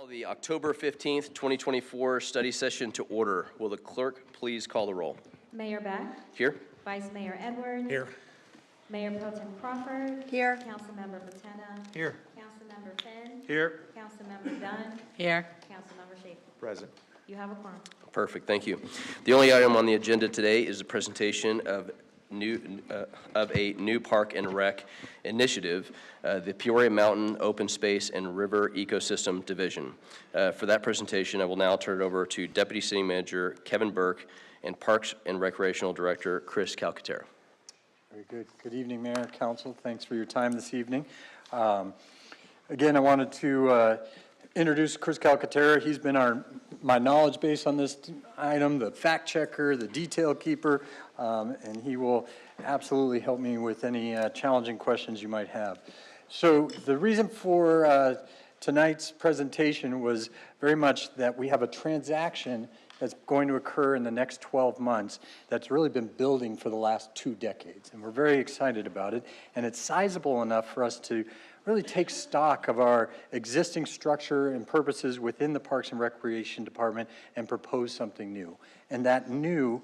Call the October 15th, 2024 study session to order. Will the clerk please call the roll? Mayor Beck. Here. Vice Mayor Edwards. Here. Mayor Pro Tem Crawford. Here. Councilmember Patena. Here. Councilmember Finn. Here. Councilmember Dunn. Here. Councilmember Schaefer. Present. You have a quorum. Perfect, thank you. The only item on the agenda today is a presentation of a new park and rec initiative, the Peoria Mountain Open Space and River Ecosystem Division. For that presentation, I will now turn it over to Deputy City Manager Kevin Burke and Parks and Recreational Director Chris Calcaterra. Very good. Good evening, Mayor, Council. Thanks for your time this evening. Again, I wanted to introduce Chris Calcaterra. He's been my knowledge base on this item, the fact checker, the detail keeper, and he will absolutely help me with any challenging questions you might have. So the reason for tonight's presentation was very much that we have a transaction that's going to occur in the next 12 months that's really been building for the last 2 decades, and we're very excited about it, and it's sizable enough for us to really take stock of our existing structure and purposes within the Parks and Recreation Department and propose something new. And that new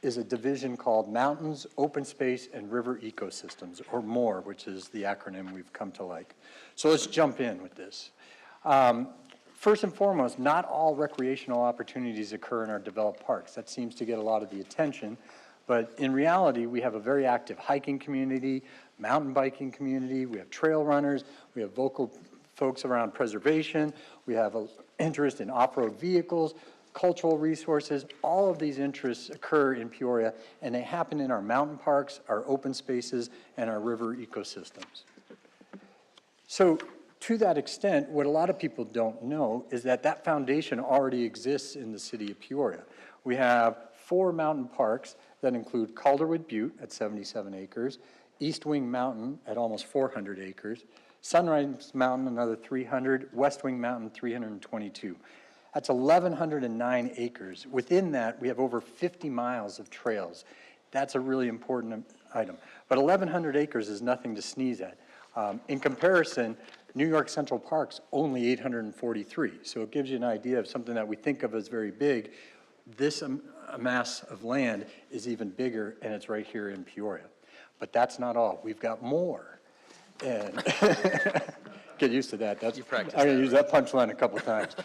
is a division called Mountains, Open Space, and River Ecosystems, or MORE, which is the acronym we've come to like. So let's jump in with this. First and foremost, not all recreational opportunities occur in our developed parks. That seems to get a lot of the attention. But in reality, we have a very active hiking community, mountain biking community, we have trail runners, we have vocal folks around preservation, we have an interest in off-road vehicles, cultural resources. All of these interests occur in Peoria, and they happen in our mountain parks, our open spaces, and our river ecosystems. So to that extent, what a lot of people don't know is that that foundation already exists in the city of Peoria. We have 4 mountain parks that include Calderwood Butte at 77 acres, East Wing Mountain at almost 400 acres, Sunrise Mountain another 300, West Wing Mountain 322. That's 1,109 acres. Within that, we have over 50 miles of trails. That's a really important item. But 1,100 acres is nothing to sneeze at. In comparison, New York Central Park's only 843. So it gives you an idea of something that we think of as very big. This mass of land is even bigger, and it's right here in Peoria. But that's not all. We've got more. And get used to that. I'm going to use that punchline a couple of times.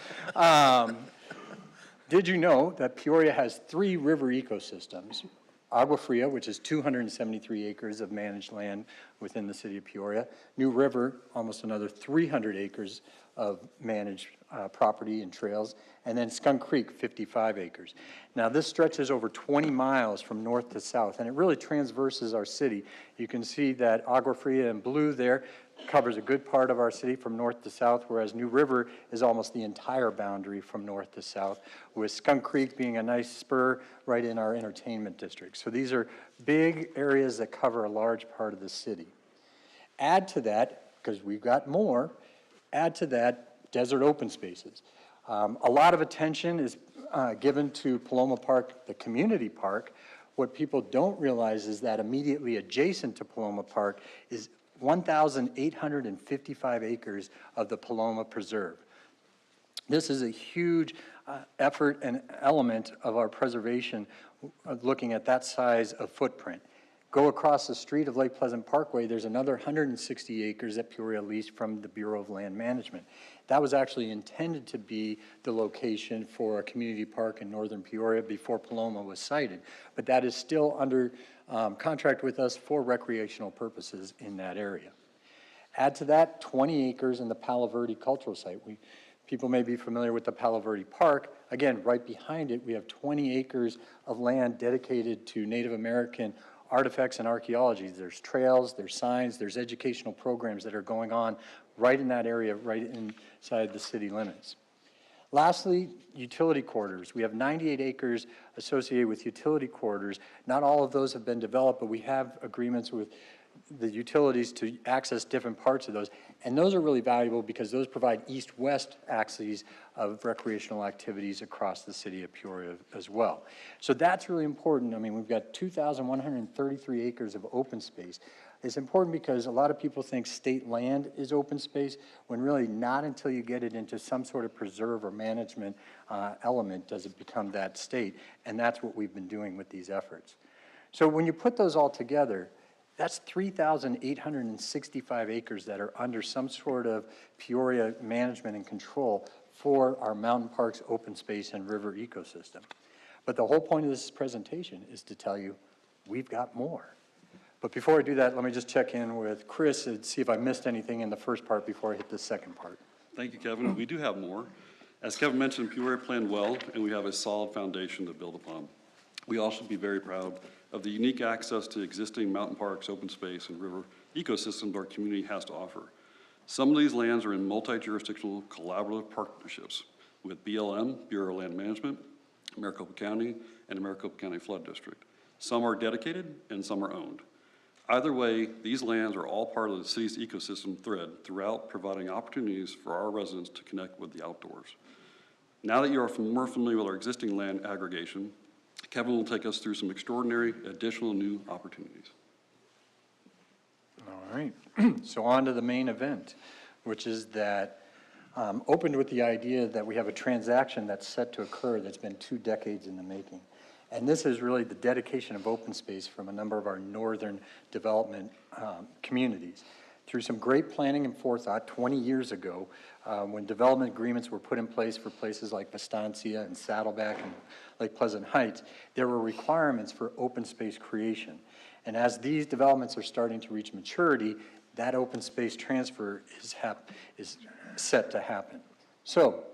Did you know that Peoria has 3 river ecosystems? Agua Fria, which is 273 acres of managed land within the city of Peoria. New River, almost another 300 acres of managed property and trails. And then Skunk Creek, 55 acres. Now this stretches over 20 miles from north to south, and it really transverses our city. You can see that Agua Fria in blue there covers a good part of our city from north to south, whereas New River is almost the entire boundary from north to south, with Skunk Creek being a nice spur right in our entertainment district. So these are big areas that cover a large part of the city. Add to that, because we've got more, add to that desert open spaces. A lot of attention is given to Paloma Park, the community park. What people don't realize is that immediately adjacent to Paloma Park is 1,855 acres of the Paloma Preserve. This is a huge effort and element of our preservation, looking at that size of footprint. Go across the street of Lake Pleasant Parkway, there's another 160 acres that Peoria leased from the Bureau of Land Management. That was actually intended to be the location for a community park in northern Peoria before Paloma was sited, but that is still under contract with us for recreational purposes in that area. Add to that 20 acres in the Palo Verde Cultural Site. People may be familiar with the Palo Verde Park. Again, right behind it, we have 20 acres of land dedicated to Native American artifacts and archaeology. There's trails, there's signs, there's educational programs that are going on right in that area, right inside the city limits. Lastly, utility corridors. We have 98 acres associated with utility corridors. Not all of those have been developed, but we have agreements with the utilities to access different parts of those. And those are really valuable because those provide east-west axes of recreational activities across the city of Peoria as well. So that's really important. I mean, we've got 2,133 acres of open space. It's important because a lot of people think state land is open space, when really not until you get it into some sort of preserve or management element does it become that state, and that's what we've been doing with these efforts. So when you put those all together, that's 3,865 acres that are under some sort of Peoria management and control for our mountain parks, open space, and river ecosystem. But the whole point of this presentation is to tell you we've got more. But before I do that, let me just check in with Chris and see if I missed anything in the first part before I hit the second part. Thank you, Kevin. We do have more. As Kevin mentioned, Peoria planned well, and we have a solid foundation to build upon. We all should be very proud of the unique access to existing mountain parks, open space, and river ecosystems our community has to offer. Some of these lands are in multi-jurisdictional collaborative partnerships with BLM, Bureau of Land Management, Maricopa County, and the Maricopa County Flood District. Some are dedicated and some are owned. Either way, these lands are all part of the city's ecosystem thread throughout, providing opportunities for our residents to connect with the outdoors. Now that you are more familiar with our existing land aggregation, Kevin will take us through some extraordinary additional new opportunities. All right, so on to the main event, which is that opened with the idea that we have a transaction that's set to occur that's been 2 decades in the making. And this is really the dedication of open space from a number of our northern development communities. Through some great planning and forethought 20 years ago, when development agreements were put in place for places like Estancia and Saddleback and Lake Pleasant Heights, there were requirements for open space creation. And as these developments are starting to reach maturity, that open space transfer is set to happen. So,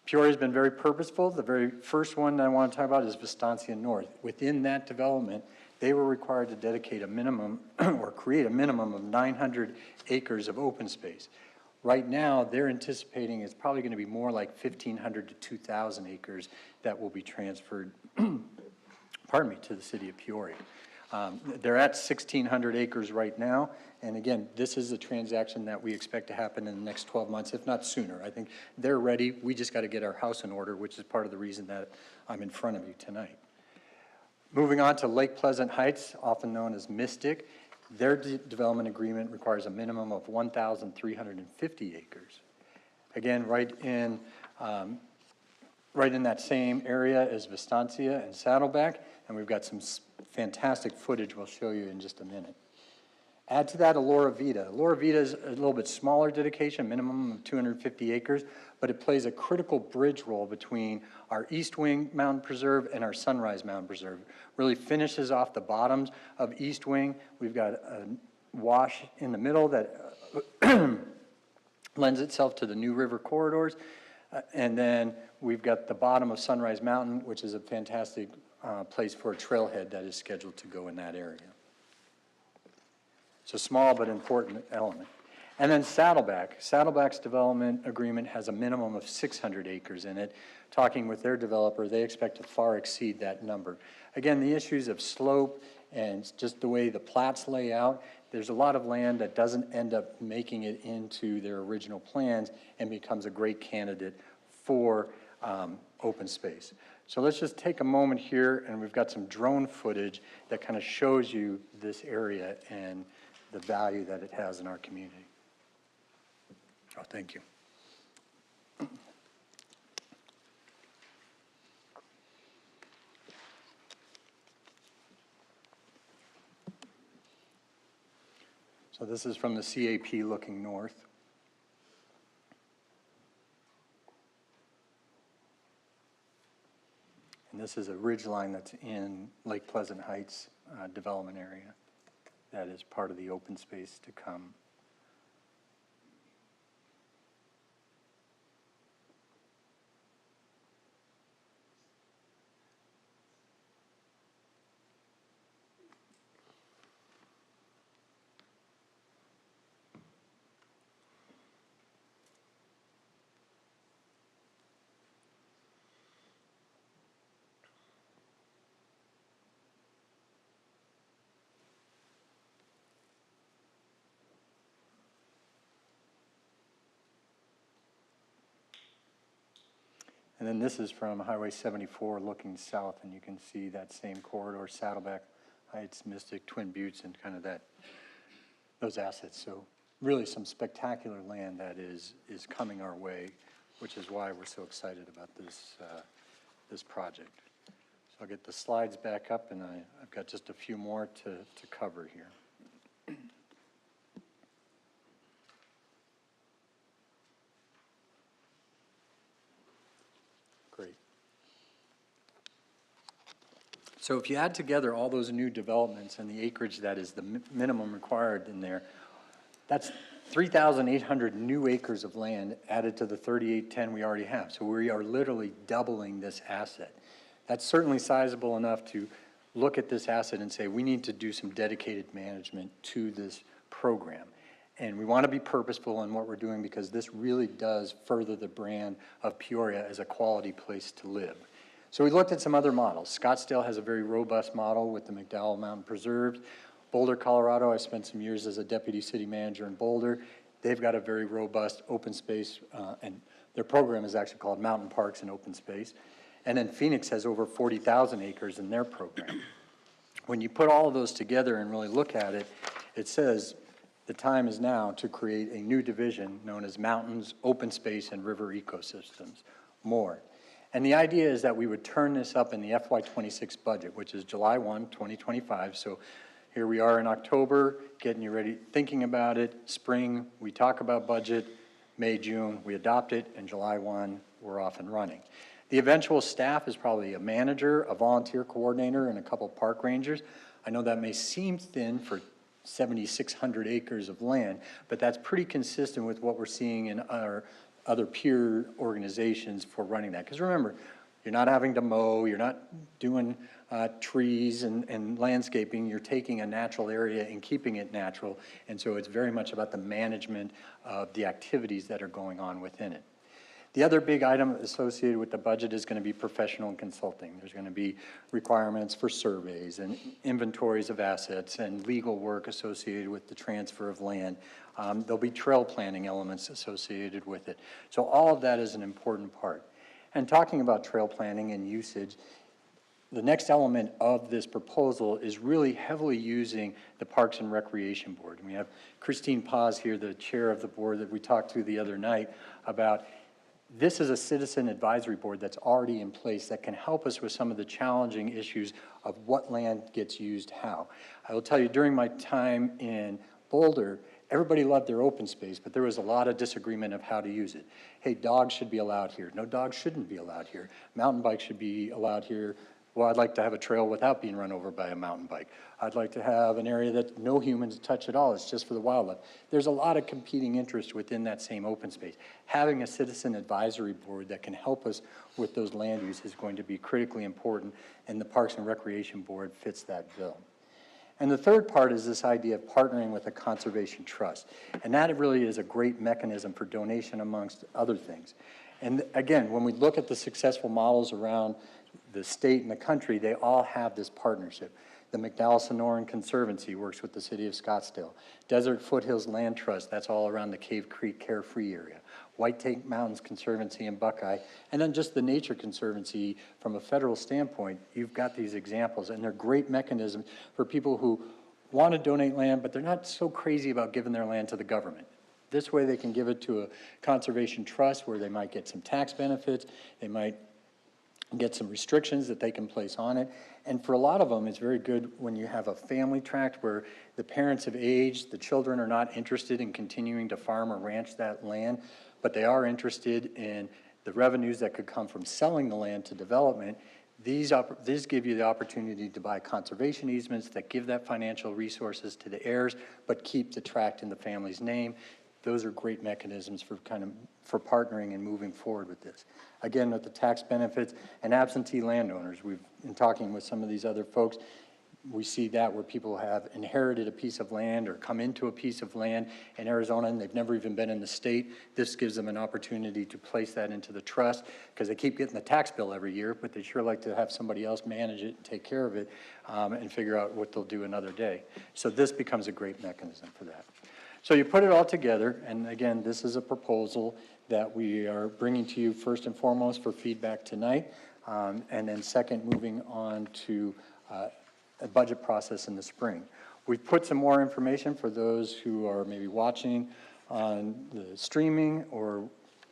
Peoria's been very purposeful. The very first one that I want to talk about is Estancia North. Within that development, they were required to dedicate a minimum or create a minimum of 900 acres of open space. Right now, they're anticipating it's probably going to be more like 1,500 to 2,000 acres that will be transferred, pardon me, to the city of Peoria. They're at 1,600 acres right now, and again, this is a transaction that we expect to happen in the next 12 months, if not sooner. I think they're ready. We just got to get our house in order, which is part of the reason that I'm in front of you tonight. Moving on to Lake Pleasant Heights, often known as Mystic, their development agreement requires a minimum of 1,350 acres. Again, right in that same area as Estancia and Saddleback, and we've got some fantastic footage we'll show you in just a minute. Add to that Alora Vita. Alora Vita is a little bit smaller dedication, minimum of 250 acres, but it plays a critical bridge role between our East Wing Mountain Preserve and our Sunrise Mountain Preserve. Really finishes off the bottoms of East Wing. We've got a wash in the middle that lends itself to the New River corridors. And then we've got the bottom of Sunrise Mountain, which is a fantastic place for a trailhead that is scheduled to go in that area. It's a small but important element. And then Saddleback. Saddleback's development agreement has a minimum of 600 acres in it. Talking with their developer, they expect to far exceed that number. Again, the issues of slope and just the way the plats lay out, there's a lot of land that doesn't end up making it into their original plans and becomes a great candidate for open space. So let's just take a moment here, and we've got some drone footage that kind of shows you this area and the value that it has in our community. Oh, thank you. So this is from the CAP looking north. And this is a ridge line that's in Lake Pleasant Heights development area that is part of the open space to come. And then this is from Highway 74 looking south, and you can see that same corridor, Saddleback Heights, Mystic, Twin Buttes, and kind of that those assets. So really some spectacular land that is coming our way, which is why we're so excited about this project. So I'll get the slides back up, and I've got just a few more to cover here. Great. So if you add together all those new developments and the acreage that is the minimum required in there, that's 3,800 new acres of land added to the 3,810 we already have. So we are literally doubling this asset. That's certainly sizable enough to look at this asset and say, we need to do some dedicated management to this program. And we want to be purposeful in what we're doing because this really does further the brand of Peoria as a quality place to live. So we looked at some other models. Scottsdale has a very robust model with the McDowell Mountain Preserves. Boulder, Colorado, I spent some years as a deputy city manager in Boulder. They've got a very robust open space, and their program is actually called Mountain Parks and Open Space. And then Phoenix has over 40,000 acres in their program. When you put all of those together and really look at it, it says the time is now to create a new division known as Mountains, Open Space, and River Ecosystems, more. And the idea is that we would turn this up in the FY26 budget, which is July 1, 2025. So here we are in October, getting you ready, thinking about it. Spring, we talk about budget. May, June, we adopt it. And July 1, we're off and running. The eventual staff is probably a manager, a volunteer coordinator, and a couple park rangers. I know that may seem thin for 7,600 acres of land, but that's pretty consistent with what we're seeing in our other peer organizations for running that. Because remember, you're not having to mow, you're not doing trees and landscaping, you're taking a natural area and keeping it natural, and so it's very much about the management of the activities that are going on within it. The other big item associated with the budget is going to be professional and consulting. There's going to be requirements for surveys and inventories of assets and legal work associated with the transfer of land. There'll be trail planning elements associated with it. So all of that is an important part. And talking about trail planning and usage, the next element of this proposal is really heavily using the Parks and Recreation Board. And we have Christine Paz here, the chair of the board that we talked to the other night about. This is a citizen advisory board that's already in place that can help us with some of the challenging issues of what land gets used how. I will tell you, during my time in Boulder, everybody loved their open space, but there was a lot of disagreement of how to use it. Hey, dogs should be allowed here. No, dogs shouldn't be allowed here. Mountain bikes should be allowed here. Well, I'd like to have a trail without being run over by a mountain bike. I'd like to have an area that no humans touch at all. It's just for the wildlife. There's a lot of competing interests within that same open space. Having a citizen advisory board that can help us with those land use is going to be critically important, and the Parks and Recreation Board fits that bill. And the third part is this idea of partnering with a conservation trust. And that really is a great mechanism for donation amongst other things. And again, when we look at the successful models around the state and the country, they all have this partnership. The McDowell-Sonoran Conservancy works with the city of Scottsdale. Desert Foothills Land Trust, that's all around the Cave Creek Carefree area. White Tank Mountains Conservancy in Buckeye. And then just the Nature Conservancy from a federal standpoint, you've got these examples, and they're great mechanisms for people who want to donate land, but they're not so crazy about giving their land to the government. This way they can give it to a conservation trust where they might get some tax benefits, they might get some restrictions that they can place on it. And for a lot of them, it's very good when you have a family tract where the parents have aged, the children are not interested in continuing to farm or ranch that land, but they are interested in the revenues that could come from selling the land to development. These give you the opportunity to buy conservation easements that give that financial resources to the heirs, but keep the tract in the family's name. Those are great mechanisms for partnering and moving forward with this. Again, with the tax benefits and absentee landowners, we've been talking with some of these other folks. We see that where people have inherited a piece of land or come into a piece of land in Arizona and they've never even been in the state. This gives them an opportunity to place that into the trust because they keep getting the tax bill every year, but they sure like to have somebody else manage it and take care of it and figure out what they'll do another day. So this becomes a great mechanism for that. So you put it all together, and again, this is a proposal that we are bringing to you first and foremost for feedback tonight, and then second, moving on to a budget process in the spring. We've put some more information for those who are maybe watching on the streaming or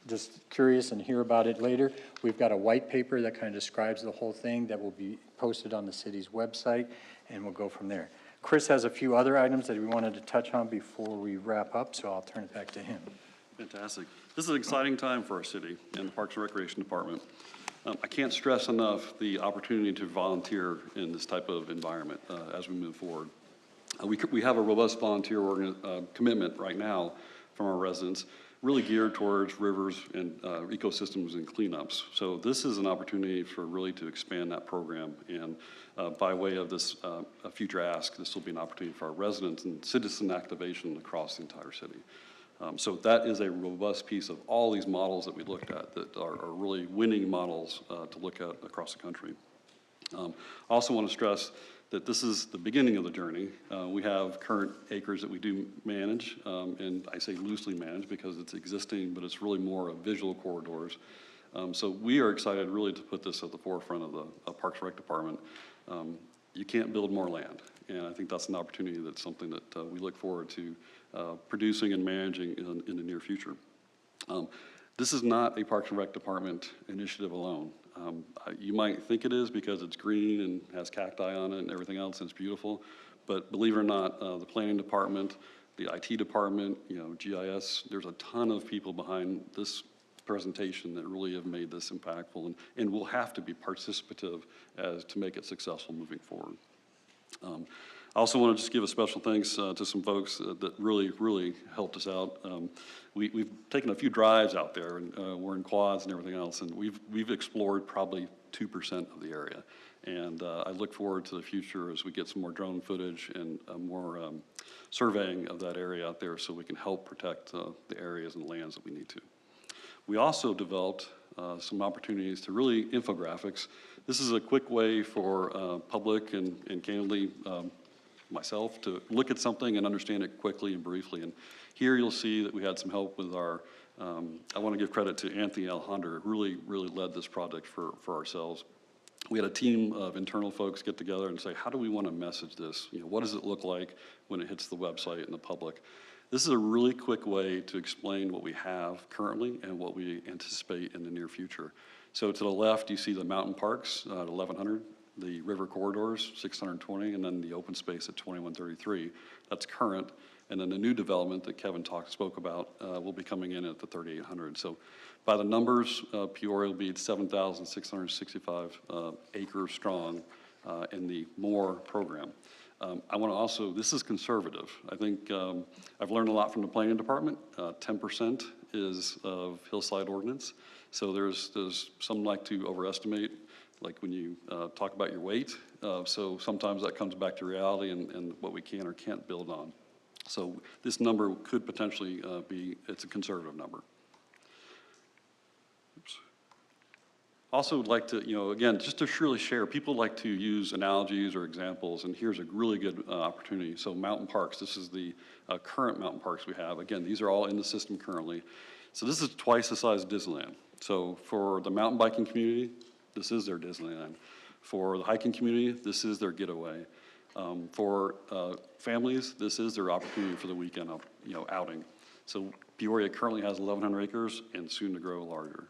just curious and hear about it later. We've got a white paper that kind of describes the whole thing that will be posted on the city's website, and we'll go from there. Chris has a few other items that we wanted to touch on before we wrap up, so I'll turn it back to him. Fantastic. This is an exciting time for our city and the Parks and Recreation Department. I can't stress enough the opportunity to volunteer in this type of environment as we move forward. We have a robust volunteer commitment right now from our residents, really geared towards rivers and ecosystems and cleanups. So this is an opportunity for really to expand that program. And by way of this a future ask, this will be an opportunity for our residents and citizen activation across the entire city. So that is a robust piece of all these models that we looked at that are really winning models to look at across the country. I also want to stress that this is the beginning of the journey. We have current acres that we do manage, and I say loosely manage because it's existing, but it's really more of visual corridors. So we are excited really to put this at the forefront of the Parks and Rec Department. You can't build more land, and I think that's an opportunity that's something that we look forward to producing and managing in the near future. This is not a Parks and Rec Department initiative alone. You might think it is because it's green and has cacti on it and everything else, and it's beautiful. But believe it or not, the planning department, the IT department, GIS, there's a ton of people behind this presentation that really have made this impactful and will have to be participative to make it successful moving forward. I also want to just give a special thanks to some folks that really helped us out. We've taken a few drives out there, and we're in quads and everything else, and we've explored probably 2% of the area. And I look forward to the future as we get some more drone footage and more surveying of that area out there so we can help protect the areas and lands that we need to. We also developed some opportunities to really infographics. This is a quick way for public and candidly myself to look at something and understand it quickly and briefly. And here you'll see that we had some help with our, I want to give credit to Anthony Alejandro, who really led this project for ourselves. We had a team of internal folks get together and say, how do we want to message this? What does it look like when it hits the website and the public? This is a really quick way to explain what we have currently and what we anticipate in the near future. So to the left, you see the mountain parks at 1,100. The river corridors, 620, and then the open space at 2133. That's current. And then the new development that Kevin spoke about will be coming in at the 3,800. So by the numbers, Peoria will be 7,665 acres strong in the MORE program. I want to also, this is conservative. I think I've learned a lot from the planning department. 10% is of hillside ordinance. So there's some like to overestimate, like when you talk about your weight. So sometimes that comes back to reality and what we can or can't build on. So this number could potentially it's a conservative number. Oops. Also would like to, again, just to surely share, people like to use analogies or examples, and here's a really good opportunity. So mountain parks, this is the current mountain parks we have. Again, these are all in the system currently. So this is twice the size of Disneyland. So for the mountain biking community, this is their Disneyland. For the hiking community, this is their getaway. For families, this is their opportunity for the weekend outing. So Peoria currently has 1,100 acres and soon to grow larger.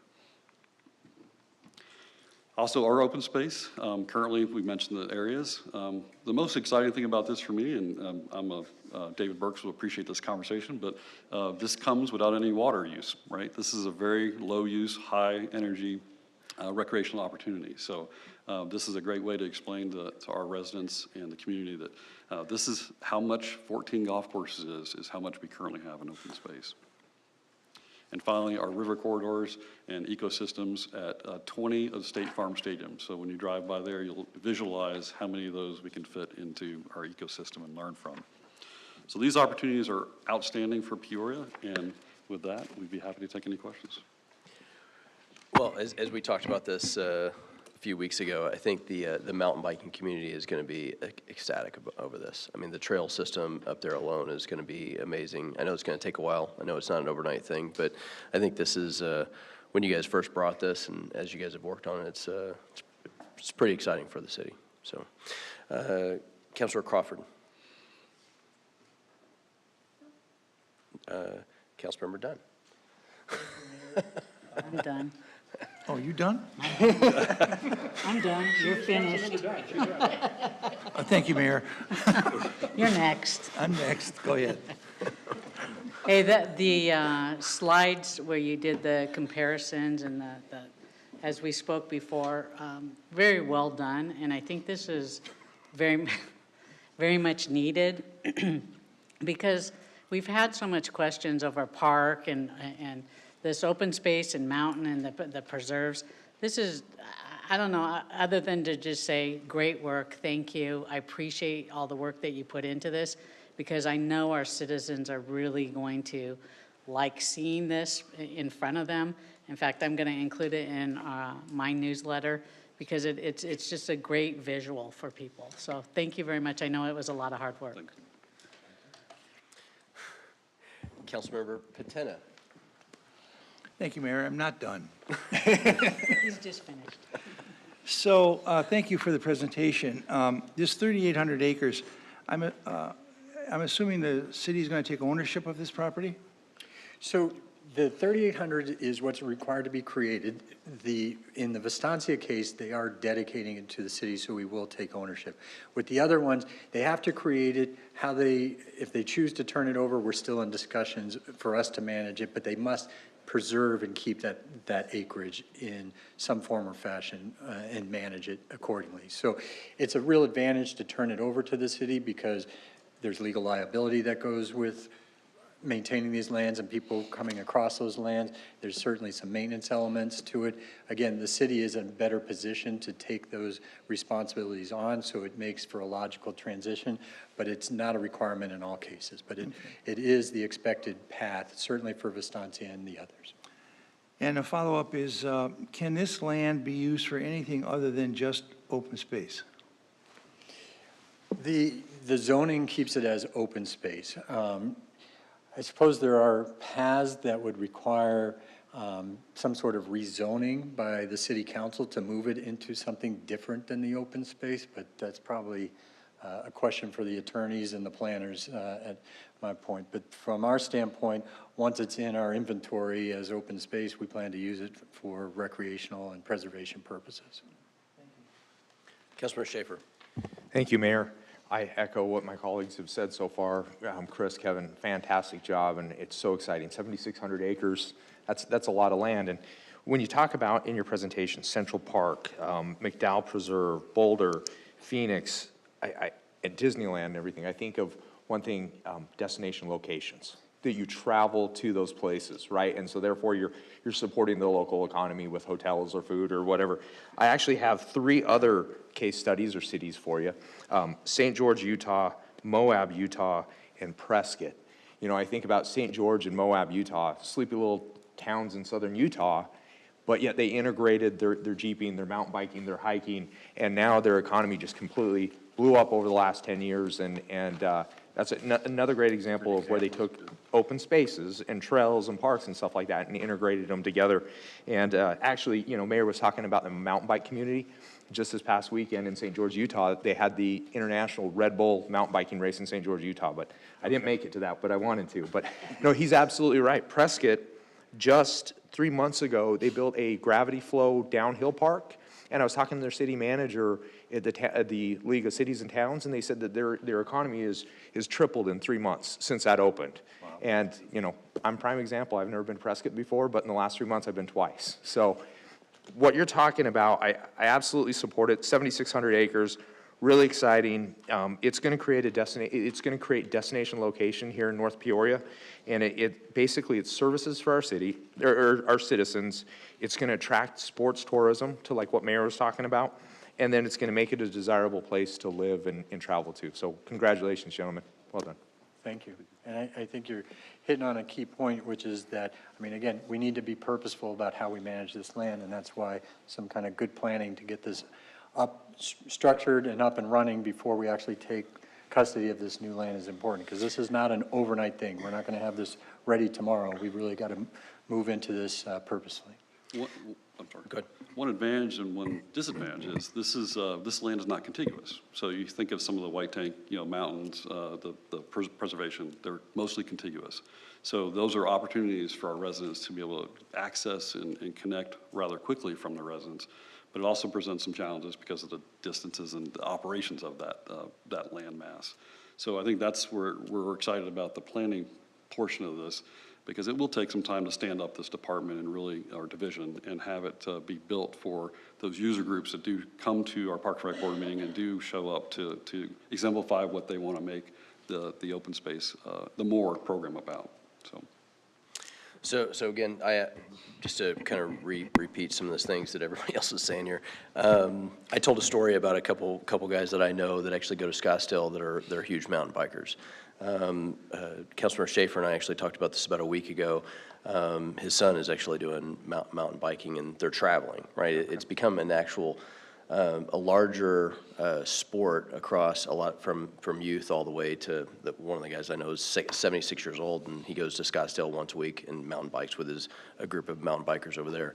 Also, our open space, currently we mentioned the areas. The most exciting thing about this for me, and David Burks will appreciate this conversation, but this comes without any water use, right? This is a very low use, high energy recreational opportunity. So this is a great way to explain to our residents and the community that this is how much 14 golf courses is how much we currently have in open space. And finally, our river corridors and ecosystems at 20 of State Farm Stadium. So when you drive by there, you'll visualize how many of those we can fit into our ecosystem and learn from. So these opportunities are outstanding for Peoria, and with that, we'd be happy to take any questions. Well, as we talked about this a few weeks ago, I think the mountain biking community is going to be ecstatic over this. I mean, the trail system up there alone is going to be amazing. I know it's going to take a while. I know it's not an overnight thing, but I think this is, when you guys first brought this and as you guys have worked on it, it's pretty exciting for the city. So, Councilor Crawford. Councilmember Dunn. I'm done. Oh, you done? I'm done. You're finished. Thank you, Mayor. You're next. I'm next. Go ahead. Hey, the slides where you did the comparisons and as we spoke before, very well done. And I think this is very, very much needed because we've had so much questions of our park and this open space and mountain and the preserves. This is, I don't know, other than to just say, great work, thank you. I appreciate all the work that you put into this because I know our citizens are really going to like seeing this in front of them. In fact, I'm going to include it in my newsletter because it's just a great visual for people. So thank you very much. I know it was a lot of hard work. Councilmember Patena. Thank you, Mayor. I'm not done. He's just finished. So thank you for the presentation. This 3,800 acres, I'm assuming the city is going to take ownership of this property? So the 3,800 is what's required to be created. In the Vistancia case, they are dedicating it to the city, so we will take ownership. With the other ones, they have to create it. If they choose to turn it over, we're still in discussions for us to manage it, but they must preserve and keep that acreage in some form or fashion and manage it accordingly. So it's a real advantage to turn it over to the city because there's legal liability that goes with maintaining these lands and people coming across those lands. There's certainly some maintenance elements to it. Again, the city is in a better position to take those responsibilities on, so it makes for a logical transition, but it's not a requirement in all cases. But it is the expected path, certainly for Vistancia and the others. And a follow-up is, can this land be used for anything other than just open space? The zoning keeps it as open space. I suppose there are paths that would require some sort of rezoning by the city council to move it into something different than the open space, but that's probably a question for the attorneys and the planners at my point. But from our standpoint, once it's in our inventory as open space, we plan to use it for recreational and preservation purposes. Councilmember Schaefer. Thank you, Mayor. I echo what my colleagues have said so far. Chris, Kevin, fantastic job, and it's so exciting. 7,600 acres, that's a lot of land. And when you talk about in your presentation, Central Park, McDowell Preserve, Boulder, Phoenix, at Disneyland and everything, I think of one thing, destination locations, that you travel to those places, right? And so therefore you're supporting the local economy with hotels or food or whatever. I actually have 3 other case studies or cities for you. St. George, Utah, Moab, Utah, and Prescott. You know, I think about St. George and Moab, Utah, sleepy little towns in southern Utah, but yet they integrated their jeeping, their mountain biking, their hiking, and now their economy just completely blew up over the last 10 years, and that's another great example of where they took open spaces and trails and parks and stuff like that and integrated them together. And actually, you know, Mayor was talking about the mountain bike community. Just this past weekend in St. George, Utah, they had the International Red Bull mountain biking race in St. George, Utah, but I didn't make it to that, but I wanted to. But no, he's absolutely right. Prescott, just 3 months ago, they built a gravity flow downhill park, and I was talking to their city manager at the League of Cities and Towns, and they said that their economy is tripled in 3 months since that opened. Wow. And, you know, I'm a prime example. I've never been to Prescott before, but in the last 3 months, I've been twice. So what you're talking about, I absolutely support it. 7,600 acres, really exciting. It's going to create destination location here in North Peoria, and it basically it's services for our city or our citizens. It's going to attract sports tourism to like what Mayor was talking about, and then it's going to make it a desirable place to live and travel to. So congratulations, gentlemen. Well done. Thank you. And I think you're hitting on a key point, which is that, I mean, again, we need to be purposeful about how we manage this land, and that's why some kind of good planning to get this structured and up and running before we actually take custody of this new land is important, because this is not an overnight thing. We're not going to have this ready tomorrow. We've really got to move into this purposefully. I'm sorry. Go ahead. One advantage and one disadvantage is this land is not contiguous. So you think of some of the white tank, mountains, the preservation, they're mostly contiguous. So those are opportunities for our residents to be able to access and connect rather quickly from the residents. But it also presents some challenges because of the distances and the operations of that land mass. So I think that's where we're excited about the planning portion of this, because it will take some time to stand up this department and really, our division, and have it be built for those user groups that do come to our Parks and Rec Board meeting and do show up to exemplify what they want to make the open space, the more program about, so. So again, just to kind of repeat some of those things that everybody else is saying here. I told a story about a couple guys that I know that actually go to Scottsdale that are huge mountain bikers. Councilmember Schaefer and I actually talked about this about a week ago. His son is actually doing mountain biking, and they're traveling, right? It's become an actual, a larger sport across a lot from youth all the way to one of the guys I know is 76 years old, and he goes to Scottsdale once a week and mountain bikes with a group of mountain bikers over there.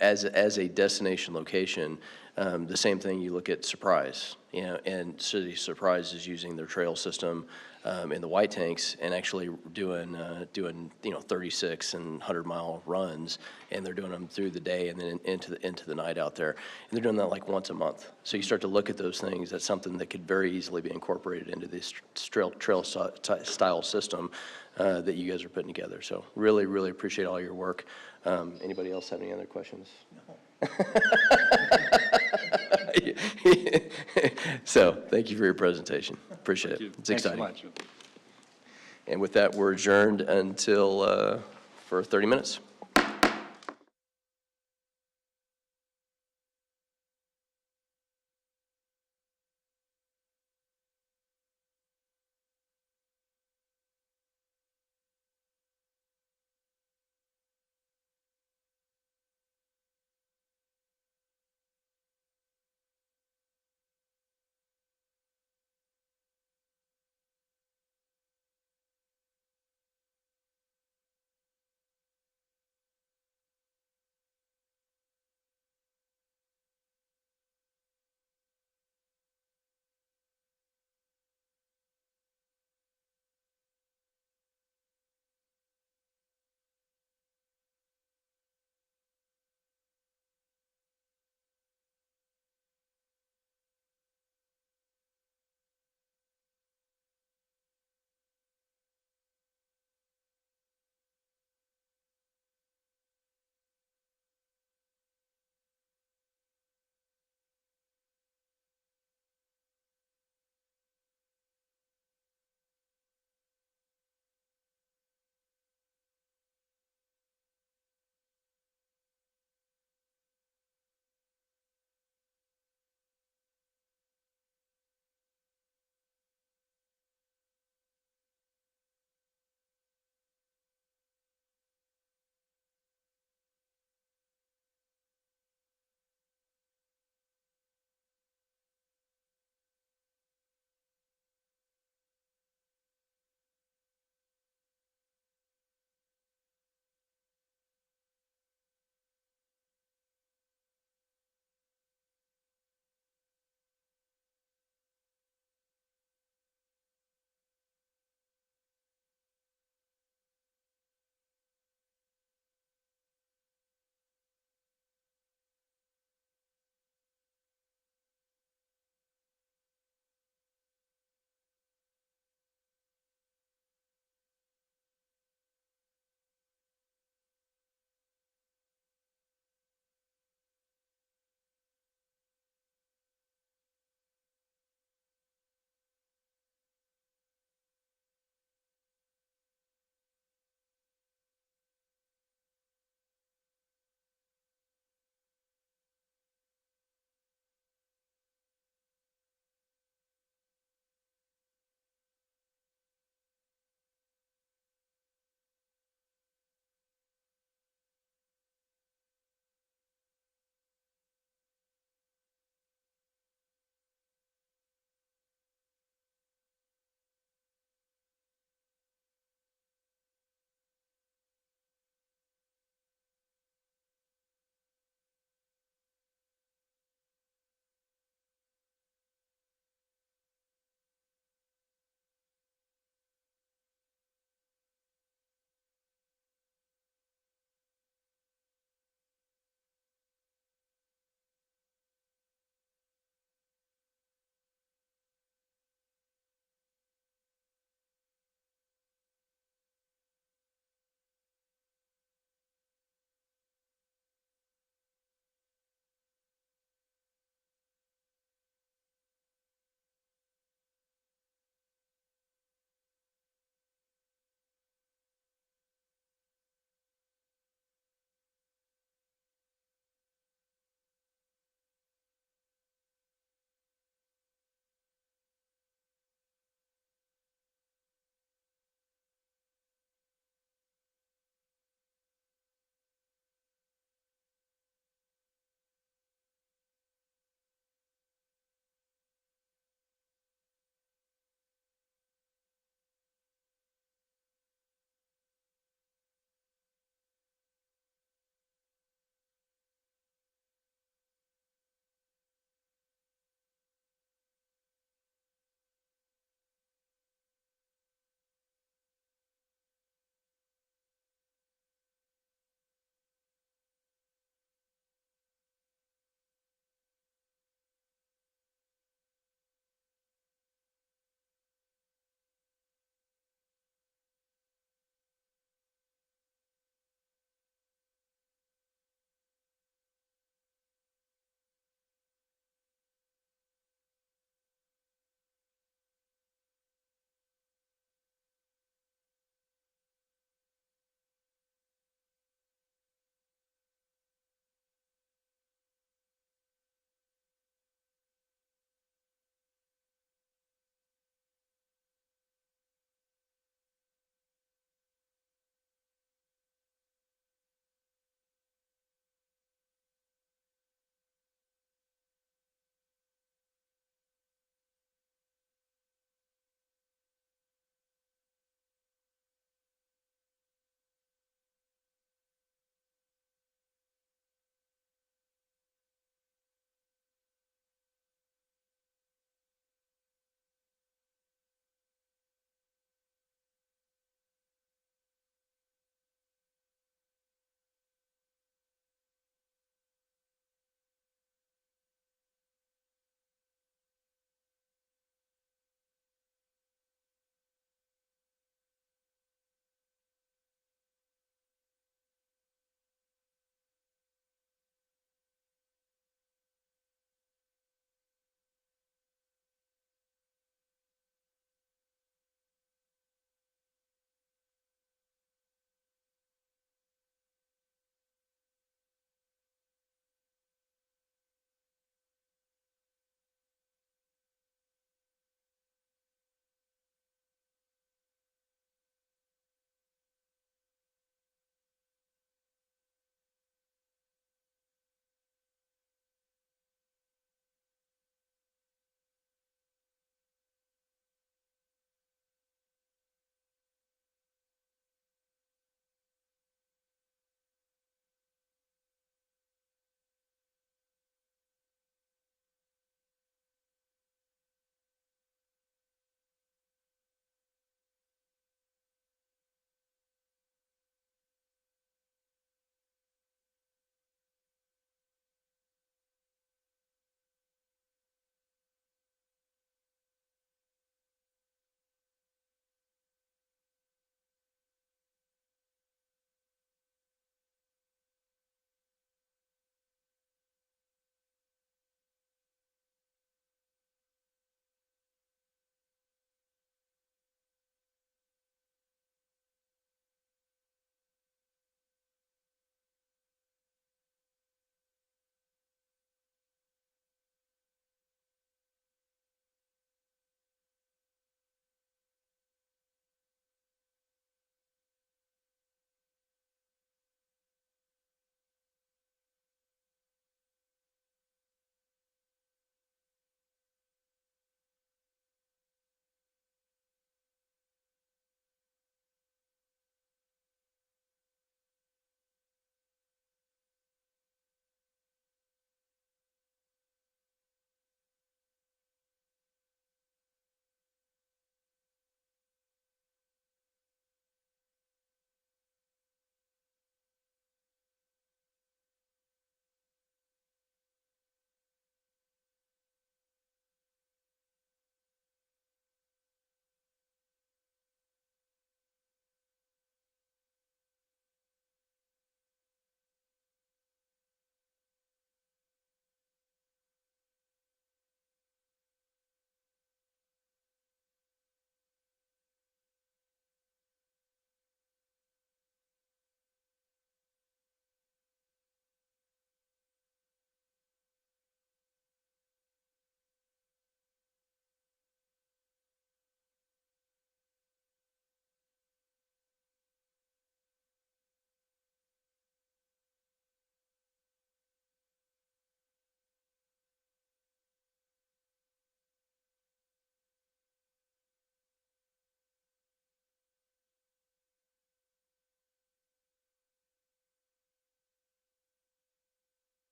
As a destination location, the same thing, you look at Surprise, and City Surprise is using their trail system in the white tanks and actually doing 36 and 100-mile runs, and they're doing them through the day and then into the night out there, and they're doing that like once a month. So you start to look at those things. That's something that could very easily be incorporated into this trail style system that you guys are putting together. So really appreciate all your work. Anybody else have any other questions? No. So, thank you for your presentation. Appreciate it. It's Thanks so exciting. much. And with that, we're adjourned until, for 30 minutes.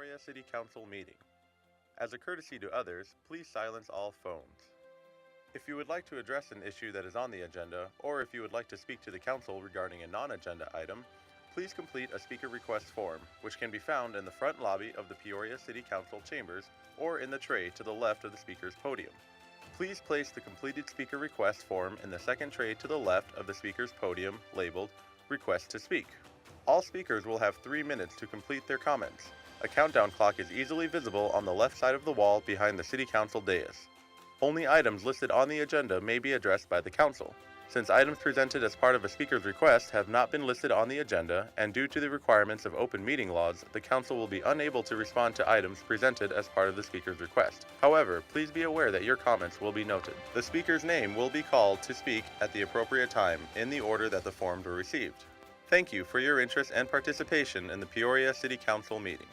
Peoria City Council meeting. As a courtesy to others, please silence all phones. If you would like to address an issue that is on the agenda, or if you would like to speak to the council regarding a non-agenda item, please complete a speaker request form, which can be found in the front lobby of the Peoria City Council chambers or in the tray to the left of the speaker's podium. Please place the completed speaker request form in the second tray to the left of the speaker's podium labeled Request to Speak. All speakers will have 3 minutes to complete their comments. A countdown clock is easily visible on the left side of the wall behind the City Council dais. Only items listed on the agenda may be addressed by the council. Since items presented as part of a speaker's request have not been listed on the agenda, and due to the requirements of open meeting laws, the council will be unable to respond to items presented as part of the speaker's request. However, please be aware that your comments will be noted. The speaker's name will be called to speak at the appropriate time in the order that the forms were received. Thank you for your interest and participation in the Peoria City Council meeting.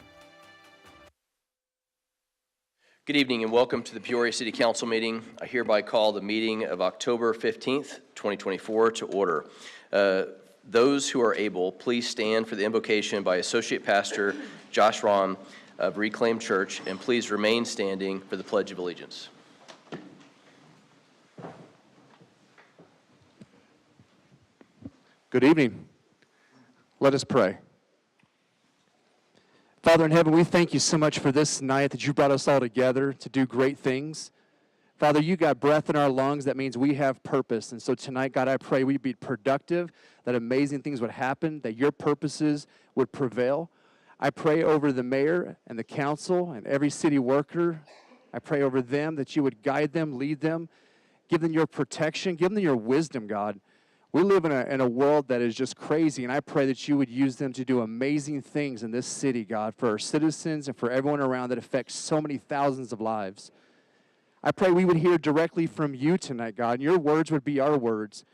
Good evening and welcome to the Peoria City Council meeting. I hereby call the meeting of October 15th, 2024 to order. Those who are able, please stand for the invocation by Associate Pastor Josh Ron of Reclaim Church, and please remain standing for the Pledge of Allegiance. Good evening. Let us pray. Father in heaven, we thank you so much for this night that you brought us all together to do great things. Father, you got breath in our lungs. That means we have purpose. And so tonight, God, I pray we'd be productive, that amazing things would happen, that your purposes would prevail. I pray over the mayor and the council and every city worker. I pray over them that you would guide them, lead them, give them your protection, give them your wisdom, God. We live in a world that is just crazy, and I pray that you would use them to do amazing things in this city, God, for our citizens and for everyone around that affects so many thousands of lives. I pray we would hear directly from you tonight, God, and your words would be our words,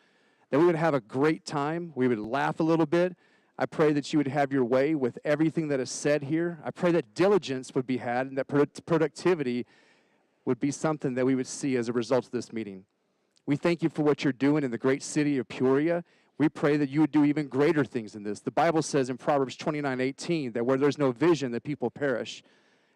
that we would have a great time, we would laugh a little bit. I pray that you would have your way with everything that is said here. I pray that diligence would be had and that productivity would be something that we would see as a result of this meeting. We thank you for what you're doing in the great city of Peoria. We pray that you would do even greater things in this. The Bible says in Proverbs 29:18 that where there's no vision, the people perish.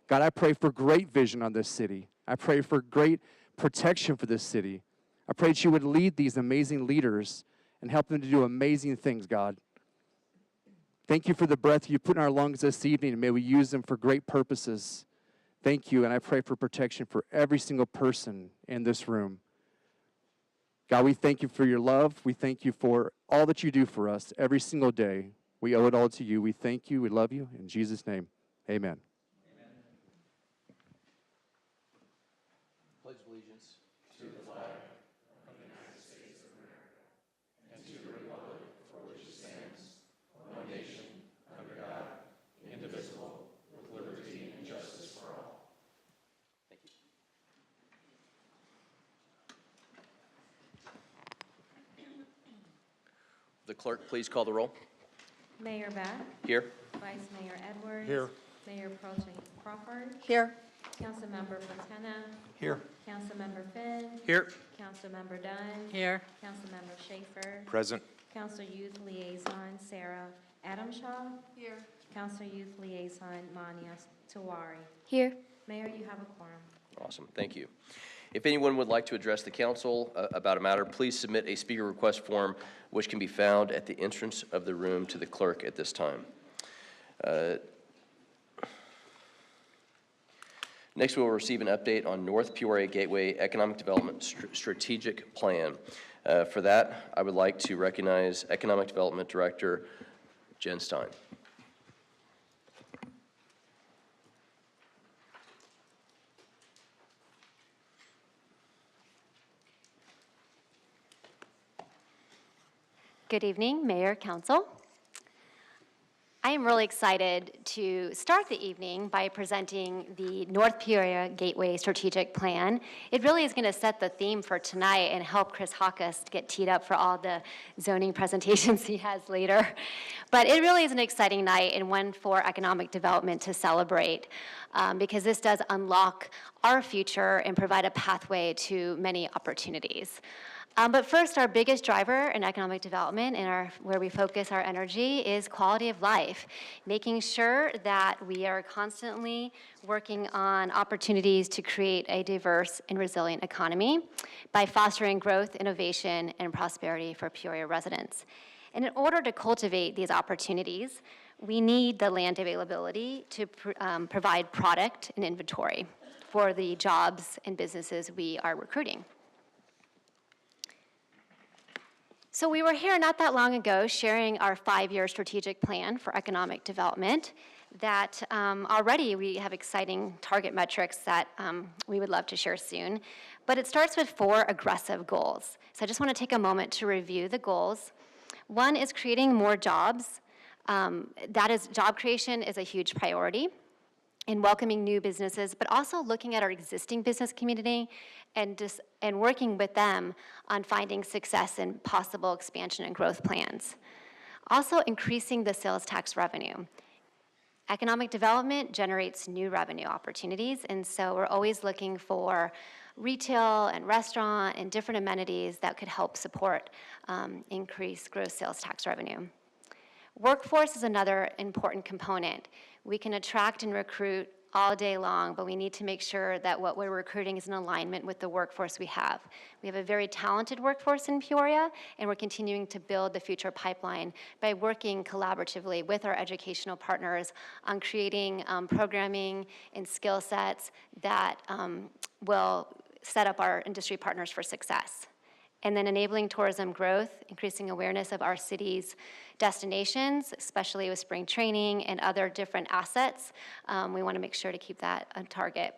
God, I pray for great vision on this city. I pray for great protection for this city. I pray that you would lead these amazing leaders and help them to do amazing things, God. Thank you for the breath you put in our lungs this evening, and may we use them for great purposes. Thank you, and I pray for protection for every single person in this room. God, we thank you for your love. We thank you for all that you do for us every single day. We owe it all to you. We thank you. We love you. In Jesus' name, amen. Pledge allegiance to the flag of the United States of America and to the republic for which it stands, one nation, under God, indivisible, with liberty and justice for all. Thank you. The clerk, please call the roll. Mayor Beck. Here. Vice Mayor Edwards. Here. Mayor Pro Tem Crawford. Here. Councilmember Platena. Here. Councilmember Finn. Here. Councilmember Dunn. Here. Councilmember Schaefer. Present. Council Youth Liaison Sarah Adamshaw. Here. Council Youth Liaison Mania Tawari. Here. Mayor, you have a quorum. Awesome, thank you. If anyone would like to address the council about a matter, please submit a speaker request form, which can be found at the entrance of the room to the clerk at this time. Next, we will receive an update on North Peoria Gateway Economic Development Strategic Plan. For that, I would like to recognize Economic Development Director Jen Stein. Good evening, Mayor, Council. I am really excited to start the evening by presenting the North Peoria Gateway Strategic Plan. It really is going to set the theme for tonight and help Chris Hawkes get teed up for all the zoning presentations he has later. But it really is an exciting night and one for economic development to celebrate because this does unlock our future and provide a pathway to many opportunities. But first, our biggest driver in economic development and where we focus our energy is quality of life, making sure that we are constantly working on opportunities to create a diverse and resilient economy by fostering growth, innovation, and prosperity for Peoria residents. And in order to cultivate these opportunities, we need the land availability to provide product and inventory for the jobs and businesses we are recruiting. So we were here not that long ago sharing our 5-year strategic plan for economic development that already we have exciting target metrics that we would love to share soon. But it starts with 4 aggressive goals. So I just want to take a moment to review the goals. One is creating more jobs. Job creation is a huge priority in welcoming new businesses, but also looking at our existing business community and working with them on finding success in possible expansion and growth plans. Also increasing the sales tax revenue. Economic development generates new revenue opportunities, and so we're always looking for retail and restaurant and different amenities that could help support increased gross sales tax revenue. Workforce is another important component. We can attract and recruit all day long, but we need to make sure that what we're recruiting is in alignment with the workforce we have. We have a very talented workforce in Peoria, and we're continuing to build the future pipeline by working collaboratively with our educational partners on creating programming and skill sets that will set up our industry partners for success. And then enabling tourism growth, increasing awareness of our city's destinations, especially with spring training and other different assets. We want to make sure to keep that on target.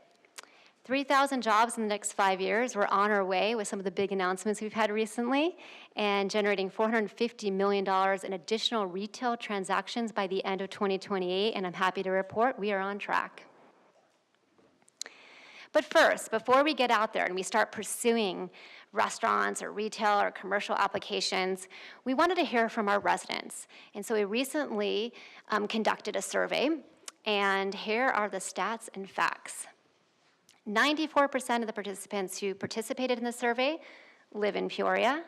3,000 jobs in the next 5 years. We're on our way with some of the big announcements we've had recently and generating $450 million in additional retail transactions by the end of 2028, and I'm happy to report we are on track. But first, before we get out there and we start pursuing restaurants or retail or commercial applications, we wanted to hear from our residents. And so we recently conducted a survey, and here are the stats and facts. 94% of the participants who participated in the survey live in Peoria.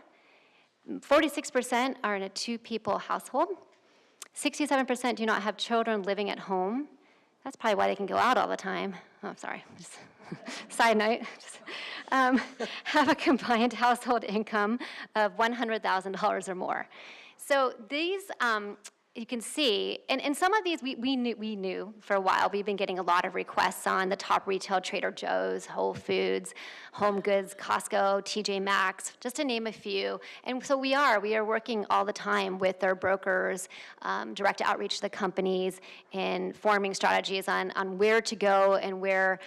46% are in a 2-people household. 67% do not have children living at home. That's probably why they can go out all the time. Oh, sorry. Side note. Have a combined household income of $100,000 or more. So these, you can see, and some of these we knew for a while. We've been getting a lot of requests on the top retail: Trader Joe's, Whole Foods, Home Goods, Costco, TJ Maxx, just to name a few. And so we are working all the time with their brokers, direct outreach to the companies, and forming strategies on where to go and where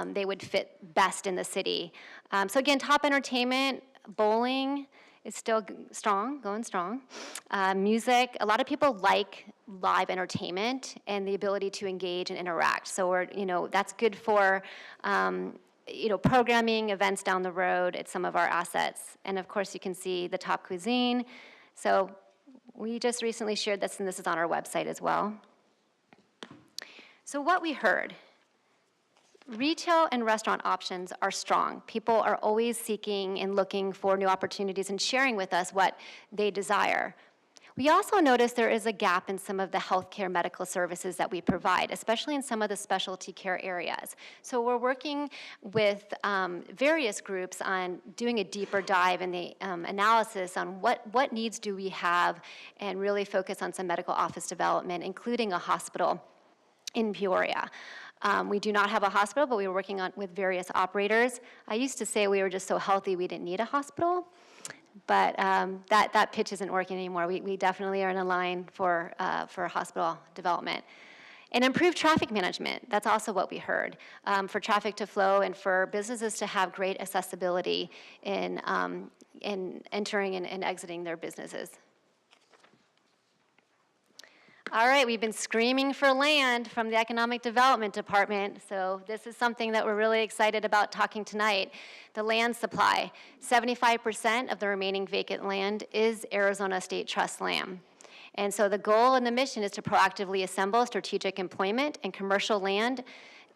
they would fit best in the city. So again, top entertainment, bowling is still going strong. Music, a lot of people like live entertainment and the ability to engage and interact. So that's good for programming, events down the road at some of our assets. And of course, you can see the top cuisine. So we just recently shared this, and this is on our website as well. So what we heard: retail and restaurant options are strong. People are always seeking and looking for new opportunities and sharing with us what they desire. We also noticed there is a gap in some of the healthcare medical services that we provide, especially in some of the specialty care areas. So we're working with various groups on doing a deeper dive in the analysis on what needs do we have, and really focus on some medical office development, including a hospital in Peoria. We do not have a hospital, but we were working with various operators. I used to say we were just so healthy we didn't need a hospital, but that pitch isn't working anymore. We definitely are in a line for hospital development. And improved traffic management, that's also what we heard, for traffic to flow and for businesses to have great accessibility in entering and exiting their businesses. All right, we've been screaming for land from the Economic Development Department, so this is something that we're really excited about talking tonight. The land supply. 75% of the remaining vacant land is Arizona State Trust land. And so the goal and the mission is to proactively assemble strategic employment and commercial land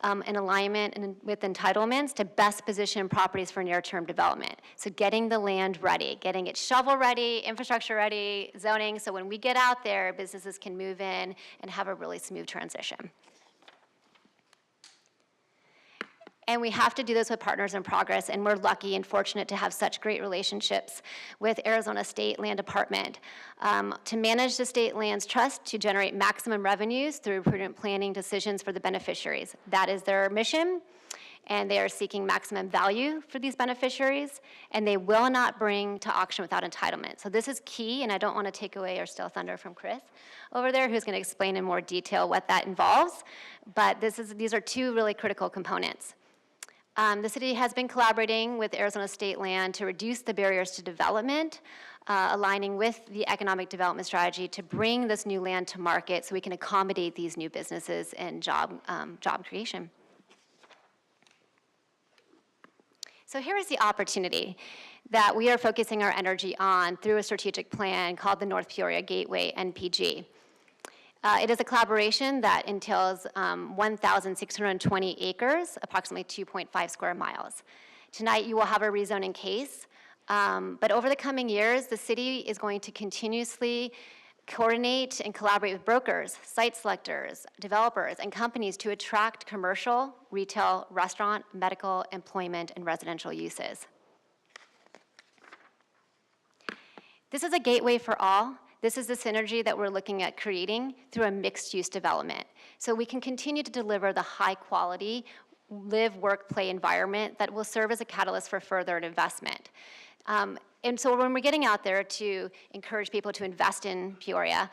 in alignment and with entitlements to best position properties for near-term development. So getting the land ready, getting it shovel-ready, infrastructure-ready, zoning, so when we get out there, businesses can move in and have a really smooth transition. And we have to do this with Partners in Progress, and we're lucky and fortunate to have such great relationships with Arizona State Land Department to manage the state lands trust to generate maximum revenues through prudent planning decisions for the beneficiaries. That is their mission, and they are seeking maximum value for these beneficiaries, and they will not bring to auction without entitlement. So this is key, and I don't want to take away or steal thunder from Chris over there, who's going to explain in more detail what that involves, but these are two really critical components. The city has been collaborating with Arizona State Land to reduce the barriers to development, aligning with the economic development strategy to bring this new land to market so we can accommodate these new businesses and job creation. So here is the opportunity that we are focusing our energy on through a strategic plan called the North Peoria Gateway, NPG. It is a collaboration that entails 1,620 acres, approximately 2.5 square miles. Tonight, you will have a rezoning case, but over the coming years, the city is going to continuously coordinate and collaborate with brokers, site selectors, developers, and companies to attract commercial, retail, restaurant, medical, employment, and residential uses. This is a gateway for all. This is the synergy that we're looking at creating through a mixed-use development. So we can continue to deliver the high-quality live, work, play environment that will serve as a catalyst for further investment. And so when we're getting out there to encourage people to invest in Peoria,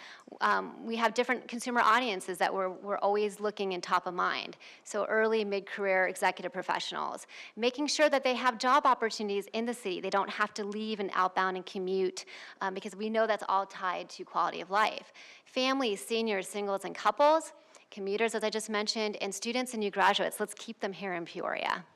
we have different consumer audiences that we're always looking in top of mind. So early, mid-career executive professionals, making sure that they have job opportunities in the city. They don't have to leave and outbound and commute because we know that's all tied to quality of life. Families, seniors, singles, and couples, commuters, as I just mentioned, and students and new graduates, let's keep them here in Peoria.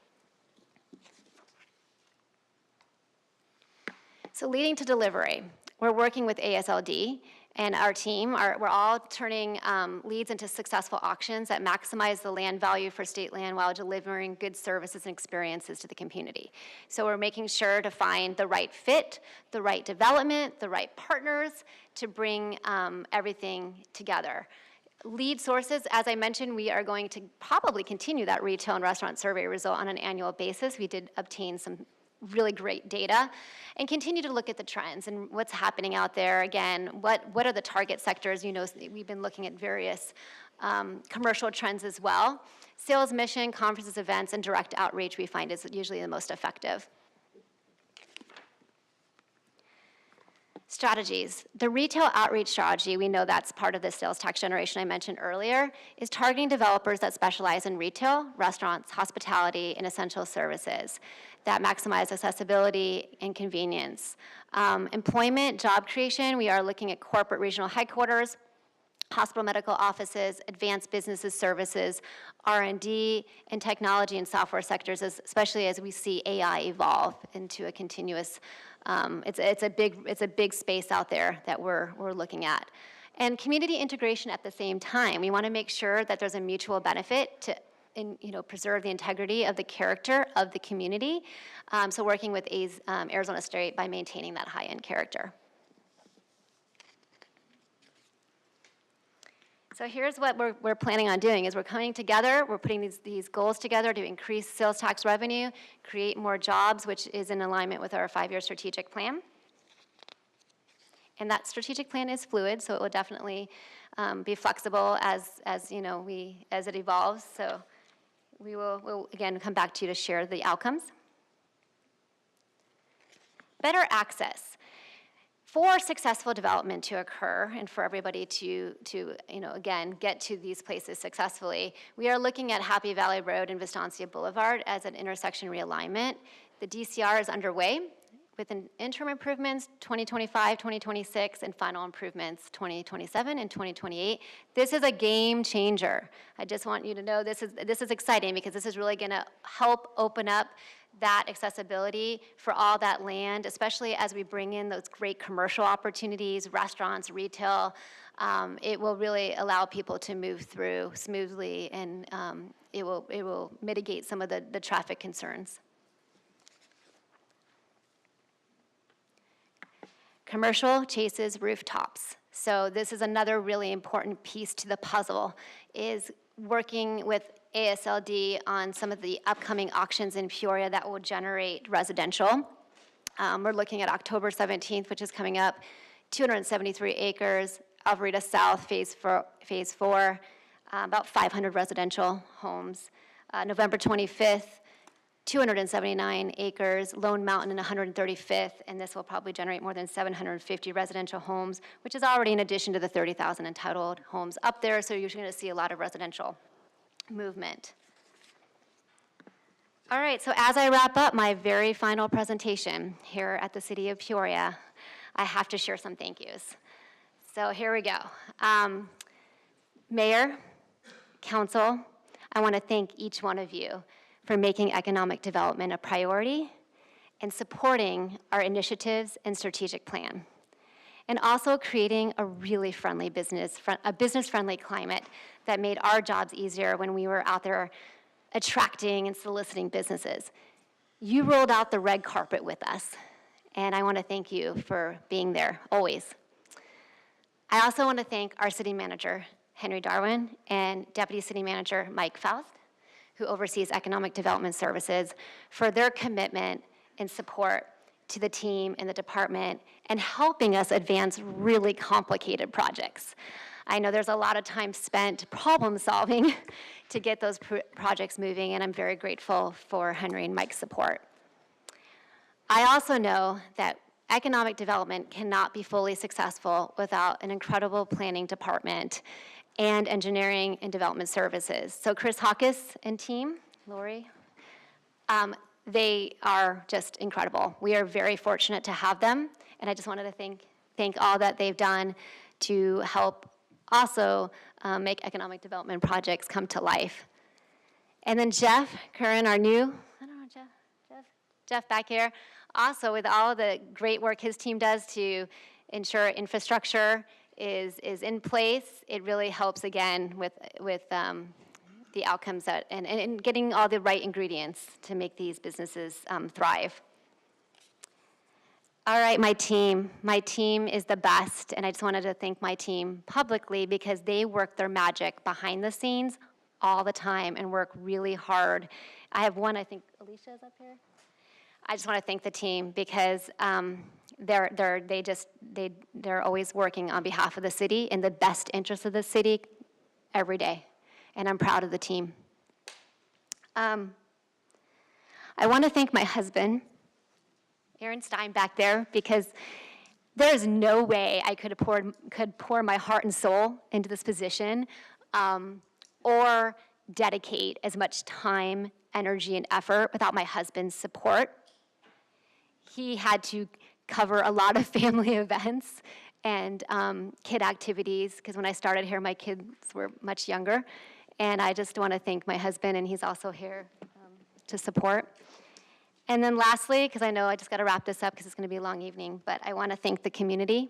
So leading to delivery, we're working with ASLD and our team. We're all turning leads into successful auctions that maximize the land value for state land while delivering good services and experiences to the community. So we're making sure to find the right fit, the right development, the right partners to bring everything together. Lead sources, as I mentioned, we are going to probably continue that retail and restaurant survey result on an annual basis. We did obtain some really great data and continue to look at the trends and what's happening out there. Again, what are the target sectors? You know, we've been looking at various commercial trends as well. Sales mission, conferences, events, and direct outreach we find is usually the most effective. Strategies. The retail outreach strategy, we know that's part of the sales tax generation I mentioned earlier, is targeting developers that specialize in retail, restaurants, hospitality, and essential services that maximize accessibility and convenience. Employment, job creation, we are looking at corporate regional headquarters, hospital medical offices, advanced businesses, services, R&D, and technology and software sectors, especially as we see AI evolve into a continuous, it's a big space out there that we're looking at. And community integration at the same time. We want to make sure that there's a mutual benefit to preserve the integrity of the character of the community. So working with Arizona State by maintaining that high-end character. So here's what we're planning on doing, is we're coming together, we're putting these goals together to increase sales tax revenue, create more jobs, which is in alignment with our 5-year strategic plan. And that strategic plan is fluid, so it will definitely be flexible as it evolves. So we'll again come back to you to share the outcomes. Better access. For successful development to occur and for everybody to again, get to these places successfully, we are looking at Happy Valley Road and Vistancia Boulevard as an intersection realignment. The DCR is underway with interim improvements 2025, 2026, and final improvements 2027 and 2028. This is a game changer. I just want you to know this is exciting because this is really gonna help open up that accessibility for all that land, especially as we bring in those great commercial opportunities, restaurants, retail. It will really allow people to move through smoothly, and it will mitigate some of the traffic concerns. Commercial chases rooftops. So this is another really important piece to the puzzle, is working with ASLD on some of the upcoming auctions in Peoria that will generate residential. We're looking at October 17th, which is coming up, 273 acres, Alvarita South, Phase 4, about 500 residential homes. November 25th, 279 acres, Lone Mountain and 135th, and this will probably generate more than 750 residential homes, which is already in addition to the 30,000 entitled homes up there, so you're gonna see a lot of residential movement. All right, so as I wrap up my very final presentation here at the City of Peoria, I have to share some thank yous. So here we go. Mayor, council, I want to thank each one of you for making economic development a priority and supporting our initiatives and strategic plan, and also creating a really friendly business-friendly climate that made our jobs easier when we were out there attracting and soliciting businesses. You rolled out the red carpet with us, and I want to thank you for being there always. I also want to thank our city manager, Henry Darwin, and Deputy City Manager Mike Faust, who oversees economic development services, for their commitment and support to the team and the department and helping us advance really complicated projects. I know there's a lot of time spent problem solving to get those projects moving, and I'm very grateful for Henry and Mike's support. I also know that economic development cannot be fully successful without an incredible planning department and engineering and development services. So Chris Hawkes and team, Lori, they are just incredible. We are very fortunate to have them, and I just wanted to thank all that they've done to help also make economic development projects come to life. And then Jeff Curran, our new, I don't know, Jeff back here, also with all the great work his team does to ensure infrastructure is in place. It really helps, again, with the outcomes and getting all the right ingredients to make these businesses thrive. All right, my team is the best, and I just wanted to thank my team publicly because they work their magic behind the scenes all the time and work really hard. I have one, I think Alicia is up here. I just want to thank the team because they're always working on behalf of the city in the best interest of the city every day, and I'm proud of the team. I want to thank my husband, Aaron Stein, back there, because there is no way I could pour my heart and soul into this position or dedicate as much time, energy, and effort without my husband's support. He had to cover a lot of family events and kid activities, because when I started here, my kids were much younger. And I just want to thank my husband, and he's also here to support. And then lastly, because I know I just got to wrap this up because it's going to be a long evening, but I want to thank the community.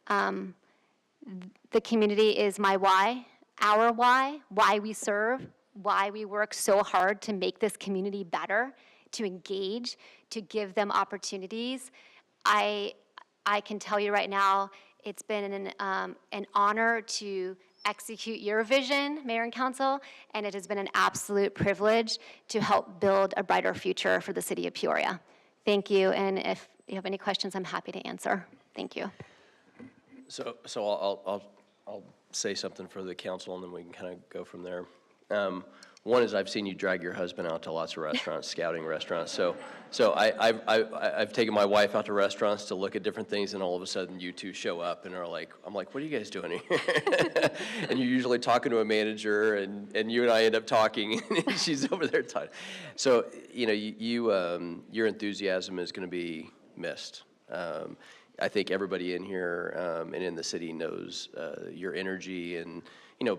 The community is my why, our why we serve, why we work so hard to make this community better, to engage, to give them opportunities. I can tell you right now, it's been an honor to execute your vision, Mayor and Council, and it has been an absolute privilege to help build a brighter future for the city of Peoria. Thank you, and if you have any questions, I'm happy to answer. Thank you. So I'll say something for the council, and then we can kind of go from there. One is I've seen you drag your husband out to lots of restaurants, scouting restaurants. So I've taken my wife out to restaurants to look at different things, and all of a sudden you two show up and are like, I'm like, what are you guys doing here? And you're usually talking to a manager, and you and I end up talking, and she's over there talking. So, you know, your enthusiasm is going to be missed. I think everybody in here and in the city knows your energy and,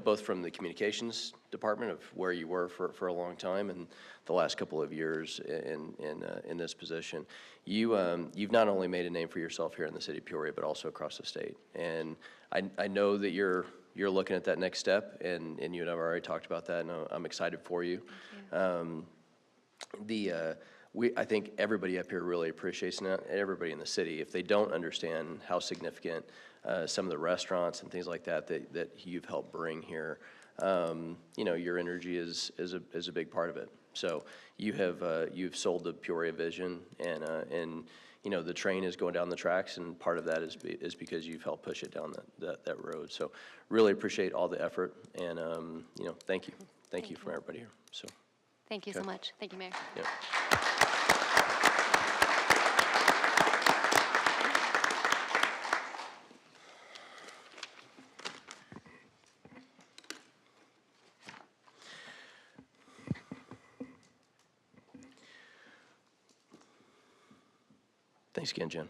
both from the communications department of where you were for a long time and the last couple of years in this position. You've not only made a name for yourself here in the city of Peoria, but also across the state. And I know that you're looking at that next step, and you and I have already talked about that, and I'm excited for you. I think everybody up here really appreciates it, everybody in the city. If they don't understand how significant some of the restaurants and things like that you've helped bring here, your energy is a big part of it. So you've sold the Peoria vision, and the train is going down the tracks, and part of that is because you've helped push it down that road. So really appreciate all the effort, and thank you from everybody here. So Thank you so much. Thank you, Mayor. yeah. Thanks again, Jen.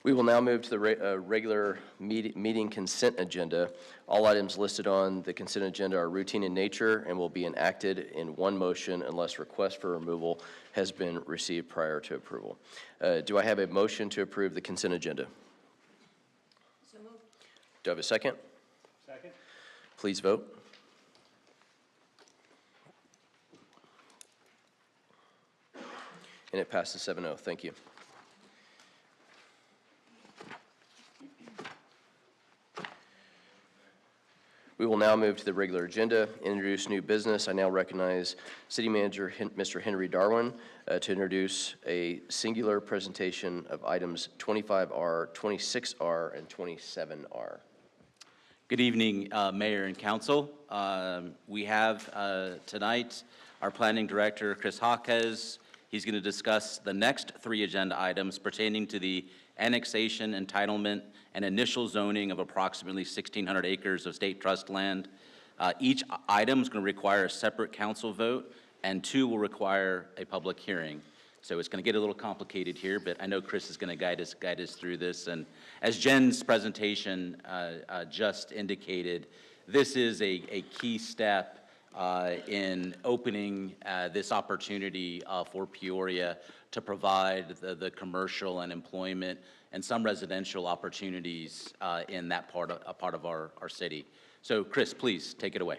We will now move to the regular meeting consent agenda. All items listed on the consent agenda are routine in nature and will be enacted in one motion unless request for removal has been received prior to approval. Do I have a motion to approve the consent agenda? So moved. Do I have a second? Second. Please vote. And it passes 7-0. Thank you. We will now move to the regular agenda, introduce new business. I now recognize City Manager Mr. Henry Darwin to introduce a singular presentation of items 25R, 26R, and 27R. Good evening, Mayor and Council. We have tonight our Planning Director, Chris Hawkes. He's going to discuss the next 3 agenda items pertaining to the annexation, entitlement, and initial zoning of approximately 1,600 acres of state trust land. Each item is going to require a separate council vote, and 2 will require a public hearing. So it's going to get a little complicated here, but I know Chris is going to guide us through this. And as Jen's presentation just indicated, this is a key step in opening this opportunity for Peoria to provide the commercial and employment and some residential opportunities in that part of our city. So Chris, please take it away.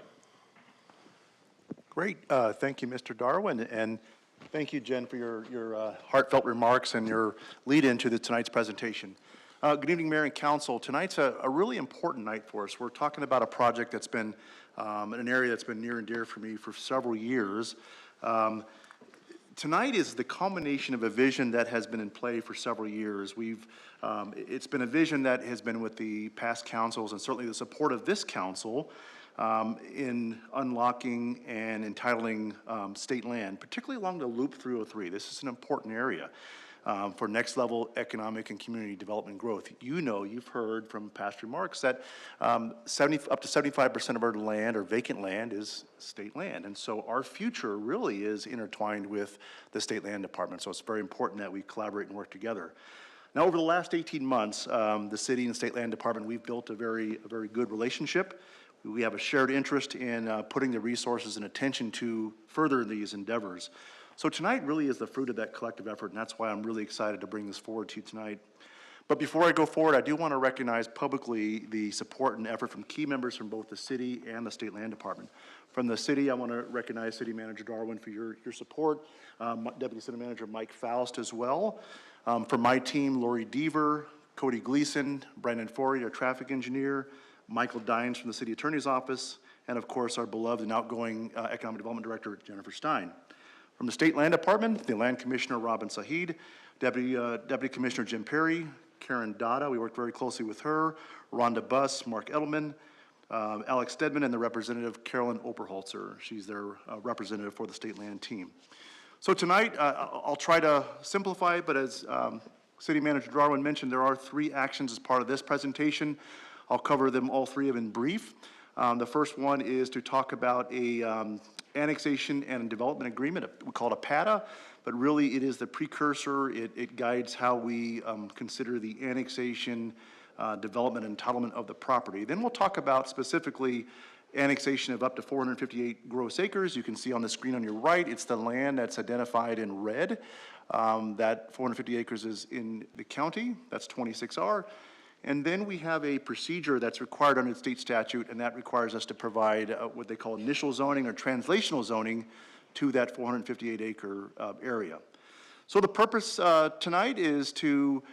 Great. Thank you, Mr. Darwin, and thank you, Jen, for your heartfelt remarks and your lead into tonight's presentation. Good evening, Mayor and Council. Tonight's a really important night for us. We're talking about a project that's been in an area that's been near and dear for me for several years. Tonight is the culmination of a vision that has been in play for several years. It's been a vision that has been with the past councils and certainly the support of this council in unlocking and entitling state land, particularly along the Loop 303. This is an important area for next level economic and community development growth. You've heard from past remarks that up to 75% of our land or vacant land is state land. And so our future really is intertwined with the state land department. So it's very important that we collaborate and work together. Now, over the last 18 months, the city and state land department, we've built a very good relationship. We have a shared interest in putting the resources and attention to further these endeavors. So tonight really is the fruit of that collective effort, and that's why I'm really excited to bring this forward to you tonight. But before I go forward, I do want to recognize publicly the support and effort from key members from both the city and the state land department. From the city, I want to recognize City Manager Darwin for your support, Deputy City Manager Mike Faust as well. From my team, Lori Deaver, Cody Gleason, Brandon Forey, our traffic engineer, Michael Dines from the City Attorney's Office, and of course our beloved and outgoing Economic Development Director, Jennifer Stein. From the State Land Department, the Land Commissioner, Robin Saheed, Deputy Commissioner Jim Perry, Karen Dada, we worked very closely with her, Rhonda Buss, Mark Edelman, Alex Stedman, and the representative, Carolyn Oberholzer. She's their representative for the State Land team. So tonight, I'll try to simplify it, but as City Manager Darwin mentioned, there are 3 actions as part of this presentation. I'll cover them all 3 of in brief. The first one is to talk about a annexation and development agreement. We call it a PATA, but really it is the precursor. It guides how we consider the annexation development and entitlement of the property. Then we'll talk about specifically annexation of up to 458 gross acres. You can see on the screen on your right, it's the land that's identified in red. That 450 acres is in the county, that's 26R. And then we have a procedure that's required under the state statute, and that requires us to provide what they call initial zoning or translational zoning to that 458 acre area. So the purpose tonight is to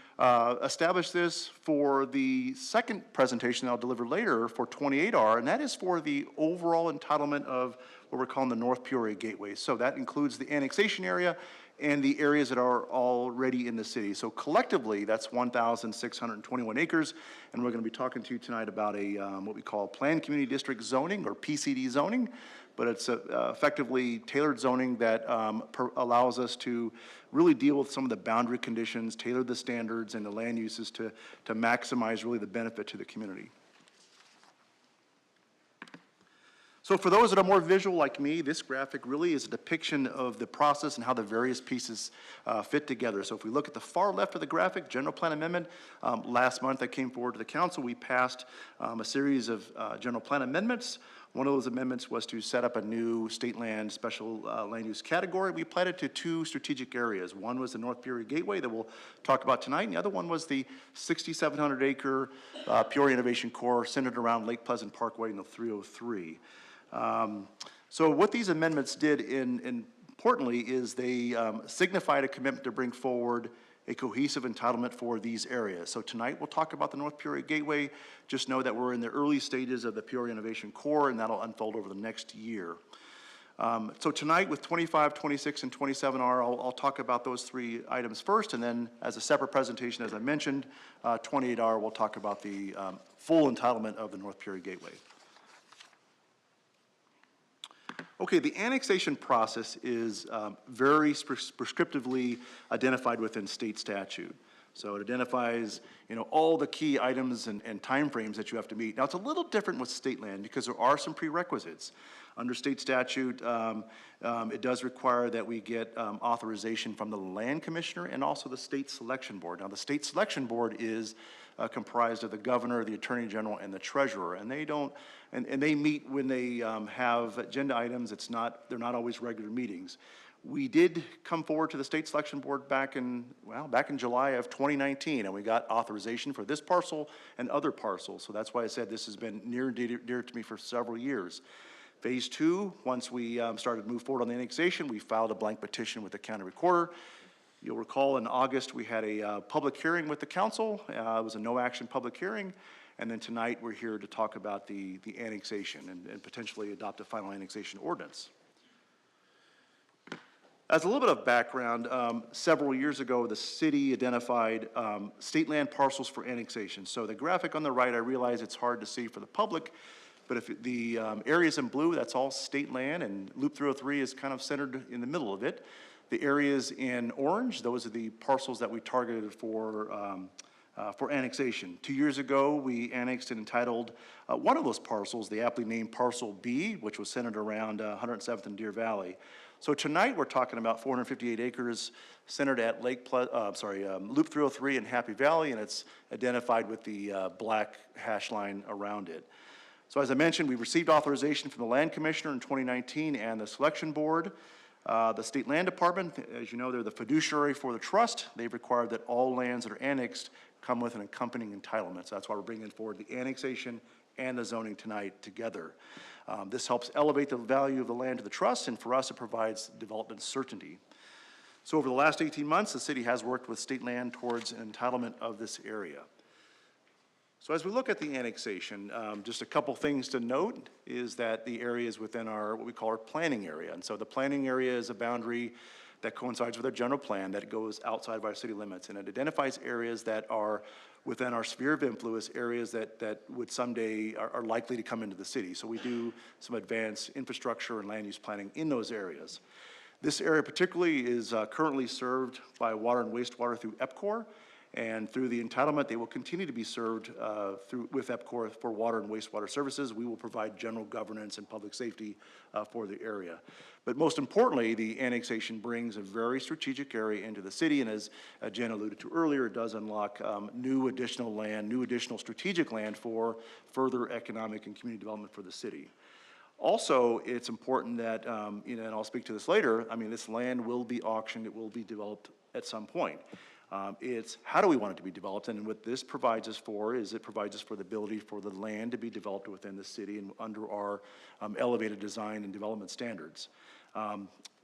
establish this for the second presentation I'll deliver later for 28R, and that is for the overall entitlement of what we're calling the North Peoria Gateway. So that includes the annexation area and the areas that are already in the city. So collectively, that's 1,621 acres, and we're going to be talking to you tonight about a what we call Planned Community District zoning, or PCD zoning, but it's effectively tailored zoning that allows us to really deal with some of the boundary conditions, tailor the standards and the land uses to maximize really the benefit to the community. So for those that are more visual like me, this graphic really is a depiction of the process and how the various pieces fit together. So if we look at the far left of the graphic, general plan amendment, last month that came forward to the council, we passed a series of general plan amendments. One of those amendments was to set up a new state land special land use category. We applied it to two strategic areas. One was the North Peoria Gateway that we'll talk about tonight, and the other one was the 6,700 acre Peoria Innovation Core centered around Lake Pleasant Parkway and the 303. So what these amendments did, importantly, is they signified a commitment to bring forward a cohesive entitlement for these areas. So tonight we'll talk about the North Peoria Gateway. Just know that we're in the early stages of the Peoria Innovation Core, and that'll unfold over the next year. So tonight with 25, 26, and 27R, I'll talk about those three items first, and then as a separate presentation, as I mentioned, 28R, we'll talk about the full entitlement of the North Peoria Gateway. Okay, the annexation process is very prescriptively identified within state statute. So it identifies, all the key items and timeframes that you have to meet. Now, it's a little different with state land because there are some prerequisites. Under state statute, it does require that we get authorization from the land commissioner and also the state selection board. Now, the state selection board is comprised of the governor, the attorney general, and the treasurer, and they don't, and they meet when they have agenda items. They're not always regular meetings. We did come forward to the state selection board back in July of 2019, and we got authorization for this parcel and other parcels. So that's why I said this has been near and dear to me for several years. Phase 2, once we started to move forward on the annexation, we filed a blank petition with the county recorder. You'll recall in August we had a public hearing with the council. It was a no-action public hearing. And then tonight we're here to talk about the annexation and potentially adopt a final annexation ordinance. As a little bit of background, several years ago the city identified state land parcels for annexation. So the graphic on the right, I realize it's hard to see for the public, but if the areas in blue, that's all state land, and Loop 303 is kind of centered in the middle of it. The areas in orange, those are the parcels that we targeted for annexation. 2 years ago, we annexed and entitled one of those parcels, the aptly named Parcel B, which was centered around 107th and Deer Valley. So tonight we're talking about 458 acres centered at Loop 303 in Happy Valley, and it's identified with the black hash line around it. So as I mentioned, we received authorization from the land commissioner in 2019 and the selection board. The state land department, as you know, they're the fiduciary for the trust. They've required that all lands that are annexed come with an accompanying entitlement. So that's why we're bringing forward the annexation and the zoning tonight together. This helps elevate the value of the land to the trust, and for us it provides development certainty. So over the last 18 months, the city has worked with state land towards an entitlement of this area. So as we look at the annexation, just a couple things to note is that the area is within what we call our planning area. And so the planning area is a boundary that coincides with our general plan that goes outside of our city limits. And it identifies areas that are within our sphere of influence, areas that would someday are likely to come into the city. So we do some advanced infrastructure and land use planning in those areas. This area particularly is currently served by water and wastewater through EPCOR. And through the entitlement, they will continue to be served with EPCOR for water and wastewater services. We will provide general governance and public safety for the area. But most importantly, the annexation brings a very strategic area into the city, and as Jen alluded to earlier, it does unlock new additional land, new additional strategic land for further economic and community development for the city. Also, it's important that, and I'll speak to this later, I mean, this land will be auctioned, it will be developed at some point. It's how do we want it to be developed, and what this provides us for is it provides us for the ability for the land to be developed within the city and under our elevated design and development standards.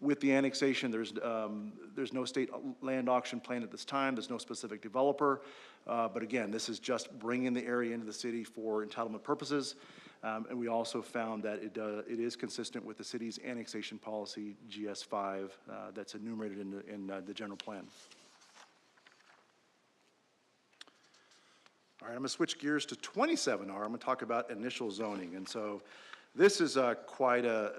With the annexation, there's no state land auction plan at this time, there's no specific developer, but again, this is just bringing the area into the city for entitlement purposes, and we also found that it is consistent with the city's annexation policy, GS5, that's enumerated in the general plan. All right, I'm going to switch gears to 27R. I'm going to talk about initial zoning. And so this is quite a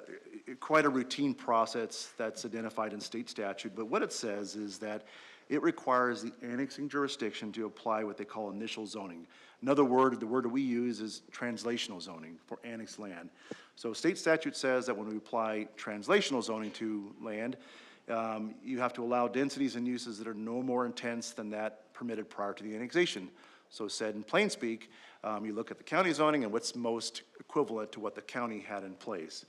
routine process that's identified in state statute. But what it says is that it requires the annexing jurisdiction to apply what they call initial zoning. Another word, the word that we use is translational zoning for annexed land. So state statute says that when we apply translational zoning to land, you have to allow densities and uses that are no more intense than that permitted prior to the annexation. So said in plain speak, you look at the county zoning and what's most equivalent to what the county had in place.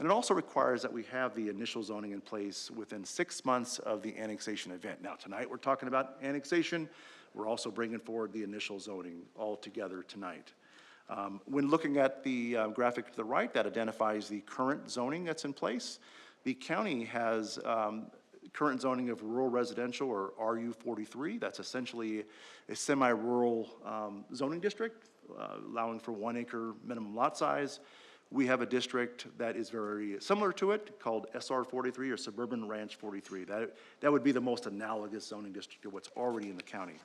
And it also requires that we have the initial zoning in place within 6 months of the annexation event. Now, tonight we're talking about annexation. We're also bringing forward the initial zoning all together tonight. When looking at the graphic to the right that identifies the current zoning that's in place, the county has current zoning of rural residential, or RU43. That's essentially a semi-rural zoning district, allowing for 1 acre minimum lot size. We have a district that is very similar to it called SR43, or Suburban Ranch 43. That would be the most analogous zoning district to what's already in the county.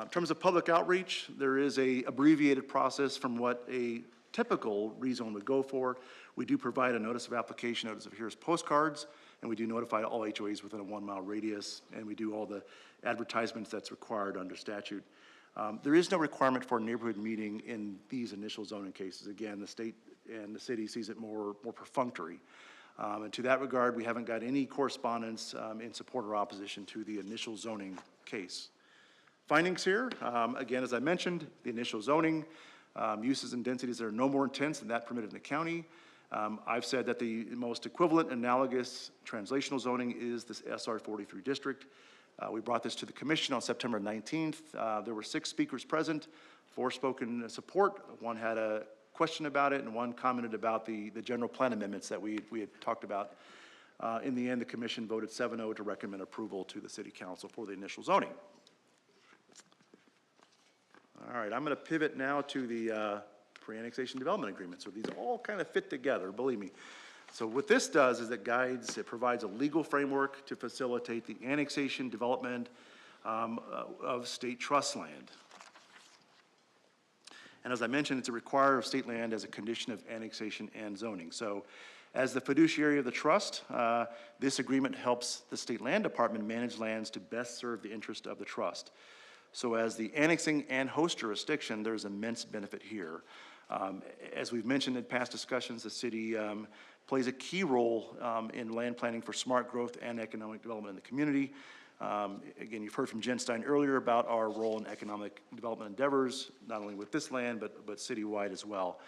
In terms of public outreach, there is a abbreviated process from what a typical rezone would go for. We do provide a notice of application, notice of here's postcards, and we do notify all HOAs within a 1 mile radius, and we do all the advertisements that's required under statute. There is no requirement for a neighborhood meeting in these initial zoning cases. Again, the state and the city sees it more perfunctory. And to that regard, we haven't got any correspondence in support or opposition to the initial zoning case. Findings here, again, as I mentioned, the initial zoning, uses and densities that are no more intense than that permitted in the county. I've said that the most equivalent analogous translational zoning is this SR43 district. We brought this to the commission on September 19th. There were 6 speakers present, 4 spoke in support. 1 had a question about it, and 1 commented about the general plan amendments that we had talked about. In the end, the commission voted 7-0 to recommend approval to the city council for the initial zoning. All right, I'm going to pivot now to the pre-annexation development agreement. So these all kind of fit together, believe me. So what this does is it provides a legal framework to facilitate the annexation development of state trust land. And as I mentioned, it's a requirement of state land as a condition of annexation and zoning. So as the fiduciary of the trust, this agreement helps the state land department manage lands to best serve the interest of the trust. So as the annexing and host jurisdiction, there's immense benefit here. As we've mentioned in past discussions, the city plays a key role in land planning for smart growth and economic development in the community. Again, you've heard from Jen Stein earlier about our role in economic development endeavors, not only with this land, but citywide as well.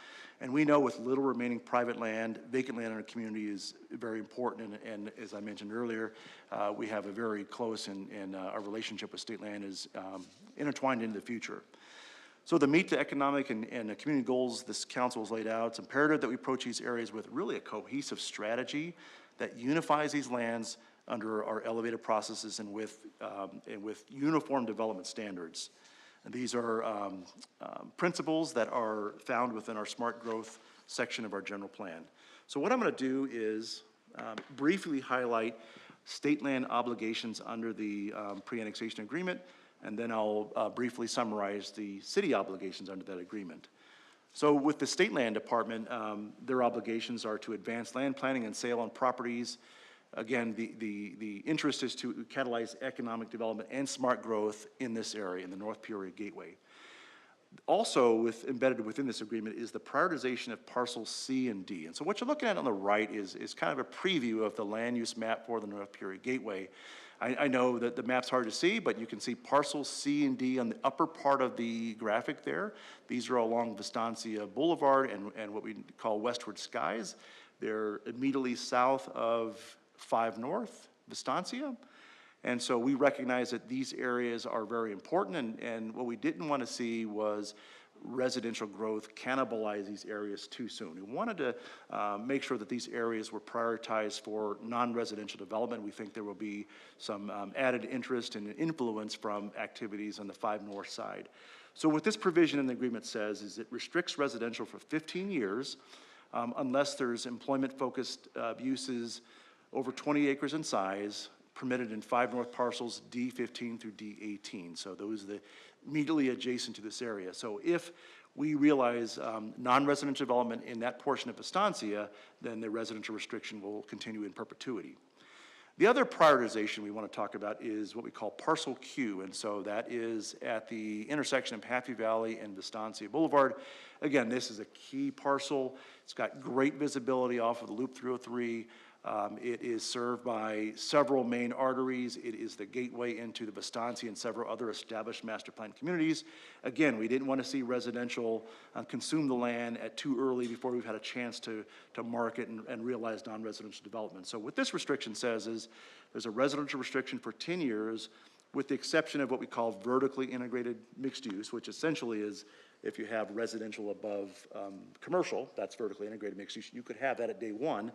And we know with little remaining private land, vacant land in our community is very important. And as I mentioned earlier, we have a very close and our relationship with state land is intertwined into the future. So to meet the economic and community goals this council has laid out, it's imperative that we approach these areas with really a cohesive strategy that unifies these lands under our elevated processes and with uniform development standards. And these are principles that are found within our smart growth section of our general plan. So what I'm going to do is briefly highlight state land obligations under the pre-annexation agreement, and then I'll briefly summarize the city obligations under that agreement. So with the state land department, their obligations are to advance land planning and sale on properties Again, the interest is to catalyze economic development and smart growth in this area, in the North Peoria Gateway. Also, embedded within this agreement is the prioritization of parcels C and D. And so what you're looking at on the right is kind of a preview of the land use map for the North Peoria Gateway. I know that the map's hard to see, but you can see parcels C and D on the upper part of the graphic there. These are along Vistancia Boulevard and what we call Westward Skies. They're immediately south of 5 North, Vistancia. And so we recognize that these areas are very important, and what we didn't want to see was residential growth cannibalize these areas too soon. We wanted to make sure that these areas were prioritized for non-residential development. We think there will be some added interest and influence from activities on the 5 North side. So what this provision in the agreement says is it restricts residential for 15 years unless there's employment-focused uses over 20 acres in size, permitted in 5 North parcels D15 through D18. So those are the immediately adjacent to this area. So if we realize non-residential development in that portion of Estancia, then the residential restriction will continue in perpetuity. The other prioritization we want to talk about is what we call parcel Q, and so that is at the intersection of Happy Valley and Vistancia Boulevard. Again, this is a key parcel. It's got great visibility off of the Loop 303. It is served by several main arteries. It is the gateway into the Vistancia and several other established master plan communities. Again, we didn't want to see residential consume the land at too early before we've had a chance to market and realize non-residential development. So what this restriction says is there's a residential restriction for 10 years with the exception of what we call vertically integrated mixed use, which essentially is if you have residential above commercial, that's vertically integrated mixed use, you could have that at day one,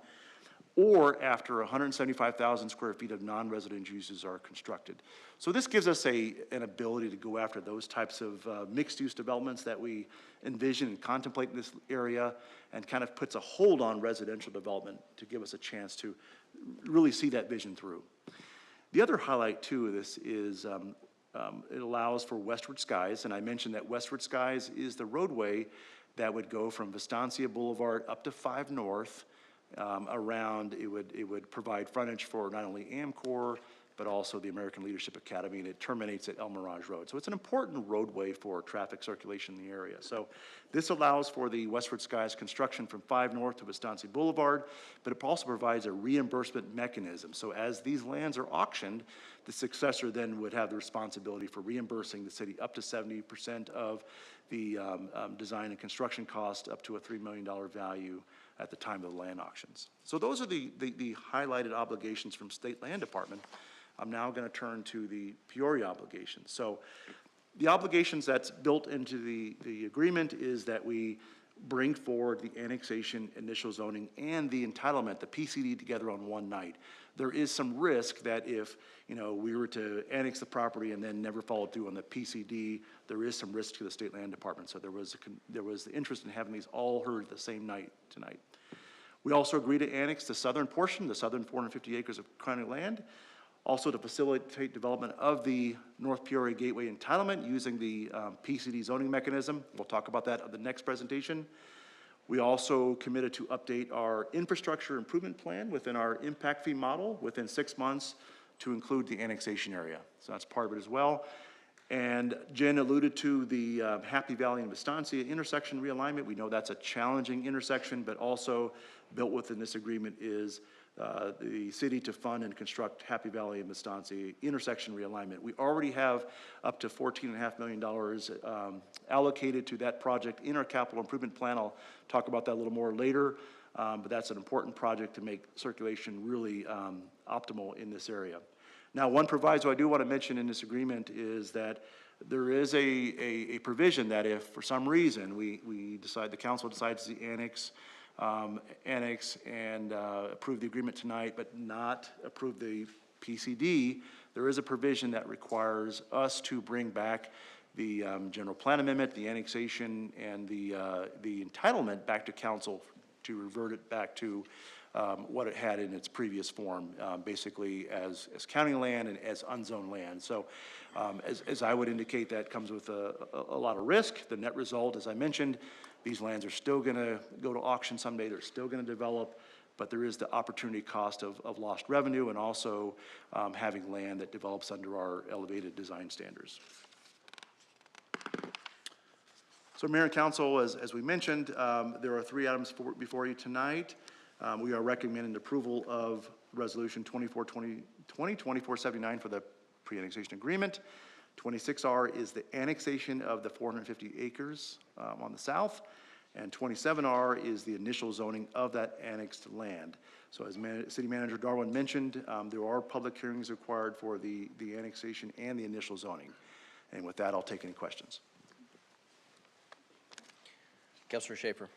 or after 175,000 square feet of non-residential uses are constructed. So this gives us an ability to go after those types of mixed-use developments that we envision and contemplate in this area, and kind of puts a hold on residential development to give us a chance to really see that vision through. The other highlight, too, of this is it allows for Westward Skies, and I mentioned that Westward Skies is the roadway that would go from Vistancia Boulevard up to 5 North, around, it would provide frontage for not only AMCOR, but also the American Leadership Academy, and it terminates at El Mirage Road. So it's an important roadway for traffic circulation in the area. So this allows for the Westward Skies construction from 5 North to Vistancia Boulevard, but it also provides a reimbursement mechanism. So as these lands are auctioned, the successor then would have the responsibility for reimbursing the city up to 70% of the design and construction cost up to a $3 million value at the time of the land auctions. So those are the highlighted obligations from State Land Department. I'm now going to turn to the Peoria obligations. So the obligations that's built into the agreement is that we bring forward the annexation, initial zoning, and the entitlement, the PCD, together on one night. There is some risk that if we were to annex the property and then never follow through on the PCD, there is some risk to the State Land Department. So there was the interest in having these all heard the same night tonight. We also agree to annex the southern portion, the southern 450 acres of county land, also to facilitate development of the North Peoria Gateway entitlement using the PCD zoning mechanism. We'll talk about that on the next presentation. We also committed to update our infrastructure improvement plan within our impact fee model within 6 months to include the annexation area. So that's part of it as well. And Jen alluded to the Happy Valley and Vistancia intersection realignment. We know that's a challenging intersection, but also built within this agreement is the city to fund and construct Happy Valley and Vistancia intersection realignment. We already have up to $14.5 million allocated to that project in our capital improvement plan. I'll talk about that a little more later, but that's an important project to make circulation really optimal in this area. Now, one proviso I do want to mention in this agreement is that there is a provision that if for some reason the council decides to annex and approve the agreement tonight, but not approve the PCD, there is a provision that requires us to bring back the general plan amendment, the annexation, and the entitlement back to council to revert it back to what it had in its previous form, basically as county land and as unzoned land. So as I would indicate, that comes with a lot of risk. The net result, as I mentioned, these lands are still going to go to auction someday. They're still going to develop. but there is the opportunity cost of lost revenue and also having land that develops under our elevated design standards. So Mayor and Council, as we mentioned, there are 3 items before you tonight. We are recommending approval of Resolution 2479 for the pre-annexation agreement. 26R is the annexation of the 450 acres on the south, and 27R is the initial zoning of that annexed land. So as City Manager Darwin mentioned, there are public hearings required for the annexation and the initial zoning. And with that, I'll take any questions. Councilor Schaefer.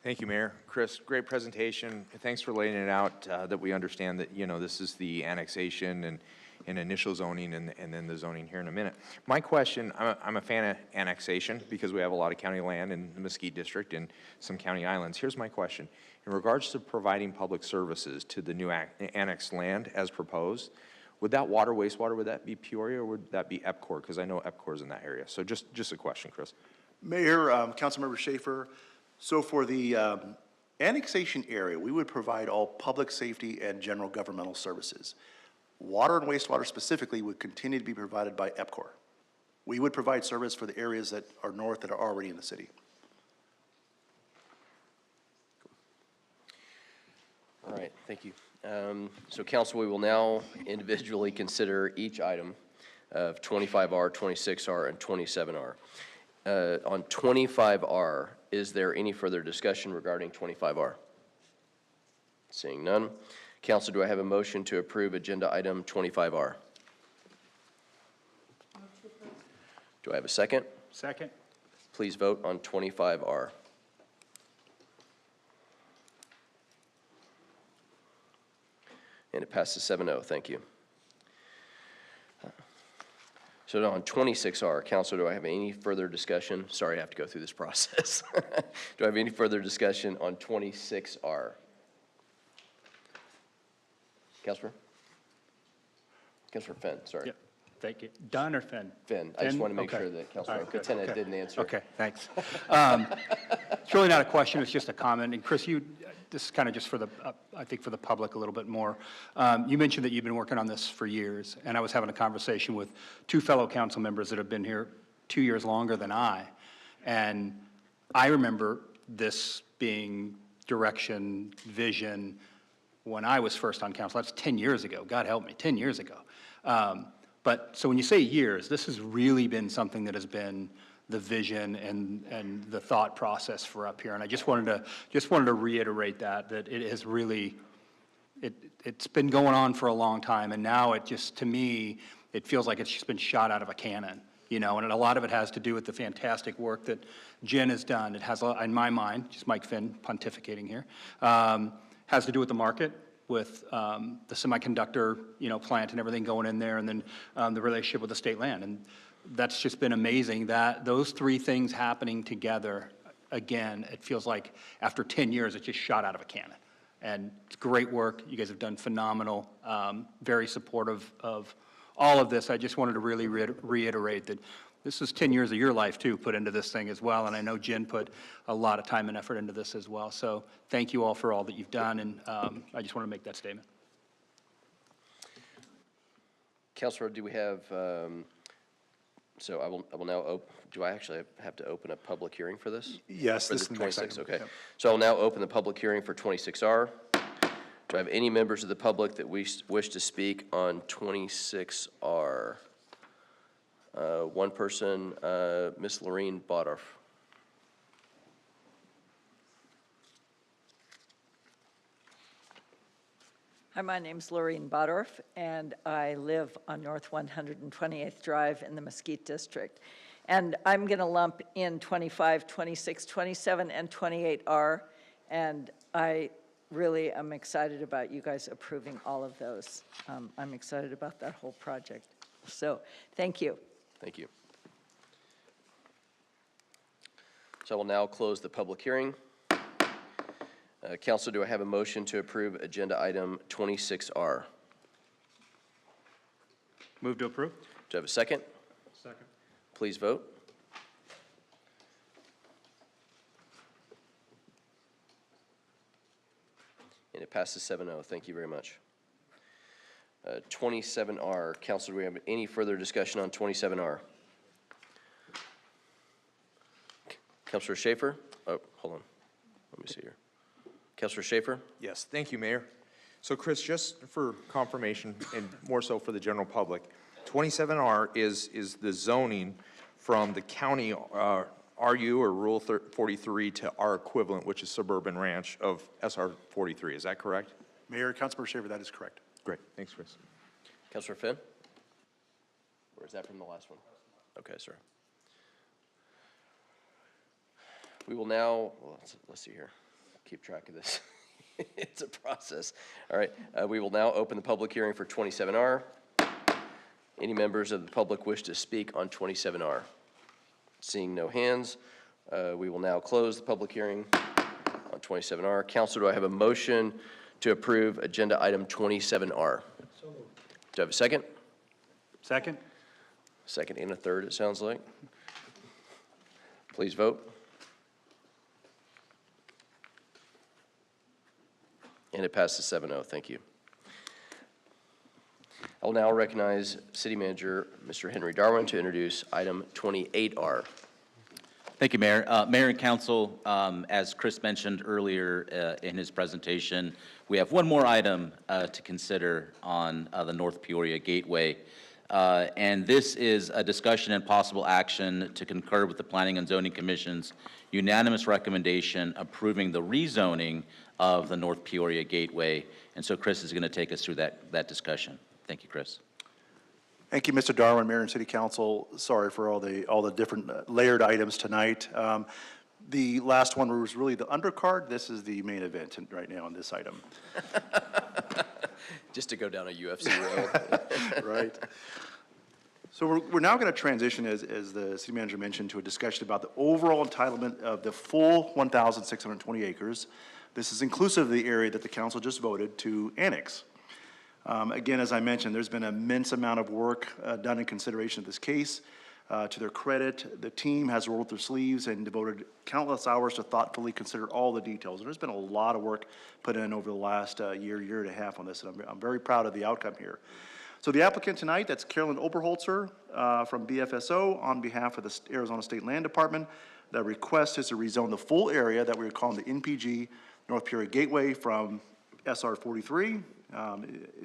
Thank you, Mayor. Chris, great presentation. Thanks for laying it out, that we understand that, this is the annexation and initial zoning and then the zoning here in a minute. My question, I'm a fan of annexation because we have a lot of county land in the Mesquite District and some county islands. Here's my question. In regards to providing public services to the new annexed land as proposed, would that water, wastewater, would that be Peoria or would that be EPCOR? Because I know EPCOR is in that area. So just a question, Chris. Mayor, Councilmember Schaefer, so for the annexation area, we would provide all public safety and general governmental services. Water and wastewater specifically would continue to be provided by EPCOR. We would provide service for the areas that are north that are already in the city. All right, thank you. So council, we will now individually consider each item of 25R, 26R, and 27R. On 25R, is there any further discussion regarding 25R? Seeing none. Council, do I have a motion to approve agenda item 25R? Do I have a second? Second. Please vote on 25R. And it passes 7-0. Thank you. So on 26R, Council, do I have any further discussion? Sorry, I have to go through this process. Do I have any further discussion on 26R? Councilor? Councilor Finn, sorry. Yep. Thank you. Dunn or Finn? Finn. I just want to make Okay. sure that Councilor All right, good. Katena Okay. didn't answer. Okay, thanks. It's really not a question, it's just a comment. And Chris, this is kind of just for the, I think for the public a little bit more. You mentioned that you've been working on this for years, and I was having a conversation with 2 fellow council members that have been here 2 years longer than I. And I remember this being direction, vision, when I was first on council. That's 10 years ago. God help me, 10 years ago. But so when you say years, this has really been something that has been the vision and the thought process for up here. And I just wanted to reiterate that it has really, it's been going on for a long time. And now it just, to me, it feels like it's just been shot out of a cannon, and a lot of it has to do with the fantastic work that Jen has done. It has, in my mind, just Mike Finn pontificating here, has to do with the market, with the semiconductor, plant and everything going in there, and then the relationship with the state land. And that's just been amazing that those 3 things happening together, again, it feels like after 10 years, it's just shot out of a cannon. And it's great work. You guys have done phenomenal, very supportive of all of this. I just wanted to really reiterate that this is 10 years of your life, too, put into this thing as well, and I know Jen put a lot of time and effort into this as well. So thank you all for all that you've done, and I just want to make that statement. Councilor, do we have, so I will now, do I actually have to open a public hearing for this? Yes, For this is the next 26, item. okay. Yep. So I'll now open the public hearing for 26R. Do I have any members of the public that wish to speak on 26R? One person, Ms. Lorene Bodorf. Hi, my name's Lorene Bodorf, and I live on North 128th Drive in the Mesquite District. And I'm going to lump in 25, 26, 27, and 28R, and I really am excited about you guys approving all of those. I'm excited about that whole project. So, thank you. Thank you. So I will now close the public hearing. Council, do I have a motion to approve agenda item 26R? Move to approve? Do I have a second? Second. Please vote. And it passes 7-0. Thank you very much. 27R. Council, do we have any further discussion on 27R? Councilor Schaefer? Oh, hold on. Let me see here. Councilor Schaefer? Yes, thank you, Mayor. So Chris, just for confirmation and more so for the general public, 27R is the zoning from the county RU or Rule 43 to our equivalent, which is Suburban Ranch of SR 43. Is that correct? Mayor, Councilmember Shaver, that is correct. Great, thanks, Chris. Councilor Finn? Or is that from the last one? Okay, sorry. We will now, well, let's see here. Keep track of this. It's a process. All right, we will now open the public hearing for 27R. Any members of the public wish to speak on 27R? Seeing no hands, we will now close the public hearing on 27R. Council, do I have a motion to approve agenda item 27R? Do I have a second? Second? Second and a third, it sounds like. Please vote. And it passes 7-0. Thank you. I will now recognize City Manager Mr. Henry Darwin to introduce item 28R. Thank you, Mayor. Mayor and Council, as Chris mentioned earlier in his presentation, we have one more item to consider on the North Peoria Gateway. And this is a discussion and possible action to concur with the Planning and Zoning Commission's unanimous recommendation approving the rezoning of the North Peoria Gateway. And so Chris is going to take us through that discussion. Thank you, Chris. Thank you, Mr. Darwin, Mayor and City Council. Sorry for all the different layered items tonight. The last one was really the undercard. This is the main event right now on this item. Just to go down a UFC road. Right. So we're now going to transition, as the city manager mentioned, to a discussion about the overall entitlement of the full 1,620 acres. This is inclusive of the area that the council just voted to annex. Again, as I mentioned, there's been an immense amount of work done in consideration of this case. To their credit, the team has rolled up their sleeves and devoted countless hours to thoughtfully consider all the details. And there's been a lot of work put in over the last year and a half on this, and I'm very proud of the outcome here. So the applicant tonight, that's Carolyn Oberholzer from BFSO on behalf of the Arizona State Land Department. The request is to rezone the full area that we're calling the NPG North Peoria Gateway from SR 43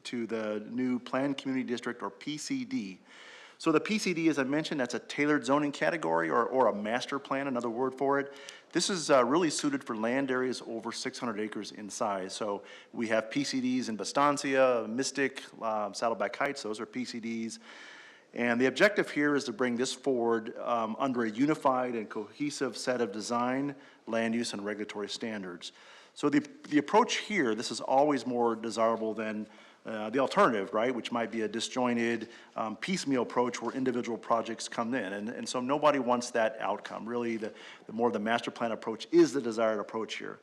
to the new Planned Community District, or PCD. So the PCD, as I mentioned, that's a tailored zoning category or a master plan, another word for it. This is really suited for land areas over 600 acres in size. So we have PCDs in Bastancia, Mystic, Saddleback Heights, those are PCDs. And the objective here is to bring this forward under a unified and cohesive set of design, land use, and regulatory standards. So the approach here, this is always more desirable than the alternative, right, which might be a disjointed, piecemeal approach where individual projects come in. And so nobody wants that outcome. Really, the more the master plan approach is the desired approach here.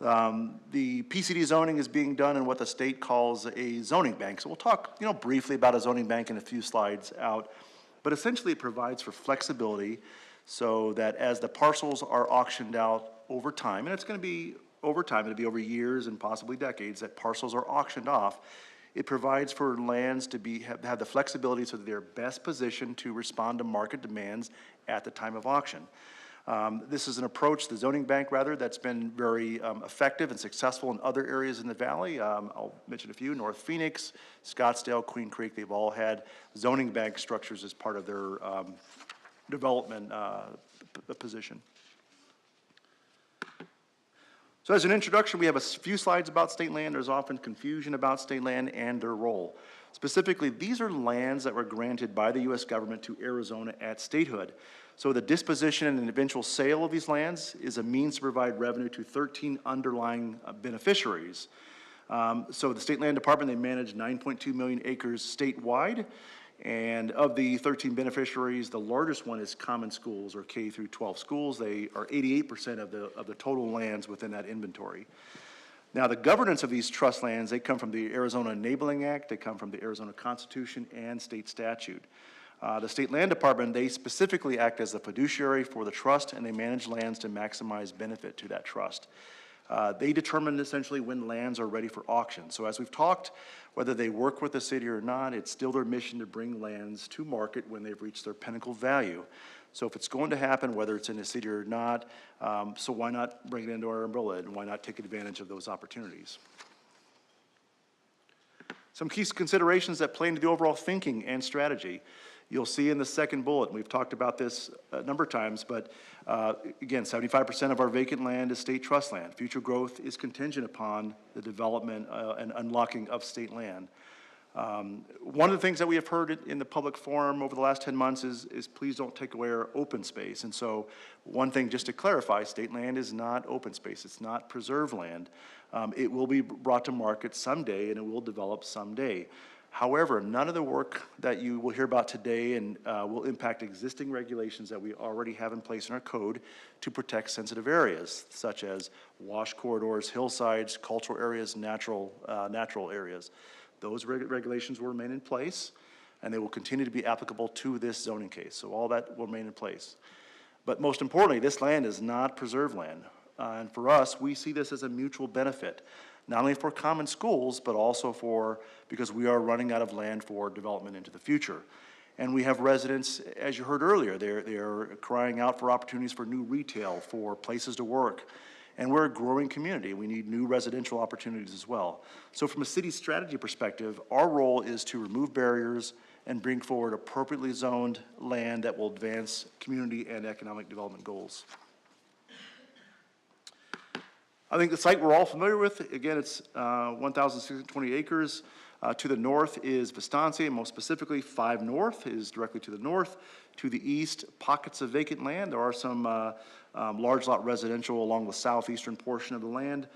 The PCD zoning is being done in what the state calls a zoning bank. So we'll talk, briefly about a zoning bank in a few slides out. But essentially, it provides for flexibility so that as the parcels are auctioned out over time, and it's going to be over time, it'll be over years and possibly decades, that parcels are auctioned off. It provides for lands to have the flexibility so that they're best positioned to respond to market demands at the time of auction. This is an approach, the zoning bank rather, that's been very effective and successful in other areas in the valley. I'll mention a few: North Phoenix, Scottsdale, Queen Creek. They've all had zoning bank structures as part of their development position. So as an introduction, we have a few slides about state land. There's often confusion about state land and their role. Specifically, these are lands that were granted by the U.S. government to Arizona at statehood. So the disposition and eventual sale of these lands is a means to provide revenue to 13 underlying beneficiaries. So the State Land Department, they manage 9.2 million acres statewide. And of the 13 beneficiaries, the largest one is common schools, or K through 12 schools. They are 88% of the total lands within that inventory. Now, the governance of these trust lands, they come from the Arizona Enabling Act, they come from the Arizona Constitution and state statute. The State Land Department, they specifically act as the fiduciary for the trust, and they manage lands to maximize benefit to that trust. They determine essentially when lands are ready for auction. So as we've talked, whether they work with the city or not, it's still their mission to bring lands to market when they've reached their pinnacle value. So if it's going to happen, whether it's in a city or not, so why not bring it into our umbrella, and why not take advantage of those opportunities? Some key considerations that play into the overall thinking and strategy. You'll see in the second bullet, and we've talked about this a number of times, but again, 75% of our vacant land is state trust land. Future growth is contingent upon the development and unlocking of state land. One of the things that we have heard in the public forum over the last 10 months is please don't take away our open space. And so one thing just to clarify, state land is not open space. It's not preserved land. It will be brought to market someday, and it will develop someday. However, none of the work that you will hear about today and will impact existing regulations that we already have in place in our code to protect sensitive areas, such as wash corridors, hillsides, cultural areas, natural areas. Those regulations will remain in place, and they will continue to be applicable to this zoning case. So all that will remain in place. But most importantly, this land is not preserved land. And for us, we see this as a mutual benefit, not only for common schools, but also because we are running out of land for development into the future. And we have residents, as you heard earlier, they're crying out for opportunities for new retail, for places to work. And we're a growing community. We need new residential opportunities as well. So from a city strategy perspective, our role is to remove barriers and bring forward appropriately zoned land that will advance community and economic development goals. I think the site we're all familiar with, again, it's 1,620 acres. To the north is Vistancia, most specifically 5 North is directly to the north. To the east, pockets of vacant land. There are some large lot residential along the southeastern portion of the land.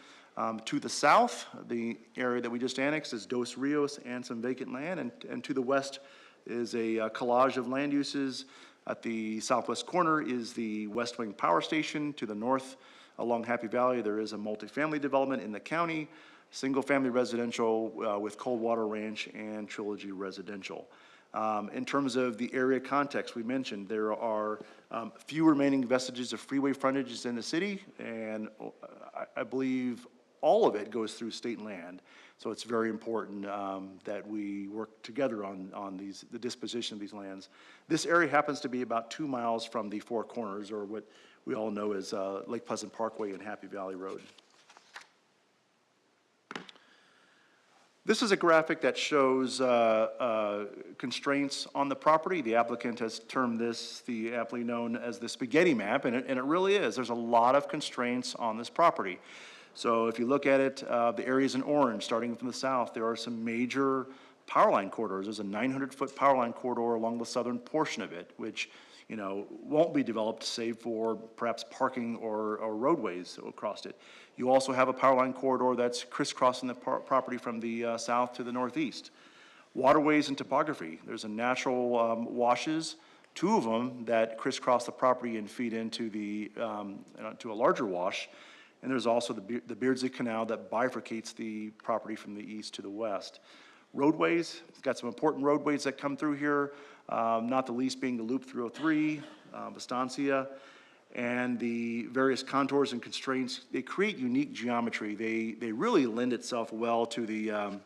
To the south, the area that we just annexed is Dos Rios and some vacant land. And to the west is a collage of land uses. At the southwest corner is the West Wing Power Station. To the north, along Happy Valley, there is a multifamily development in the county, single-family residential with Coldwater Ranch and Trilogy Residential. In terms of the area context, we mentioned there are few remaining vestiges of freeway frontages in the city, and I believe all of it goes through state land. So it's very important that we work together on the disposition of these lands. This area happens to be about 2 miles from the Four Corners, or what we all know as Lake Pleasant Parkway and Happy Valley Road. This is a graphic that shows constraints on the property. The applicant has termed this the aptly known as the spaghetti map, and it really is. There's a lot of constraints on this property. So if you look at it, the areas in orange, starting from the south, there are some major power line corridors. There's a 900-foot power line corridor along the southern portion of it, which won't be developed save for perhaps parking or roadways across it. You also have a power line corridor that's crisscrossing the property from the south to the northeast. Waterways and topography. There's a natural washes, 2 of them that crisscross the property and feed into to a larger wash. And there's also the Beardsley Canal that bifurcates the property from the east to the west. Roadways, it's got some important roadways that come through here, not the least being the Loop 303, Vistancia, and the various contours and constraints. They create unique geometry. They really lend itself well to the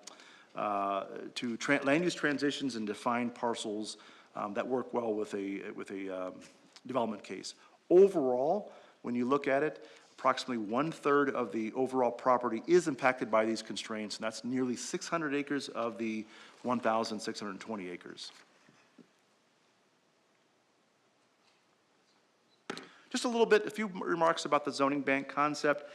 land use transitions and defined parcels that work well with a development case. Overall, when you look at it, approximately 1/3 of the overall property is impacted by these constraints, and that's nearly 600 acres of the 1,620 acres. Just a few remarks about the zoning bank concept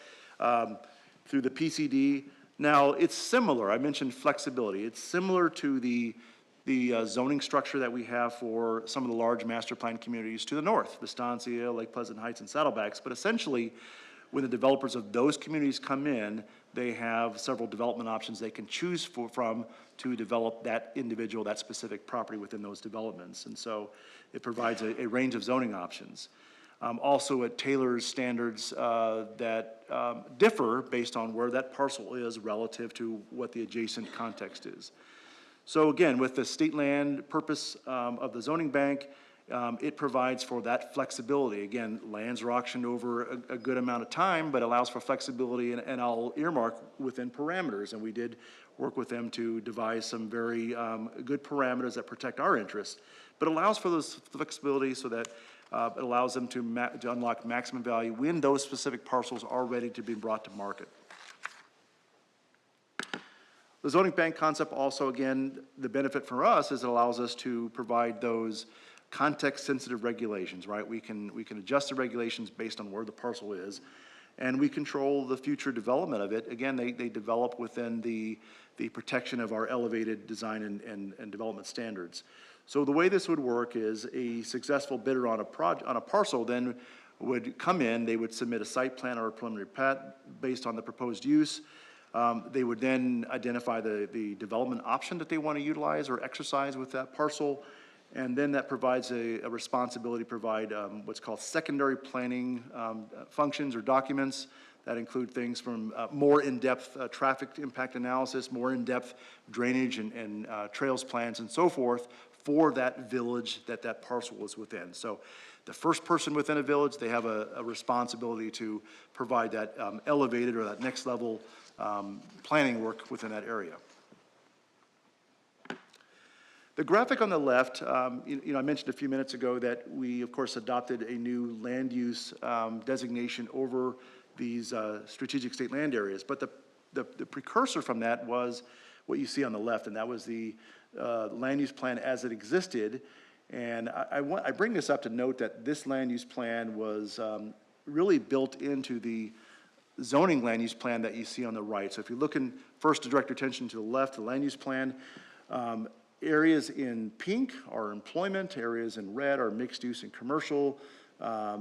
through the PCD. Now, it's similar. I mentioned flexibility. It's similar to the zoning structure that we have for some of the large master plan communities to the north, Vistancia, Lake Pleasant Heights, and Saddlebacks. But essentially, when the developers of those communities come in, they have several development options they can choose from to develop that specific property within those developments. And so it provides a range of zoning options. Also, it tailors standards that differ based on where that parcel is relative to what the adjacent context is. So again, with the state land purpose of the zoning bank, it provides for that flexibility. Again, lands are auctioned over a good amount of time, but allows for flexibility, and I'll earmark within parameters. And we did work with them to devise some very good parameters that protect our interests, but allows for those flexibility so that it allows them to unlock maximum value when those specific parcels are ready to be brought to market. The zoning bank concept also, again, the benefit for us is it allows us to provide those context-sensitive regulations, right? We can adjust the regulations based on where the parcel is, and we control the future development of it. Again, they develop within the protection of our elevated design and development standards. So the way this would work is a successful bidder on a parcel then would come in, they would submit a site plan or a preliminary plat based on the proposed use. They would then identify the development option that they want to utilize or exercise with that parcel. And then that provides a responsibility to provide what's called secondary planning functions or documents that include things from more in-depth traffic impact analysis, more in-depth drainage and trails plans and so forth for that village that parcel is within. So the first person within a village, they have a responsibility to provide that elevated or that next level planning work within that area. The graphic on the left, I mentioned a few minutes ago that we, of course, adopted a new land use designation over these strategic state land areas. But the precursor from that was what you see on the left, and that was the land use plan as it existed. And I bring this up to note that this land use plan was really built into the zoning land use plan that you see on the right. So if you're looking first to direct your attention to the left, the land use plan, areas in pink are employment, areas in red are mixed use and commercial,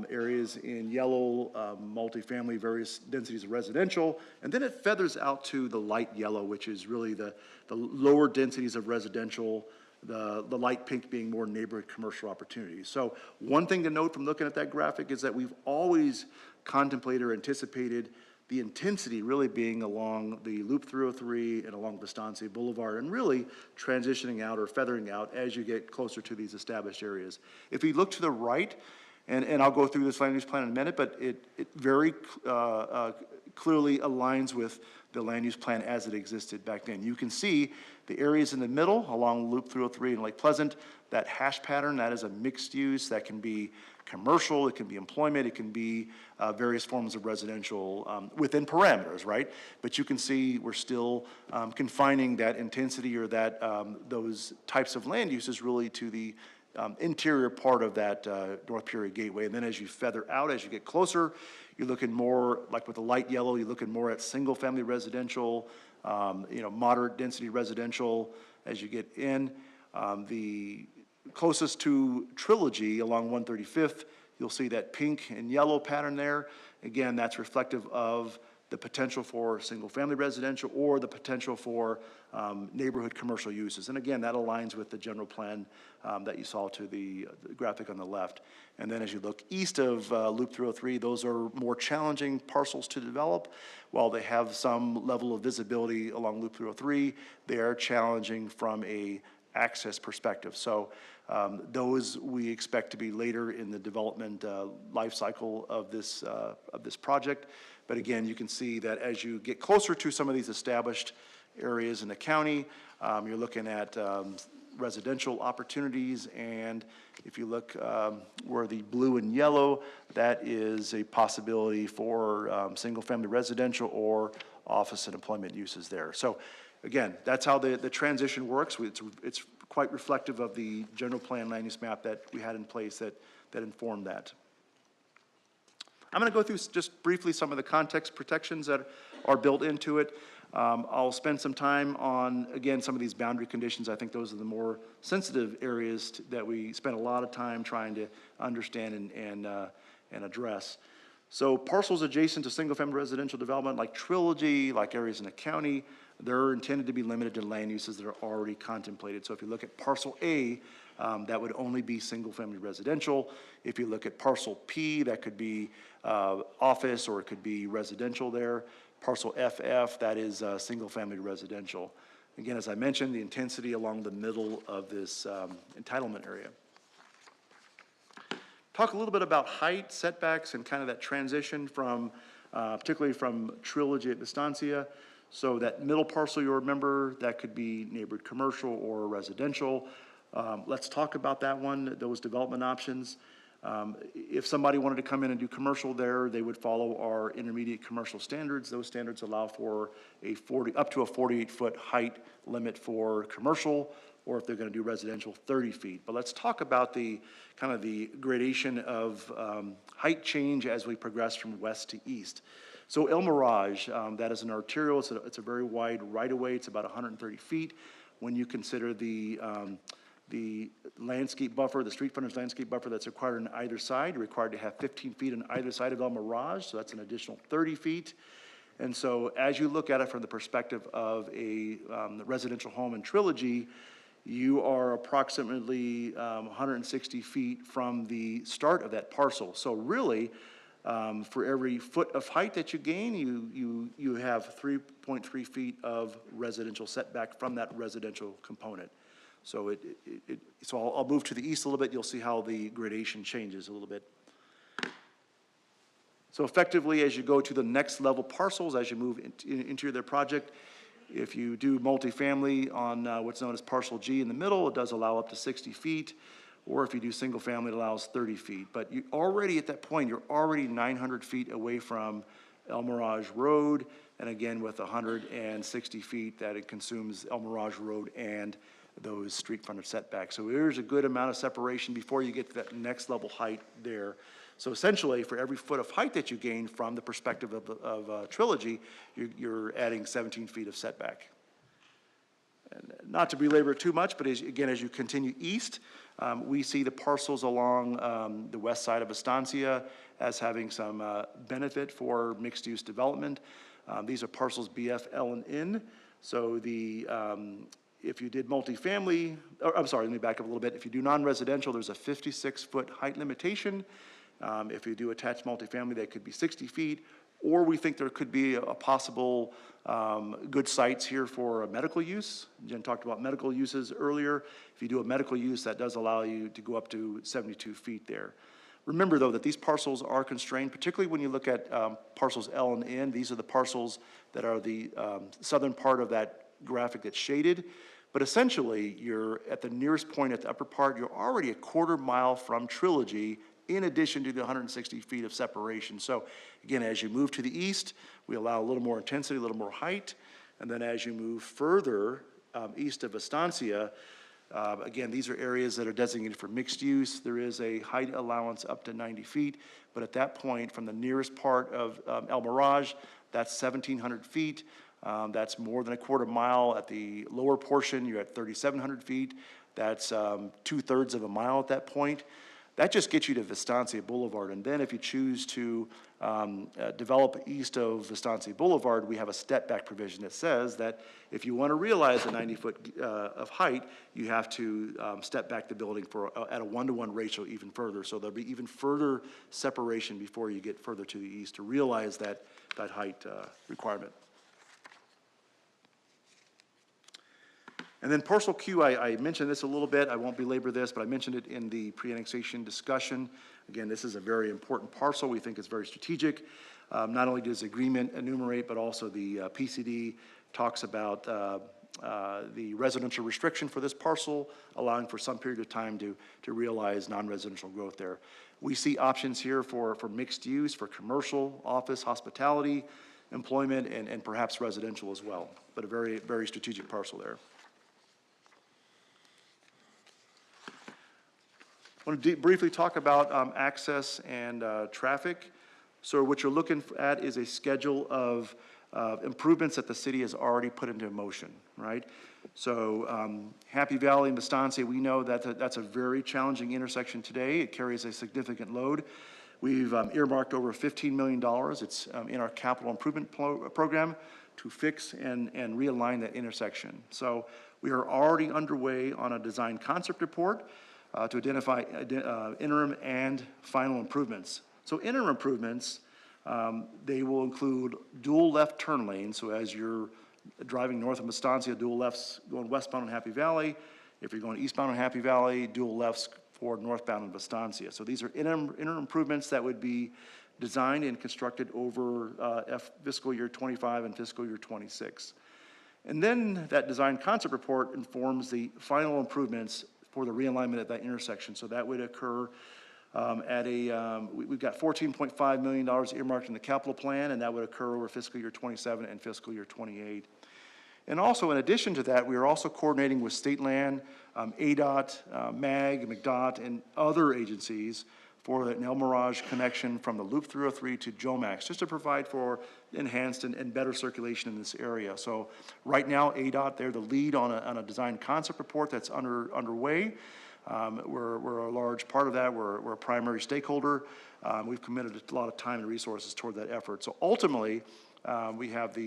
areas in yellow, multifamily, various densities of residential, and then it feathers out to the light yellow, which is really the lower densities of residential, the light pink being more neighborhood commercial opportunities. So one thing to note from looking at that graphic is that we've always contemplated or anticipated the intensity really being along the Loop 303 and along Estancia Boulevard, and really transitioning out or feathering out as you get closer to these established areas. If you look to the right, and I'll go through this land use plan in a minute, but it very clearly aligns with the land use plan as it existed back then. You can see the areas in the middle along Loop 303 and Lake Pleasant, that hash pattern, that is a mixed use, that can be commercial, it can be employment, it can be various forms of residential within parameters, right? But you can see we're still confining that intensity or that those types of land uses really to the interior part of that North Peoria Gateway. And then as you feather out, as you get closer, you're looking more, like with the light yellow, you're looking more at single-family residential, moderate density residential as you get in. The closest to Trilogy along 135th, you'll see that pink and yellow pattern there. Again, that's reflective of the potential for single-family residential or the potential for neighborhood commercial uses. And again, that aligns with the general plan that you saw to the graphic on the left. And then as you look east of Loop 303, those are more challenging parcels to develop. While they have some level of visibility along Loop 303, they are challenging from a access perspective. So those we expect to be later in the development life cycle of this project. But again, you can see that as you get closer to some of these established areas in the county, you're looking at residential opportunities. And if you look where the blue and yellow, that is a possibility for single-family residential or office and employment uses there. So again, that's how the transition works. It's quite reflective of the general plan land use map that we had in place that informed that. I'm going to go through just briefly some of the context protections that are built into it. I'll spend some time on, again, some of these boundary conditions. I think those are the more sensitive areas that we spend a lot of time trying to understand and address. So parcels adjacent to single-family residential development like Trilogy, like areas in the county, they're intended to be limited to land uses that are already contemplated. So if you look at parcel A, that would only be single-family residential. If you look at parcel P, that could be office or it could be residential there. Parcel FF, that is single-family residential. Again, as I mentioned, the intensity along the middle of this entitlement area. Talk a little bit about height, setbacks, and kind of that transition from, particularly from Trilogy at Estancia. So that middle parcel, you'll remember, that could be neighborhood commercial or residential. Let's talk about that one, those development options. If somebody wanted to come in and do commercial there, they would follow our intermediate commercial standards. Those standards allow for up to a 48-foot height limit for commercial, or if they're going to do residential, 30 feet. But let's talk about the kind of the gradation of height change as we progress from west to east. So El Mirage, that is an arterial, it's a very wide right-of-way, it's about 130 feet. When you consider the landscape buffer, the street frontage landscape buffer that's required on either side, you're required to have 15 feet on either side of El Mirage, so that's an additional 30 feet. And so as you look at it from the perspective of a residential home in Trilogy, you are approximately 160 feet from the start of that parcel. So really, for every foot of height that you gain, you have 3.3 feet of residential setback from that residential component. So so I'll move to the east a little bit. You'll see how the gradation changes a little bit. So effectively, as you go to the next level parcels, as you move into their project, if you do multifamily on what's known as parcel G in the middle, it does allow up to 60 feet. Or if you do single family, it allows 30 feet. But you already, at that point, you're already 900 feet away from El Mirage Road. And again, with 160 feet that it consumes El Mirage Road and those street frontage setbacks. So there's a good amount of separation before you get to that next level height there. So essentially, for every foot of height that you gain from the perspective of Trilogy, you're adding 17 feet of setback. And not to belabor it too much, but as you continue east, we see the parcels along the west side of Estancia as having some benefit for mixed-use development. These are parcels BF, L, and N. So if you did multifamily, I'm sorry, let me back up a little bit. If you do non-residential, there's a 56-foot height limitation. If you do attached multifamily, that could be 60 feet. Or we think there could be a possible good sites here for a medical use. Jen talked about medical uses earlier. If you do a medical use, that does allow you to go up to 72 feet there. Remember, though, that these parcels are constrained, particularly when you look at parcels L and N. These are the parcels that are the southern part of that graphic that's shaded. But essentially, you're at the nearest point at the upper part, you're already a quarter mile from Trilogy, in addition to the 160 feet of separation. So again, as you move to the east, we allow a little more intensity, a little more height. And then as you move further east of Estancia, again, these are areas that are designated for mixed use. There is a height allowance up to 90 feet. But at that point, from the nearest part of El Mirage, that's 1,700 feet. That's more than a quarter mile. At the lower portion, you're at 3,700 feet. That's 2/3 of a mile at that point. That just gets you to Estancia Boulevard. And then if you choose to develop east of Estancia Boulevard, we have a step back provision that says that if you want to realize a 90-foot of height, you have to step back the building at a 1-to-1 ratio even further. So there'll be even further separation before you get further to the east to realize that height requirement. And then parcel Q, I mentioned this a little bit. I won't belabor this, but I mentioned it in the pre-annexation discussion. Again, this is a very important parcel. We think it's very strategic. Not only does the agreement enumerate, but also the PCD talks about the residential restriction for this parcel, allowing for some period of time to realize non-residential growth there. We see options here for mixed use, for commercial, office, hospitality, employment, and perhaps residential as well. But a very, very strategic parcel there. I want to briefly talk about access and traffic. So what you're looking at is a schedule of improvements that the city has already put into motion, right? So Happy Valley and Estancia, we know that that's a very challenging intersection today. It carries a significant load. We've earmarked over $15 million. It's in our capital improvement program to fix and realign that intersection. So we are already underway on a design concept report to identify interim and final improvements. So interim improvements, they will include dual left turn lanes. So as you're driving north of Estancia, dual lefts going westbound on Happy Valley. If you're going eastbound on Happy Valley, dual lefts for northbound in Vistancia. So these are interim improvements that would be designed and constructed over fiscal year 25 and fiscal year 26. And then that design concept report informs the final improvements for the realignment at that intersection. So that would occur we've got $14.5 million earmarked in the capital plan, and that would occur over fiscal year 27 and fiscal year 28. And also, in addition to that, we are also coordinating with State Land, ADOT, MAG, McDOT, and other agencies for an El Mirage connection from the Loop 303 to Jomax, just to provide for enhanced and better circulation in this area. So right now, ADOT, they're the lead on a design concept report that's underway. We're a large part of that. We're a primary stakeholder. We've committed a lot of time and resources toward that effort. So ultimately, we have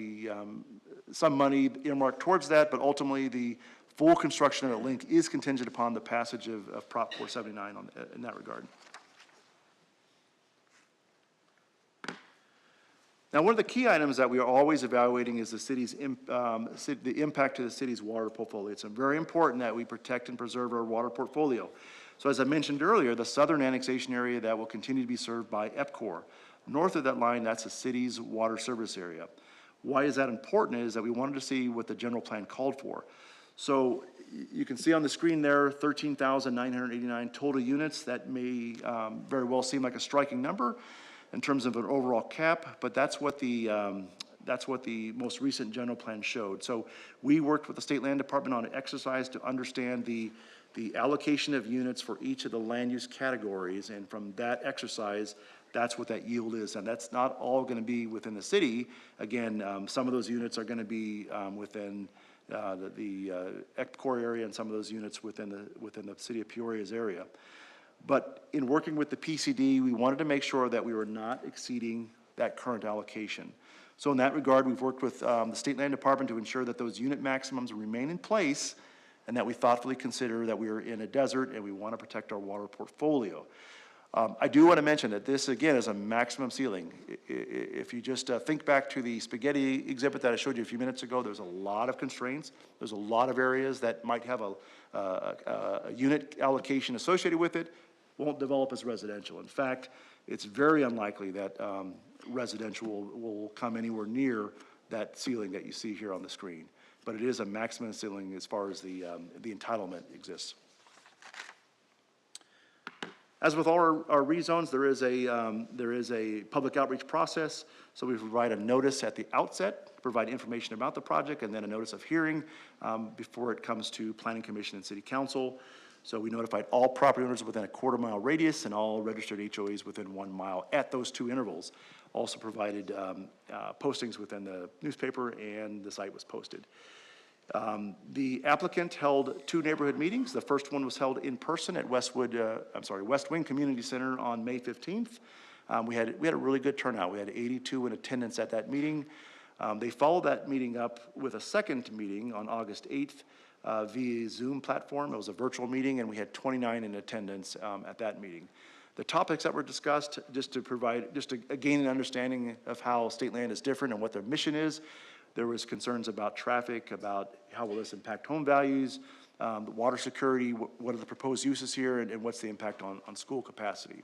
some money earmarked towards that, but ultimately the full construction of the link is contingent upon the passage of Prop 479 in that regard. Now, one of the key items that we are always evaluating is the city's the impact to the city's water portfolio. It's very important that we protect and preserve our water portfolio. So as I mentioned earlier, the southern annexation area that will continue to be served by EPCOR. North of that line, that's the city's water service area. Why is that important is that we wanted to see what the general plan called for. So you can see on the screen there, 13,989 total units. That may very well seem like a striking number in terms of an overall cap, but that's what the most recent general plan showed. So we worked with the State Land Department on an exercise to understand the allocation of units for each of the land use categories, and from that exercise, that's what that yield is. And that's not all going to be within the city. Again, some of those units are going to be within the EPCOR area, and some of those units within the city of Peoria's area. But in working with the PCD, we wanted to make sure that we were not exceeding that current allocation. So in that regard, we've worked with the State Land Department to ensure that those unit maximums remain in place, and that we thoughtfully consider that we are in a desert and we want to protect our water portfolio. I do want to mention that this, again, is a maximum ceiling. If you just think back to the spaghetti exhibit that I showed you a few minutes ago, there's a lot of constraints. There's a lot of areas that might have a unit allocation associated with it, won't develop as residential. In fact, it's very unlikely that residential will come anywhere near that ceiling that you see here on the screen. But it is a maximum ceiling as far as the entitlement exists. As with all our rezones, there is a public outreach process. So we provide a notice at the outset, provide information about the project, and then a notice of hearing before it comes to Planning Commission and City Council. So we notified all property owners within a quarter-mile radius and all registered HOAs within 1 mile at those two intervals. Also provided postings within the newspaper, and the site was posted. The applicant held 2 neighborhood meetings. The first one was held in person at West Wing Community Center on May 15th. We had a really good turnout. We had 82 in attendance at that meeting. They followed that meeting up with a second meeting on August 8th via Zoom platform. It was a virtual meeting, and we had 29 in attendance at that meeting. The topics that were discussed, just to gain an understanding of how state land is different and what their mission is. There was concerns about traffic, about how will this impact home values, water security, what are the proposed uses here, and what's the impact on school capacity.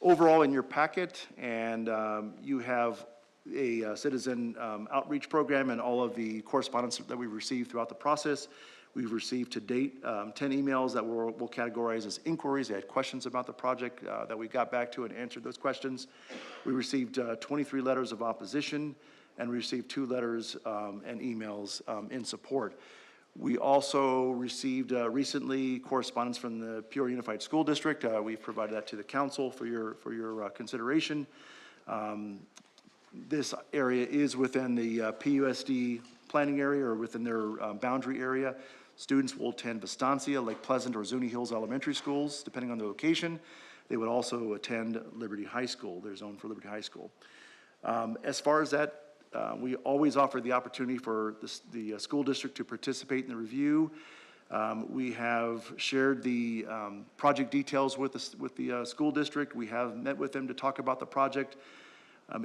Overall, in your packet, and you have a citizen outreach program and all of the correspondence that we received throughout the process. We've received to date 10 emails that we'll categorize as inquiries. They had questions about the project that we got back to and answered those questions. We received 23 letters of opposition, and we received 2 letters and emails in support. We also received recently correspondence from the Peoria Unified School District. We've provided that to the council for your consideration. This area is within the PUSD planning area, or within their boundary area. Students will attend Vistancia, Lake Pleasant, or Zuni Hills Elementary Schools, depending on the location. They would also attend Liberty High School, their zone for Liberty High School. As far as that, we always offer the opportunity for the school district to participate in the review. We have shared the project details with the school district. We have met with them to talk about the project.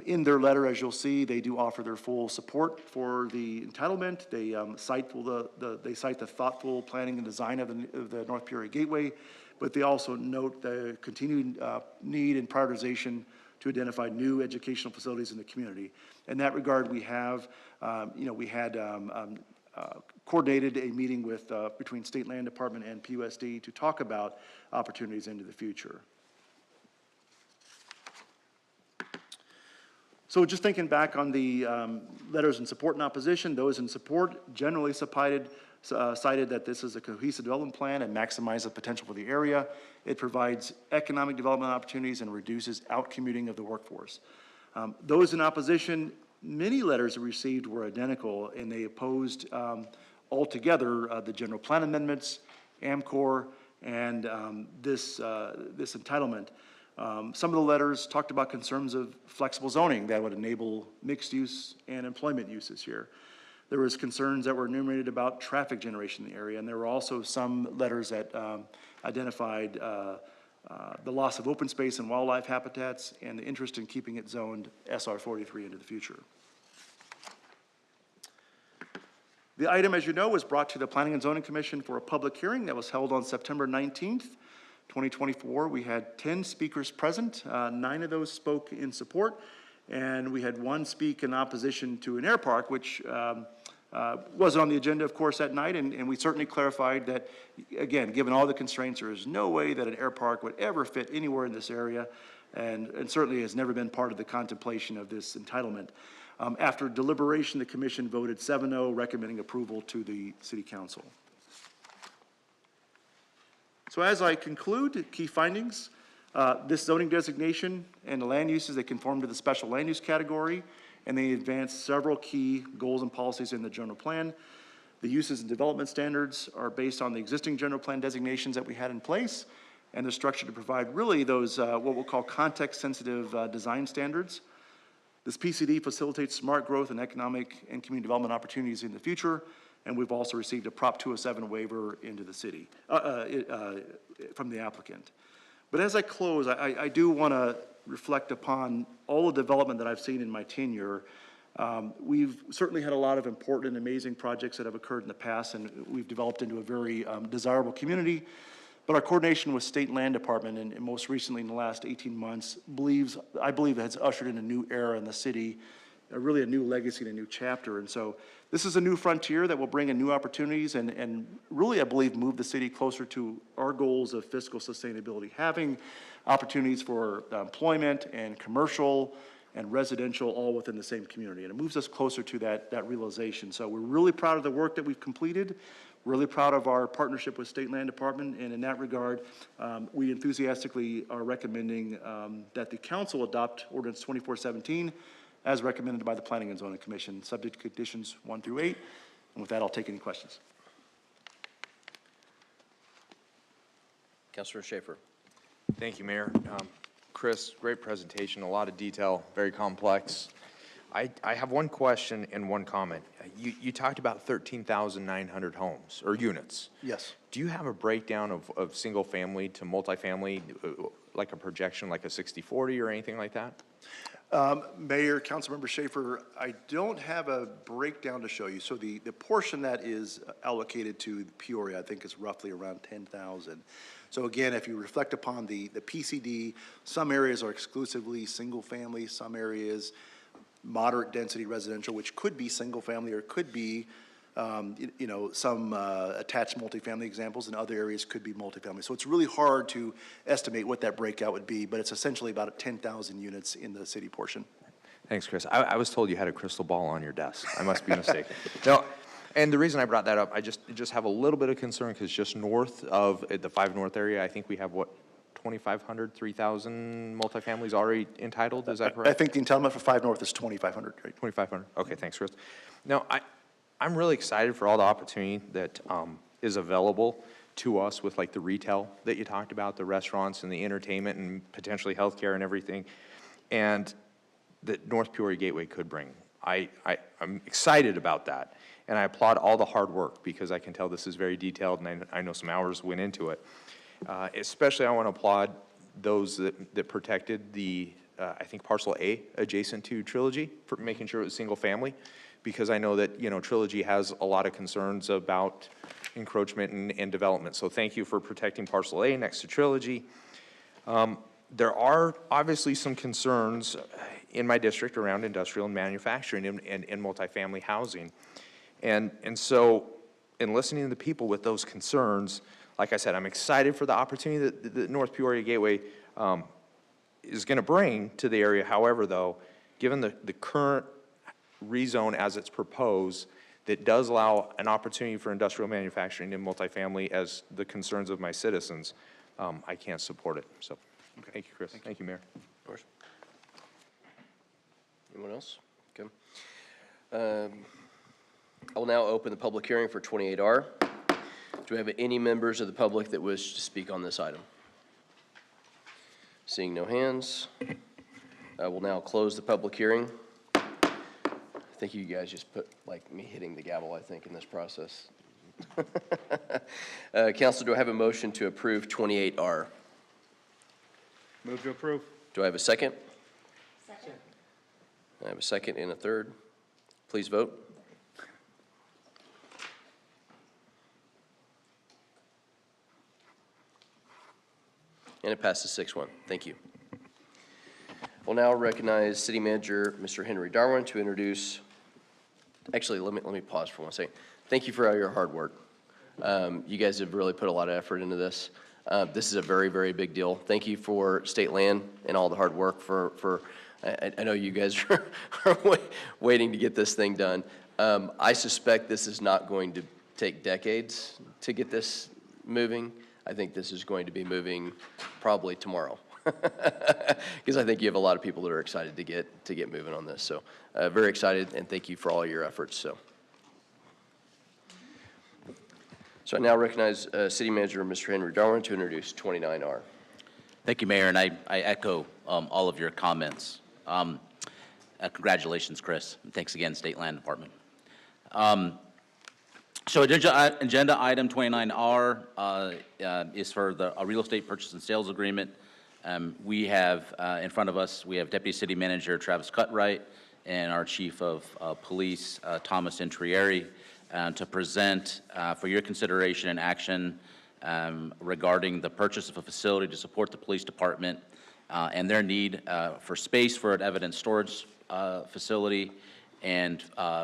In their letter, as you'll see, they do offer their full support for the entitlement. They cite the thoughtful planning and design of the North Peoria Gateway, but they also note the continued need and prioritization to identify new educational facilities in the community. In that regard, we have, we had coordinated a meeting with between State Land Department and PUSD to talk about opportunities into the future. So just thinking back on the letters in support and opposition, those in support generally cited that this is a cohesive development plan and maximizes the potential for the area. It provides economic development opportunities and reduces out-commuting of the workforce. Those in opposition, many letters received were identical, and they opposed altogether the general plan amendments, AMCOR, and this entitlement. Some of the letters talked about concerns of flexible zoning that would enable mixed use and employment uses here. There was concerns that were enumerated about traffic generation in the area, and there were also some letters that identified the loss of open space and wildlife habitats and the interest in keeping it zoned SR 43 into the future. The item, as you know, was brought to the Planning and Zoning Commission for a public hearing that was held on September 19th. 2024, we had 10 speakers present. 9 of those spoke in support, and we had 1 speak in opposition to an air park, which wasn't on the agenda, of course, that night, and we certainly clarified that, again, given all the constraints, there is no way that an air park would ever fit anywhere in this area, and certainly has never been part of the contemplation of this entitlement. After deliberation, the commission voted 7-0, recommending approval to the City Council. So as I conclude, key findings, this zoning designation and the land uses, they conform to the special land use category, and they advance several key goals and policies in the general plan. The uses and development standards are based on the existing general plan designations that we had in place, and they're structured to provide really those, what we'll call context-sensitive design standards. This PCD facilitates smart growth and economic and community development opportunities in the future, and we've also received a Prop 207 waiver into the city, from the applicant. But as I close, I do want to reflect upon all the development that I've seen in my tenure. We've certainly had a lot of important and amazing projects that have occurred in the past, and we've developed into a very desirable community. But our coordination with State Land Department, and most recently in the last 18 months, I believe has ushered in a new era in the city, really a new legacy and a new chapter. And so this is a new frontier that will bring in new opportunities and really, I believe, move the city closer to our goals of fiscal sustainability, having opportunities for employment and commercial and residential all within the same community. And it moves us closer to that realization. So we're really proud of the work that we've completed, really proud of our partnership with State Land Department, and in that regard, we enthusiastically are recommending that the council adopt Ordinance 2417 as recommended by the Planning and Zoning Commission, subject to conditions 1 through 8. And with that, I'll take any questions. Councilor Schaefer. Thank you, Mayor. Chris, great presentation, a lot of detail, very complex. I have one question and one comment. You talked about 13,900 homes or units. Yes. Do you have a breakdown of single family to multifamily, like a projection, like a 60-40 or anything like that? Mayor, Councilmember Schaefer, I don't have a breakdown to show you. So the portion that is allocated to Peoria, I think, is roughly around 10,000. So again, if you reflect upon the PCD, some areas are exclusively single family, some areas moderate density residential, which could be single family or could be some attached multifamily examples, and other areas could be multifamily. So it's really hard to estimate what that breakout would be, but it's essentially about 10,000 units in the city portion. Thanks, Chris. I was told you had a crystal ball on your desk. I must be mistaken. No, and the reason I brought that up, I just have a little bit of concern because just north of the 5 North area, I think we have, what, 2,500, 3,000 multifamilies already entitled, is that correct? I think the entitlement for 5 North is 2,500, right? 2,500, okay, thanks, Chris. Now, I'm really excited for all the opportunity that is available to us with like the retail that you talked about, the restaurants and the entertainment and potentially healthcare and everything, and that North Peoria Gateway could bring. I'm excited about that, and I applaud all the hard work because I can tell this is very detailed, and I know some hours went into it. Especially I want to applaud those that protected the I think parcel A adjacent to Trilogy, for making sure it was single family, because I know that, Trilogy has a lot of concerns about encroachment and development. So thank you for protecting parcel A next to Trilogy. There are obviously some concerns in my district around industrial and manufacturing and multifamily housing. And so in listening to the people with those concerns, like I said, I'm excited for the opportunity that the North Peoria Gateway is going to bring to the area. However, though, given the current rezone as it's proposed, that does allow an opportunity for industrial manufacturing and multifamily as the concerns of my citizens, I can't support it. So, thank you, Chris. Thank you, Mayor. Of course. Anyone else? Okay. I will now open the public hearing for 28R. Do we have any members of the public that wish to speak on this item? Seeing no hands, I will now close the public hearing. I think you guys just put, like, me hitting the gavel, I think, in this process. Council, do I have a motion to approve 28R? Move to approve. Do I have a second? Second. I have a second and a third. Please vote. And it passes 6-1. Thank you. We'll now recognize City Manager Mr. Henry Darwin to introduce. Actually, let me pause for 1 second. Thank you for all your hard work. You guys have really put a lot of effort into this. This is a very, very big deal. Thank you for state land and all the hard work I know you guys are waiting to get this thing done. I suspect this is not going to take decades to get this moving. I think this is going to be moving probably tomorrow. Because I think you have a lot of people that are excited to get moving on this. So very excited, and thank you for all your efforts. So I now recognize City Manager Mr. Henry Darwin to introduce 29R. Thank you, Mayor, and I echo all of your comments. Congratulations, Chris, and thanks again, State Land Department. So agenda item 29R is for a real estate purchase and sales agreement. We have in front of us, we have Deputy City Manager Travis Cutright and our Chief of Police, Thomas Intrieri, to present for your consideration and action regarding the purchase of a facility to support the police department and their need for space for an evidence storage facility and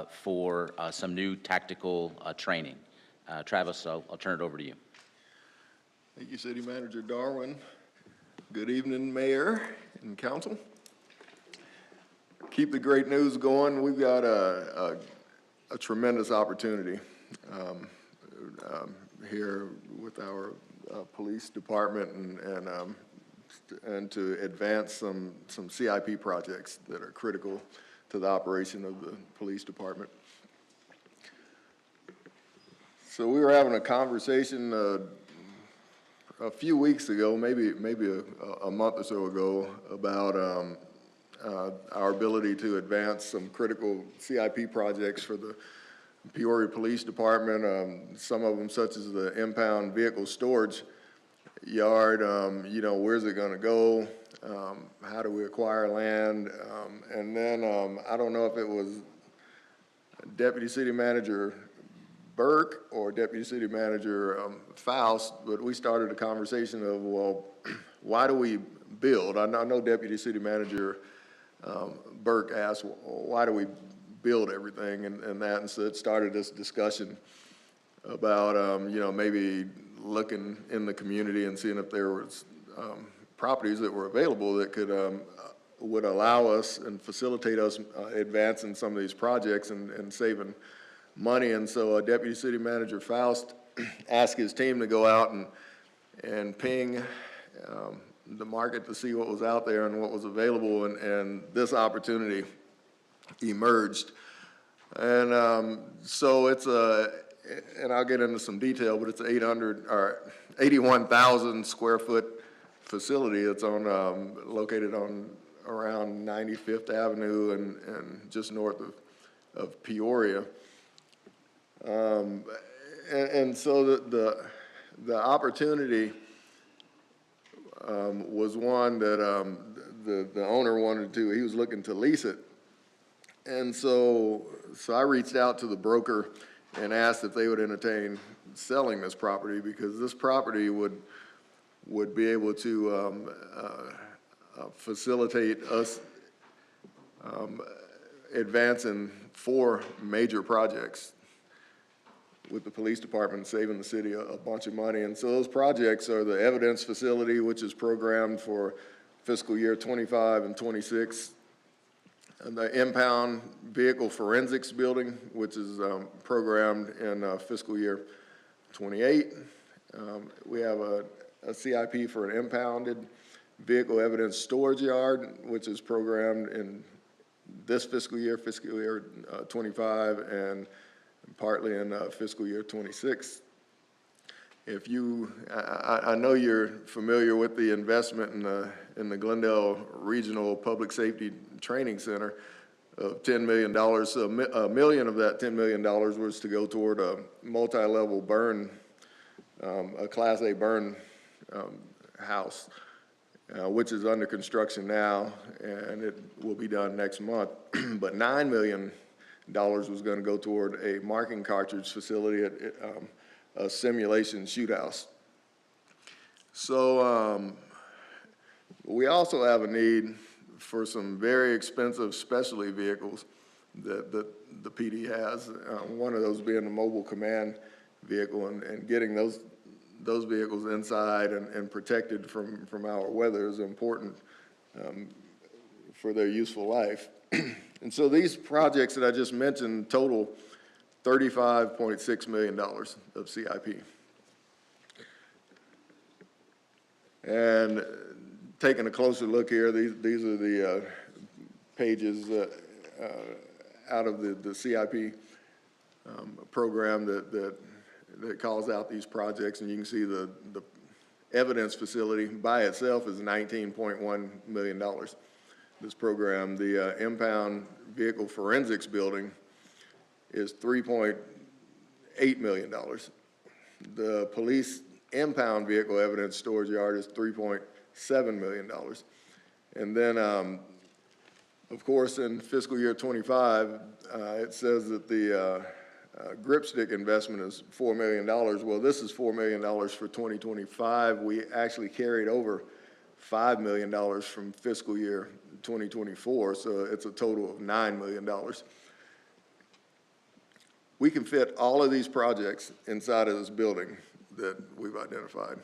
for some new tactical training. Travis, I'll turn it over to you. Thank you, City Manager Darwin. Good evening, Mayor and Council. Keep the great news going. We've got a tremendous opportunity here with our police department and to advance some CIP projects that are critical to the operation of the police department. So we were having a conversation a few weeks ago, maybe a month or so ago, about our ability to advance some critical CIP projects for the Peoria Police Department. Some of them, such as the impound vehicle storage yard. Where's it going to go? How do we acquire land? And then I don't know if it was Deputy City Manager Burke or Deputy City Manager Faust, but we started a conversation of, well, why do we build? I know Deputy City Manager Burke asked, why do we build everything and that, and so it started this discussion about, maybe looking in the community and seeing if there was properties that were available that would allow us and facilitate us advancing some of these projects and saving money. And so Deputy City Manager Faust asked his team to go out and ping the market to see what was out there and what was available, and this opportunity emerged. And so it's and I'll get into some detail, but it's an 81,000 square foot facility that's located around 95th Avenue and just north of Peoria. And so the opportunity was one that the owner wanted to, he was looking to lease it. And so I reached out to the broker and asked if they would entertain selling this property, because this property would be able to facilitate us advancing 4 major projects, with the police department saving the city a bunch of money. And so those projects are the evidence facility, which is programmed for fiscal year 25 and 26. And the impound vehicle forensics building, which is programmed in fiscal year 28. We have a CIP for an impounded vehicle evidence storage yard, which is programmed in this fiscal year 25, and partly in fiscal year 26. If you, I know you're familiar with the investment in the Glendale Regional Public Safety Training Center of $10 million. So $1 million of that $10 million was to go toward a multi-level burn, a Class A burn house, which is under construction now, and it will be done next month. But $9 million was going to go toward a marking cartridge facility at a simulation shoot house. So we also have a need for some very expensive specialty vehicles that the PD has. One of those being a mobile command vehicle, and getting those vehicles inside and protected from our weather is important for their useful life. And so these projects that I just mentioned total $35.6 million of CIP. And taking a closer look here, these are the pages out of the CIP program that calls out these projects, and you can see the evidence facility by itself is $19.1 million. This program, the impound vehicle forensics building, is $3.8 million. The police impound vehicle evidence storage yard is $3.7 million. And then, of course, in fiscal year 25, it says that the gripstick investment is $4 million. Well, this is $4 million for 2025. We actually carried over $5 million from fiscal year 2024, so it's a total of $9 million. We can fit all of these projects inside of this building that we've identified.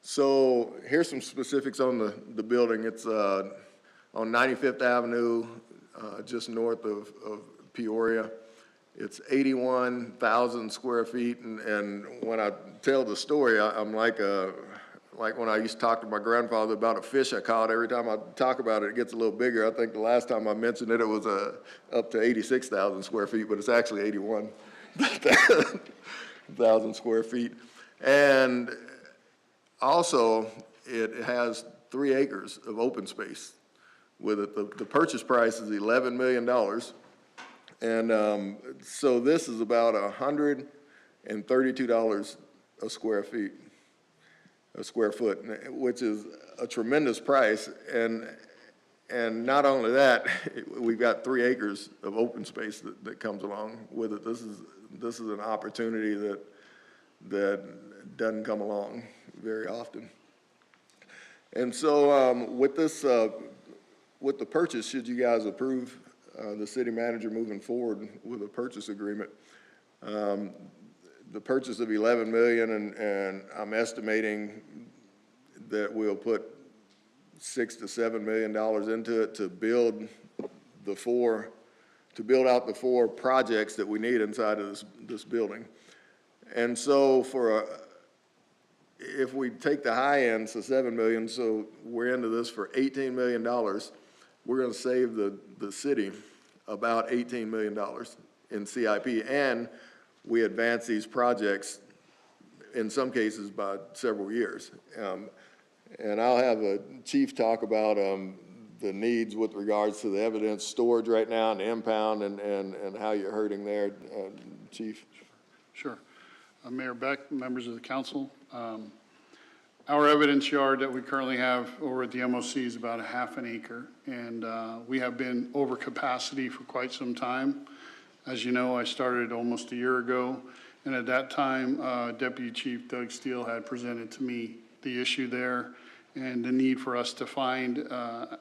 So here's some specifics on the building. It's on 95th Avenue, just north of Peoria. It's 81,000 square feet, and when I tell the story, I'm like when I used to talk to my grandfather about a fish I caught. Every time I talk about it, it gets a little bigger. I think the last time I mentioned it, it was up to 86,000 square feet, but it's actually 81,000 square feet. And also, it has 3 acres of open space with it. The purchase price is $11 million. And so this is about $132 a square foot, which is a tremendous price. And not only that, we've got 3 acres of open space that comes along with it. This is an opportunity that doesn't come along very often. And so with the purchase, should you guys approve the city manager moving forward with a purchase agreement, the purchase of $11 million, and I'm estimating that we'll put $6 to $7 million into it to build out the 4 projects that we need inside of this building. And so if we take the high end, so $7 million, so we're into this for $18 million, we're going to save the city about $18 million in CIP, and we advance these projects, in some cases, by several years. And I'll have a chief talk about the needs with regards to the evidence storage right now and the impound and how you're hurting there, Chief. Sure. Mayor Beck, members of the council, Our evidence yard that we currently have over at the MOC is about a half an acre, and we have been over capacity for quite some time. As you know, I started almost a year ago, and at that time, Deputy Chief Doug Steele had presented to me the issue there and the need for us to find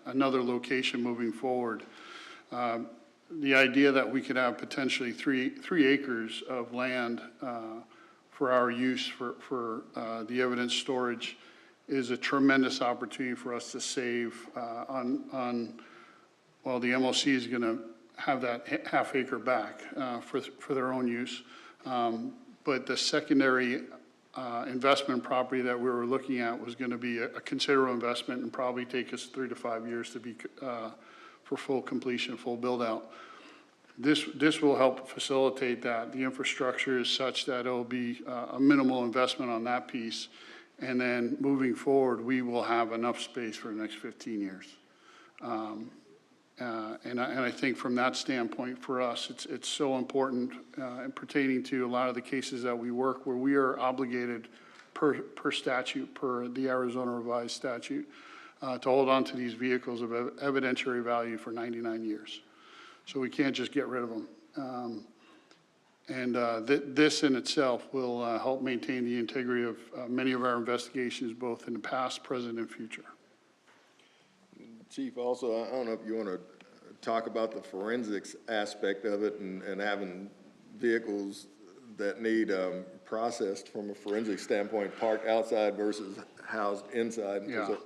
another location moving forward. The idea that we could have potentially three acres of land for our use for the evidence storage is a tremendous opportunity for us to save well, the MOC is going to have that half acre back for their own use. But the secondary investment property that we were looking at was going to be a considerable investment and probably take us 3 to 5 years to be for full completion, full build out. This will help facilitate that. The infrastructure is such that it'll be a minimal investment on that piece. And then moving forward, we will have enough space for the next 15 years. And I think from that standpoint for us, it's so important and pertaining to a lot of the cases that we work where we are obligated per statute, per the Arizona revised statute, to hold on to these vehicles of evidentiary value for 99 years. So we can't just get rid of them. This in itself will help maintain the integrity of many of our investigations, both in the past, present, and future. Chief, also, I don't know if you want to talk about the forensics aspect of it and having vehicles that need processed from a forensic standpoint, parked outside versus housed inside, and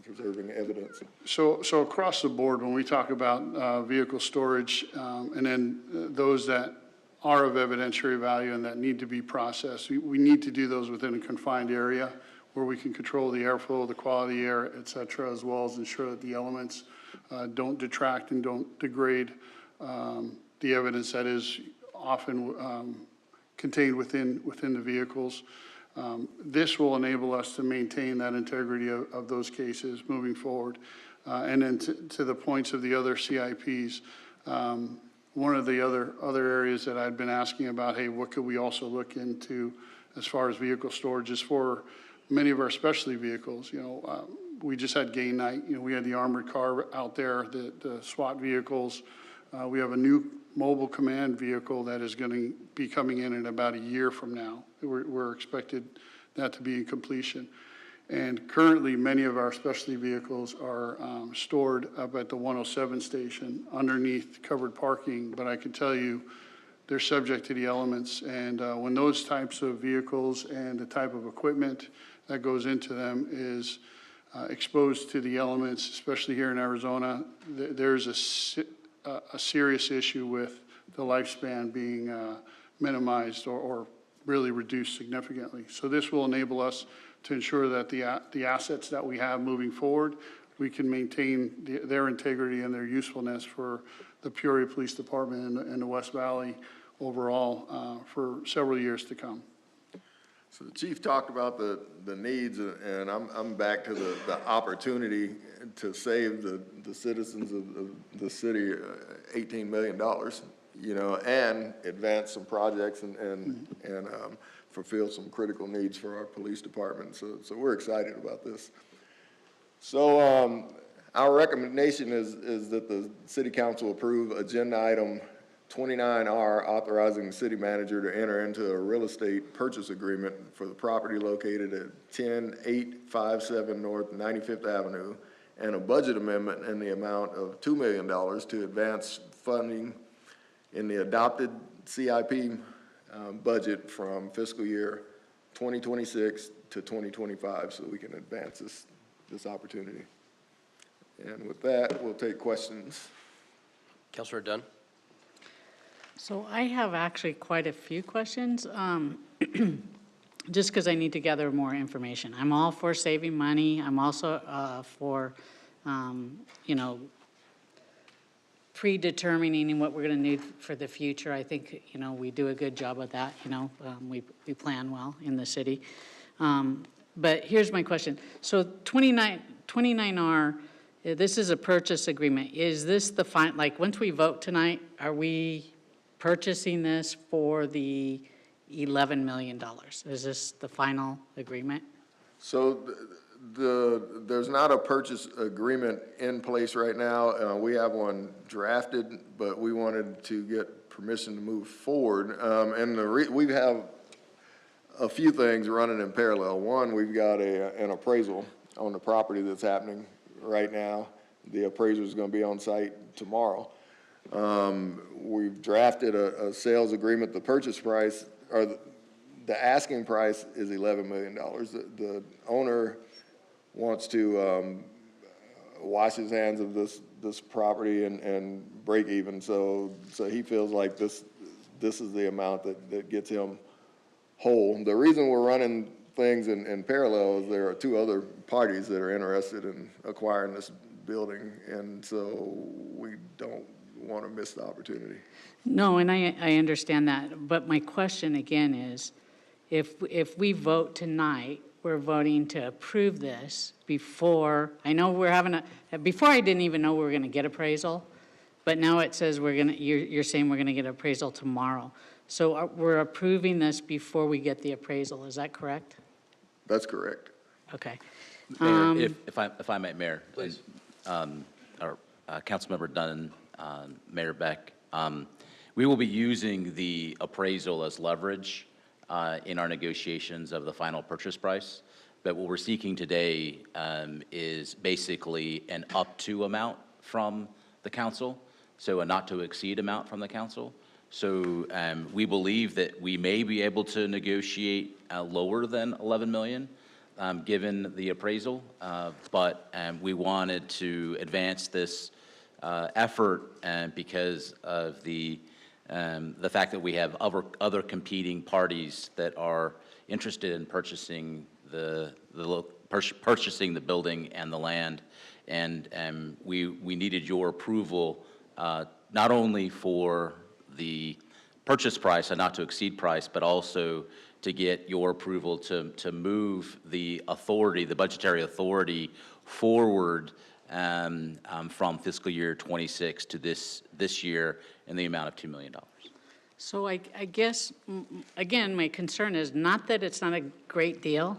preserving evidence. So across the board, when we talk about vehicle storage and then those that are of evidentiary value and that need to be processed, we need to do those within a confined area where we can control the airflow, the quality of the air, et cetera, as well as ensure that the elements don't detract and don't degrade the evidence that is often contained within the vehicles. This will enable us to maintain that integrity of those cases moving forward. And then to the points of the other CIPs, one of the other areas that I'd been asking about, hey, what could we also look into as far as vehicle storage is for many of our specialty vehicles. We just had game night. We had the armored car out there, the SWAT vehicles. We have a new mobile command vehicle that is going to be coming in about a year from now. We're expected that to be in completion. And currently, many of our specialty vehicles are stored up at the 107 station underneath covered parking. But I can tell you, they're subject to the elements. And when those types of vehicles and the type of equipment that goes into them is exposed to the elements, especially here in Arizona, there's a serious issue with the lifespan being minimized or really reduced significantly. So this will enable us to ensure that the assets that we have moving forward, we can maintain their integrity and their usefulness for the Peoria Police Department and the West Valley overall for several years to come. So the chief talked about the needs, and I'm back to the opportunity to save the citizens of the city $18 million, and advance some projects and fulfill some critical needs for our police department. So we're excited about this. So our recommendation is that the city council approve agenda item 29R, authorizing the city manager to enter into a real estate purchase agreement for the property located at 10857 North 95th Avenue, and a budget amendment in the amount of $2 million to advance funding in the adopted CIP budget from fiscal year 2026 to 2025, so we can advance this opportunity. And with that, we'll take questions. Councilor Dunn. So I have actually quite a few questions, just because I need to gather more information. I'm all for saving money. I'm also for, predetermining what we're going to need for the future. I think, we do a good job of that, we plan well in the city. But here's my question. So 29R, this is a purchase agreement. Is this the once we vote tonight, are we purchasing this for the $11 million? Is this the final agreement? So there's not a purchase agreement in place right now. We have one drafted, but we wanted to get permission to move forward. And we have a few things running in parallel. One, we've got an appraisal on the property that's happening right now. The appraiser is going to be on site tomorrow. We've drafted a sales agreement. The purchase price, or the asking price, is $11 million. The owner wants to wash his hands of this property and break even. So he feels like this is the amount that gets him whole. The reason we're running things in parallel is there are two other parties that are interested in acquiring this building, and so we don't want to miss the opportunity. No, and I understand that, but my question again is, if we vote tonight, we're voting to approve this before, I know we're having before I didn't even know we were going to get appraisal, but now it says you're saying we're going to get appraisal tomorrow. So we're approving this before we get the appraisal, is that correct? That's correct. Okay. Mayor, if I might, Mayor. Please. Or Councilmember Dunn, Mayor Beck, we will be using the appraisal as leverage in our negotiations of the final purchase price. But what we're seeking today is basically an up to amount from the council, so a not to exceed amount from the council. So we believe that we may be able to negotiate lower than 11 million. Given the appraisal, but we wanted to advance this effort because of the fact that we have other competing parties that are interested in purchasing purchasing the building and the land, and we needed your approval not only for the purchase price, a not to exceed price, but also to get your approval to move the authority, the budgetary authority, forward from fiscal year 26 to this year in the amount of $2 million. So I guess, again, my concern is not that it's not a great deal,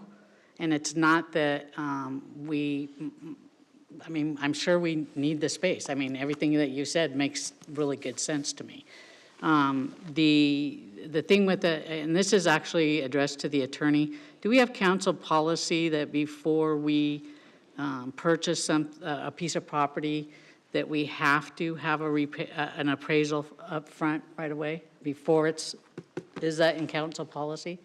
and it's not that I mean, I'm sure we need the space. I mean, everything that you said makes really good sense to me. The thing with and this is actually addressed to the attorney, do we have council policy that before we purchase a piece of property that we have to have an appraisal up front right away before is that in council policy?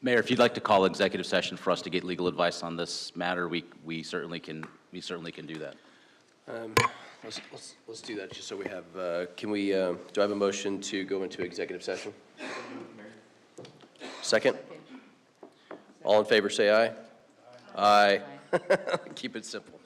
Mayor, if you'd like to call executive session for us to get legal advice on this matter, we certainly can do that. Let's do that, just so we have, do I have a motion to go into executive session? Second? All in favor, say aye. Aye. Keep it simple.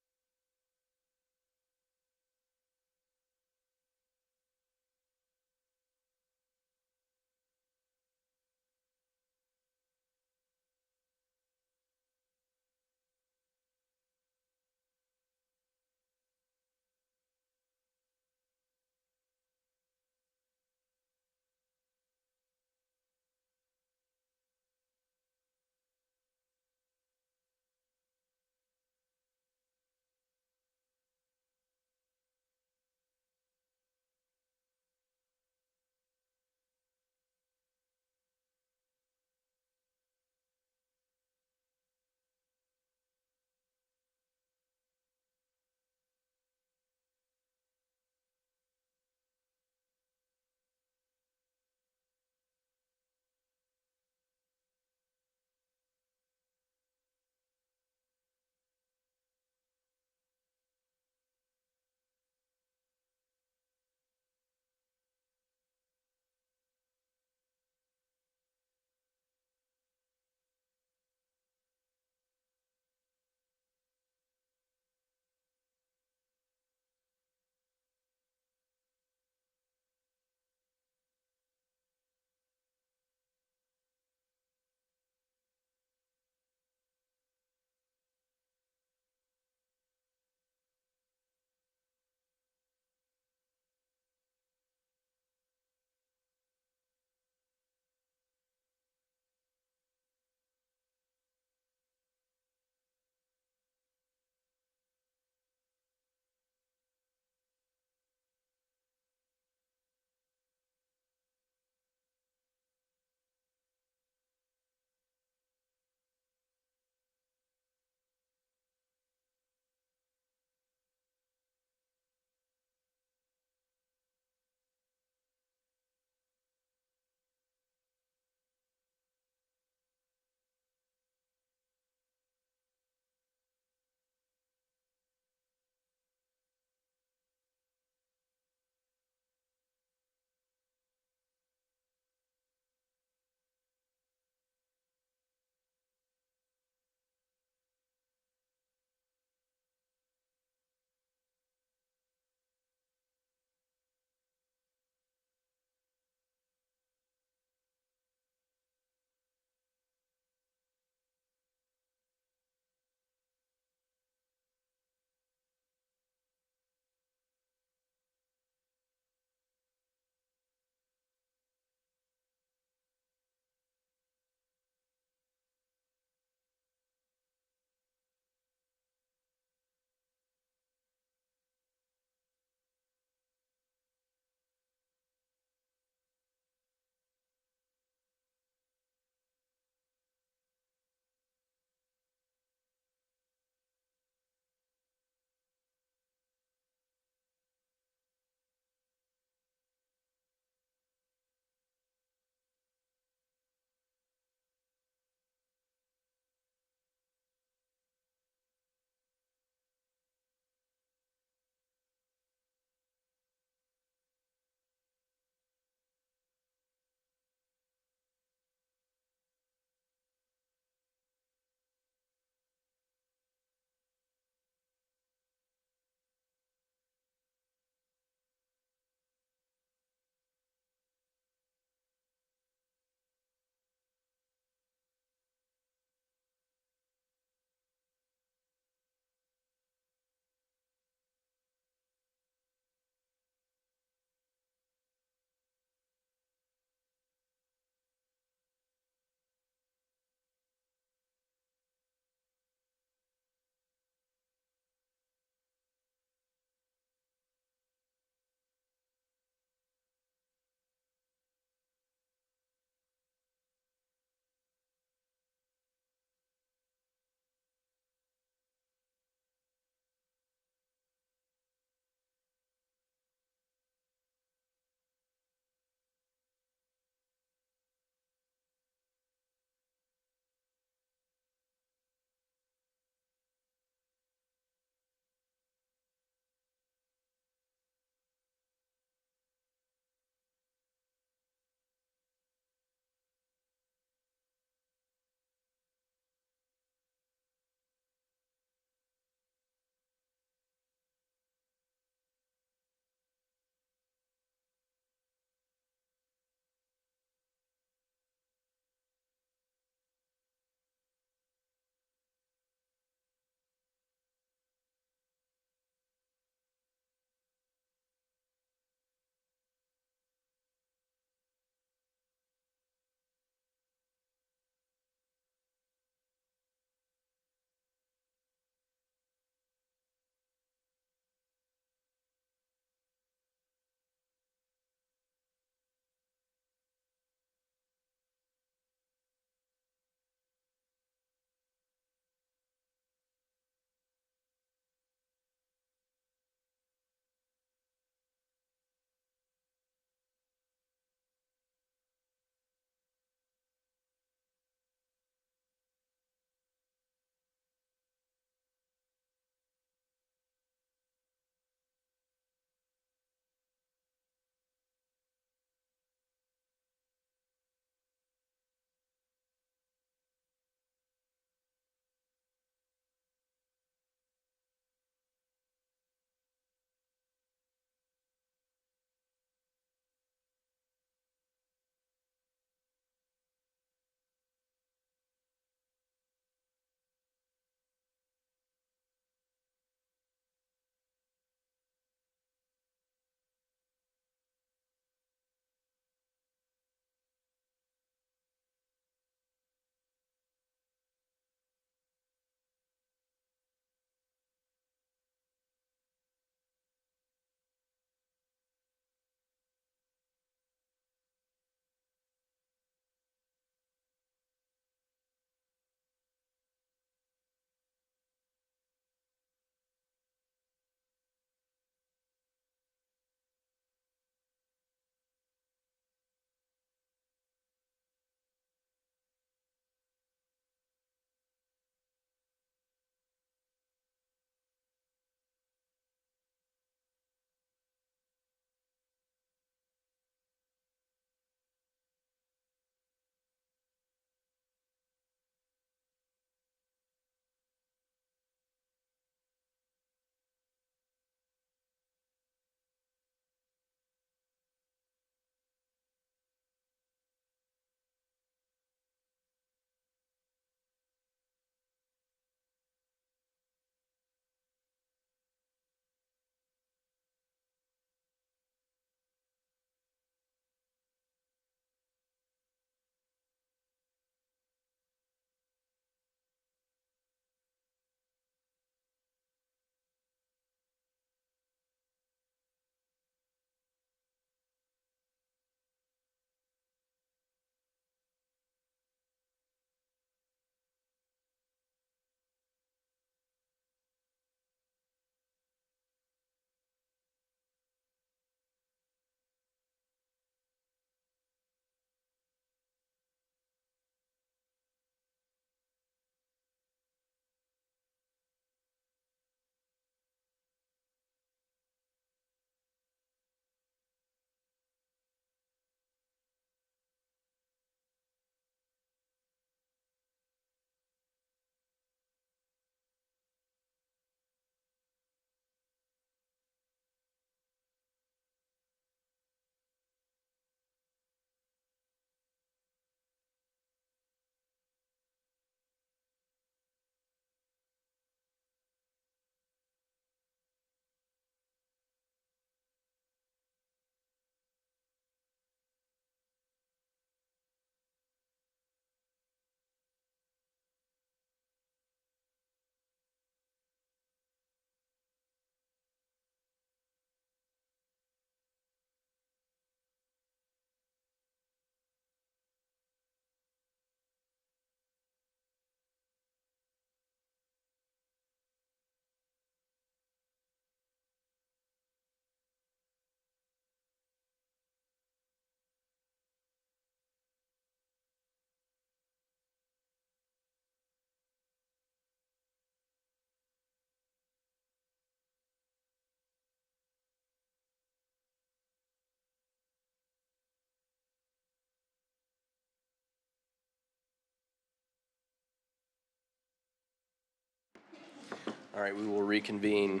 All right, we will reconvene.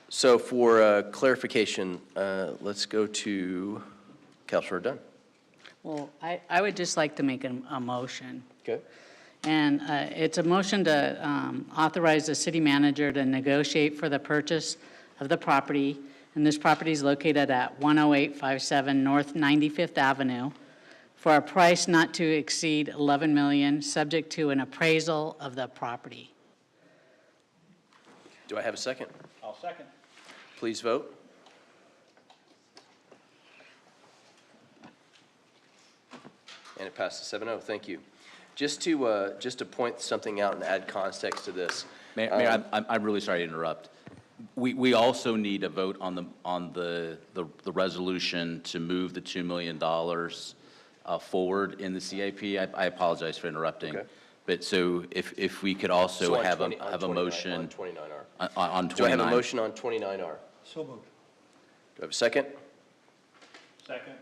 So for clarification, let's go to Councilor Dunn. Well, I would just like to make a motion. Okay. And it's a motion to authorize the city manager to negotiate for the purchase of the property. And this property is located at 10857 North 95th Avenue for a price not to exceed $11 million, subject to an appraisal of the property. Do I have a second? I'll second. Please vote. And it passes 7-0. Thank you. Just to point something out and add context to this. Mayor, I'm really sorry to interrupt. We also need a vote on the resolution to move the $2 million forward in the CIP. I apologize for interrupting. Okay. But so if we could also So on have 20 a on motion. On 29R. On 29. Do I have a motion on 29R? So moved. Do I have a second? Second.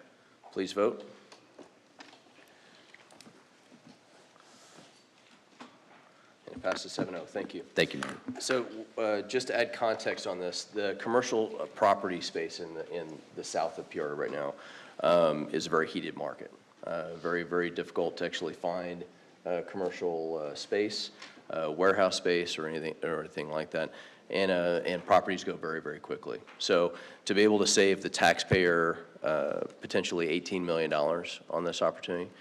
Please vote. And it passes 7-0. Thank you. Thank you, Mayor. So just to add context on this, the commercial property space in the south of Peoria right now is a very heated market. Very, very difficult to actually find commercial space, warehouse space, or anything like that. And properties go very, very quickly. So to be able to save the taxpayer potentially $18 million on this opportunity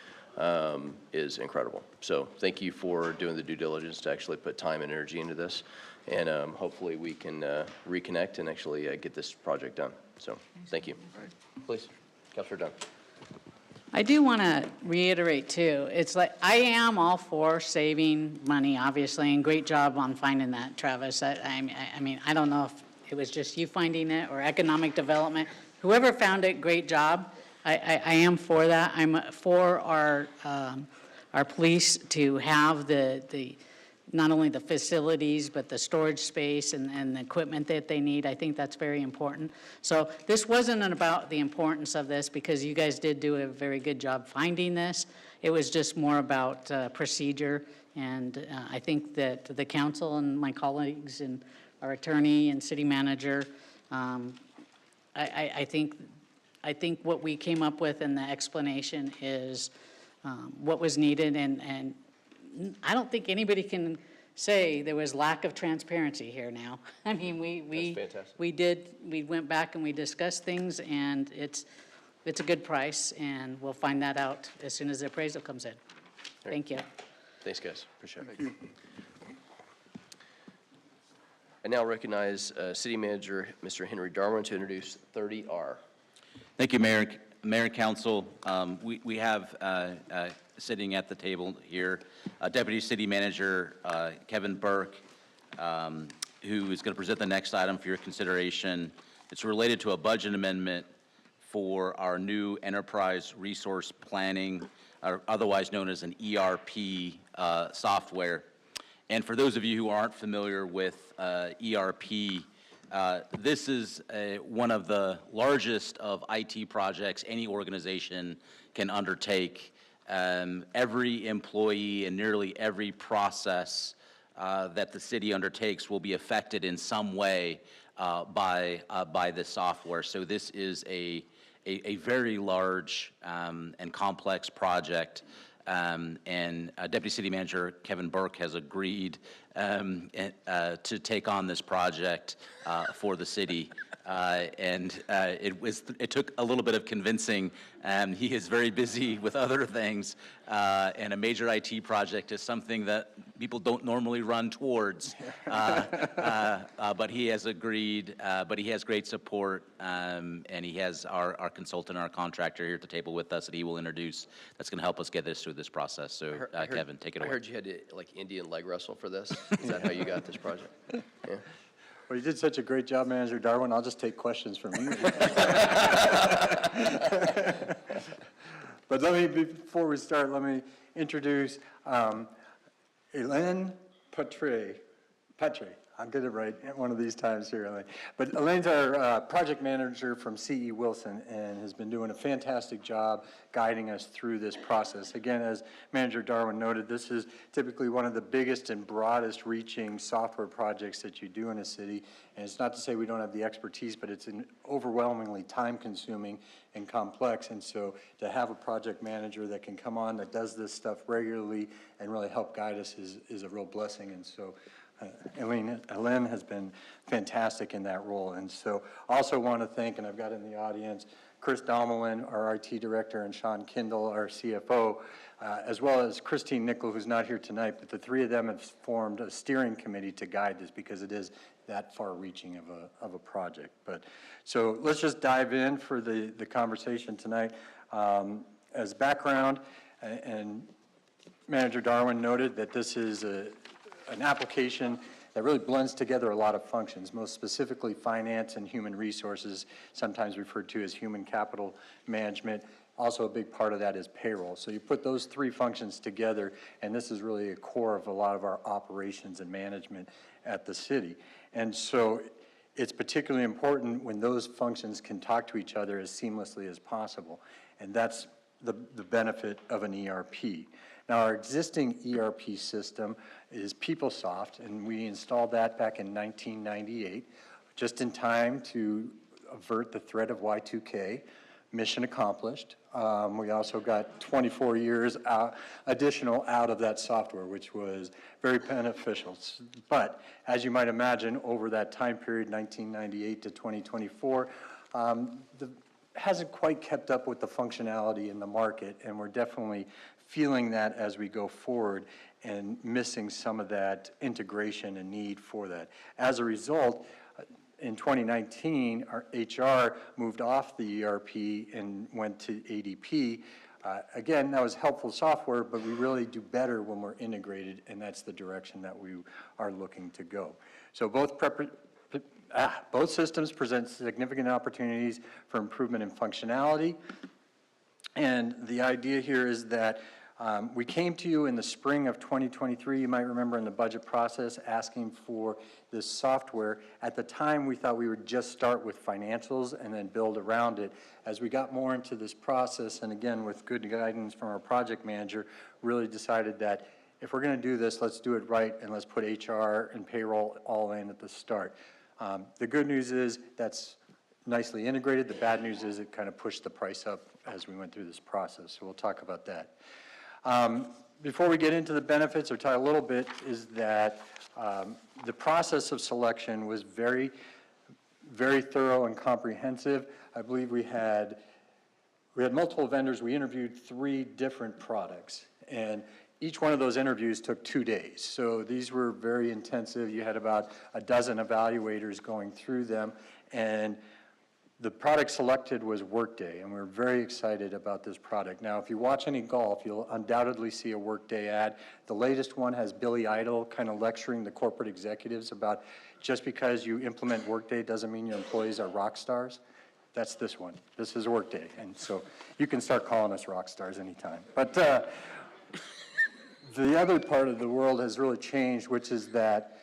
is incredible. So thank you for doing the due diligence to actually put time and energy into this. And hopefully we can reconnect and actually get this project done. So thank you. Please, Councilor Dunn. I do want to reiterate too, it's like, I am all for saving money, obviously, and great job on finding that, Travis. I mean, I don't know if it was just you finding it or economic development. Whoever found it, great job. I am for that. I'm for our police to have the not only the facilities, but the storage space and the equipment that they need. I think that's very important. So this wasn't about the importance of this, because you guys did do a very good job finding this. It was just more about procedure. And I think that the council and my colleagues and our attorney and city manager, I think what we came up with in the explanation is what was needed, and I don't think anybody can say there was lack of transparency here now. I mean, we went back and we discussed things, and it's a good price, and we'll find that out as soon as the appraisal comes in. Thank you. Thanks, guys. Appreciate it. I now recognize City Manager Mr. Henry Darwin to introduce 30R. Thank you, Mayor and Council. We have sitting at the table here Deputy City Manager Kevin Burke, who is going to present the next item for your consideration. It's related to a budget amendment for our new enterprise resource planning, or otherwise known as an ERP software. And for those of you who aren't familiar with ERP, this is one of the largest of IT projects any organization can undertake. Every employee and nearly every process that the city undertakes will be affected in some way by this software. So this is a very large and complex project. And Deputy City Manager Kevin Burke has agreed to take on this project for the city. It took a little bit of convincing. He is very busy with other things, and a major IT project is something that people don't normally run towards. But he has agreed, but he has great support, and he has our consultant, our contractor here at the table with us that he will introduce that's going to help us get this through this process. So Kevin, take it away. I heard you had to like Indian leg wrestle for this. Is that how you got this project? Yeah. Well, you did such a great job, Manager Darwin. I'll just take questions from you. But before we start, let me introduce Hélène Patre. I'll get it right one of these times here, Elaine. But Elaine's our project manager from C.E. Wilson and has been doing a fantastic job guiding us through this process. Again, as Manager Darwin noted, this is typically one of the biggest and broadest reaching software projects that you do in a city. And it's not to say we don't have the expertise, but it's an overwhelmingly time-consuming and complex. And so to have a project manager that can come on, that does this stuff regularly and really help guide us is a real blessing. And so Elaine has been fantastic in that role. And so I also want to thank, and I've got in the audience, Chris Domelin, our RT director, and Sean Kindle, our CFO, as well as Christine Nickel, who's not here tonight, but the three of them have formed a steering committee to guide this because it is that far-reaching of a project. But so let's just dive in for the conversation tonight. As background, and Manager Darwin noted that this is an application that really blends together a lot of functions, most specifically finance and human resources, sometimes referred to as human capital management. Also a big part of that is payroll. So you put those three functions together, and this is really a core of a lot of our operations and management at the city. And so it's particularly important when those functions can talk to each other as seamlessly as possible. And that's the benefit of an ERP. Now, our existing ERP system is PeopleSoft, and we installed that back in 1998, just in time to avert the threat of Y2K. Mission accomplished. We also got 24 years additional out of that software, which was very beneficial. But as you might imagine, over that time period, 1998 to 2024, hasn't quite kept up with the functionality in the market, and we're definitely feeling that as we go forward and missing some of that integration and need for that. As a result, in 2019, our HR moved off the ERP and went to ADP. Again, that was helpful software, but we really do better when we're integrated, and that's the direction that we are looking to go. So both systems present significant opportunities for improvement in functionality. And the idea here is that we came to you in the spring of 2023, you might remember in the budget process, asking for this software. At the time, we thought we would just start with financials and then build around it. As we got more into this process, and again, with good guidance from our project manager, really decided that if we're going to do this, let's do it right, and let's put HR and payroll all in at the start. The good news is that's nicely integrated. The bad news is it kind of pushed the price up as we went through this process, so we'll talk about that. Before we get into the benefits, or talk a little bit, is that the process of selection was very, very thorough and comprehensive. I believe we had multiple vendors. We interviewed 3 different products, and each one of those interviews took 2 days. So these were very intensive. You had about a dozen evaluators going through them, and the product selected was Workday, and we're very excited about this product. Now, if you watch any golf, you'll undoubtedly see a Workday ad. The latest one has Billy Idol kind of lecturing the corporate executives about just because you implement Workday doesn't mean your employees are rock stars. That's this one. This is Workday, and so you can start calling us rock stars anytime. But the other part of the world has really changed, which is that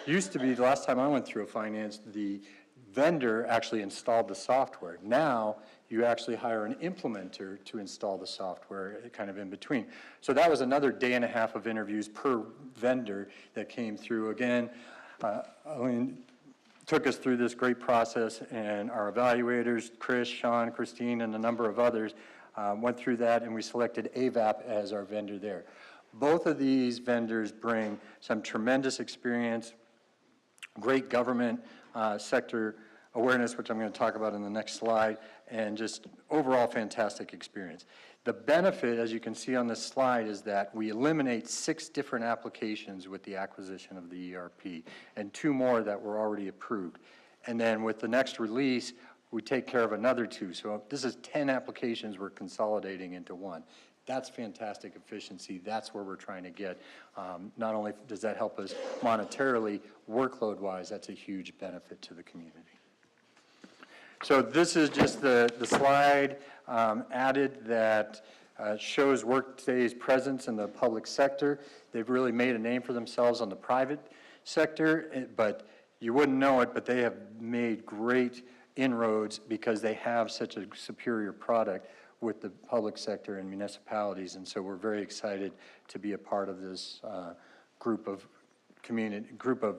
used to be, the last time I went through a finance, the vendor actually installed the software. Now, you actually hire an implementer to install the software, kind of in between. So that was another day and a half of interviews per vendor that came through. Again, Elaine took us through this great process, and our evaluators, Chris, Sean, Christine, and a number of others, went through that, and we selected AVAP as our vendor there. Both of these vendors bring some tremendous experience, great government sector awareness, which I'm going to talk about in the next slide, and just overall fantastic experience. The benefit, as you can see on this slide, is that we eliminate 6 different applications with the acquisition of the ERP, and 2 more that were already approved. And then with the next release, we take care of another 2. So this is 10 applications we're consolidating into 1. That's fantastic efficiency. That's where we're trying to get. Not only does that help us monetarily, workload-wise, that's a huge benefit to the community. So this is just the slide added that shows Workday's presence in the public sector. They've really made a name for themselves on the private sector, but you wouldn't know it, but they have made great inroads because they have such a superior product with the public sector and municipalities. And so we're very excited to be a part of this group of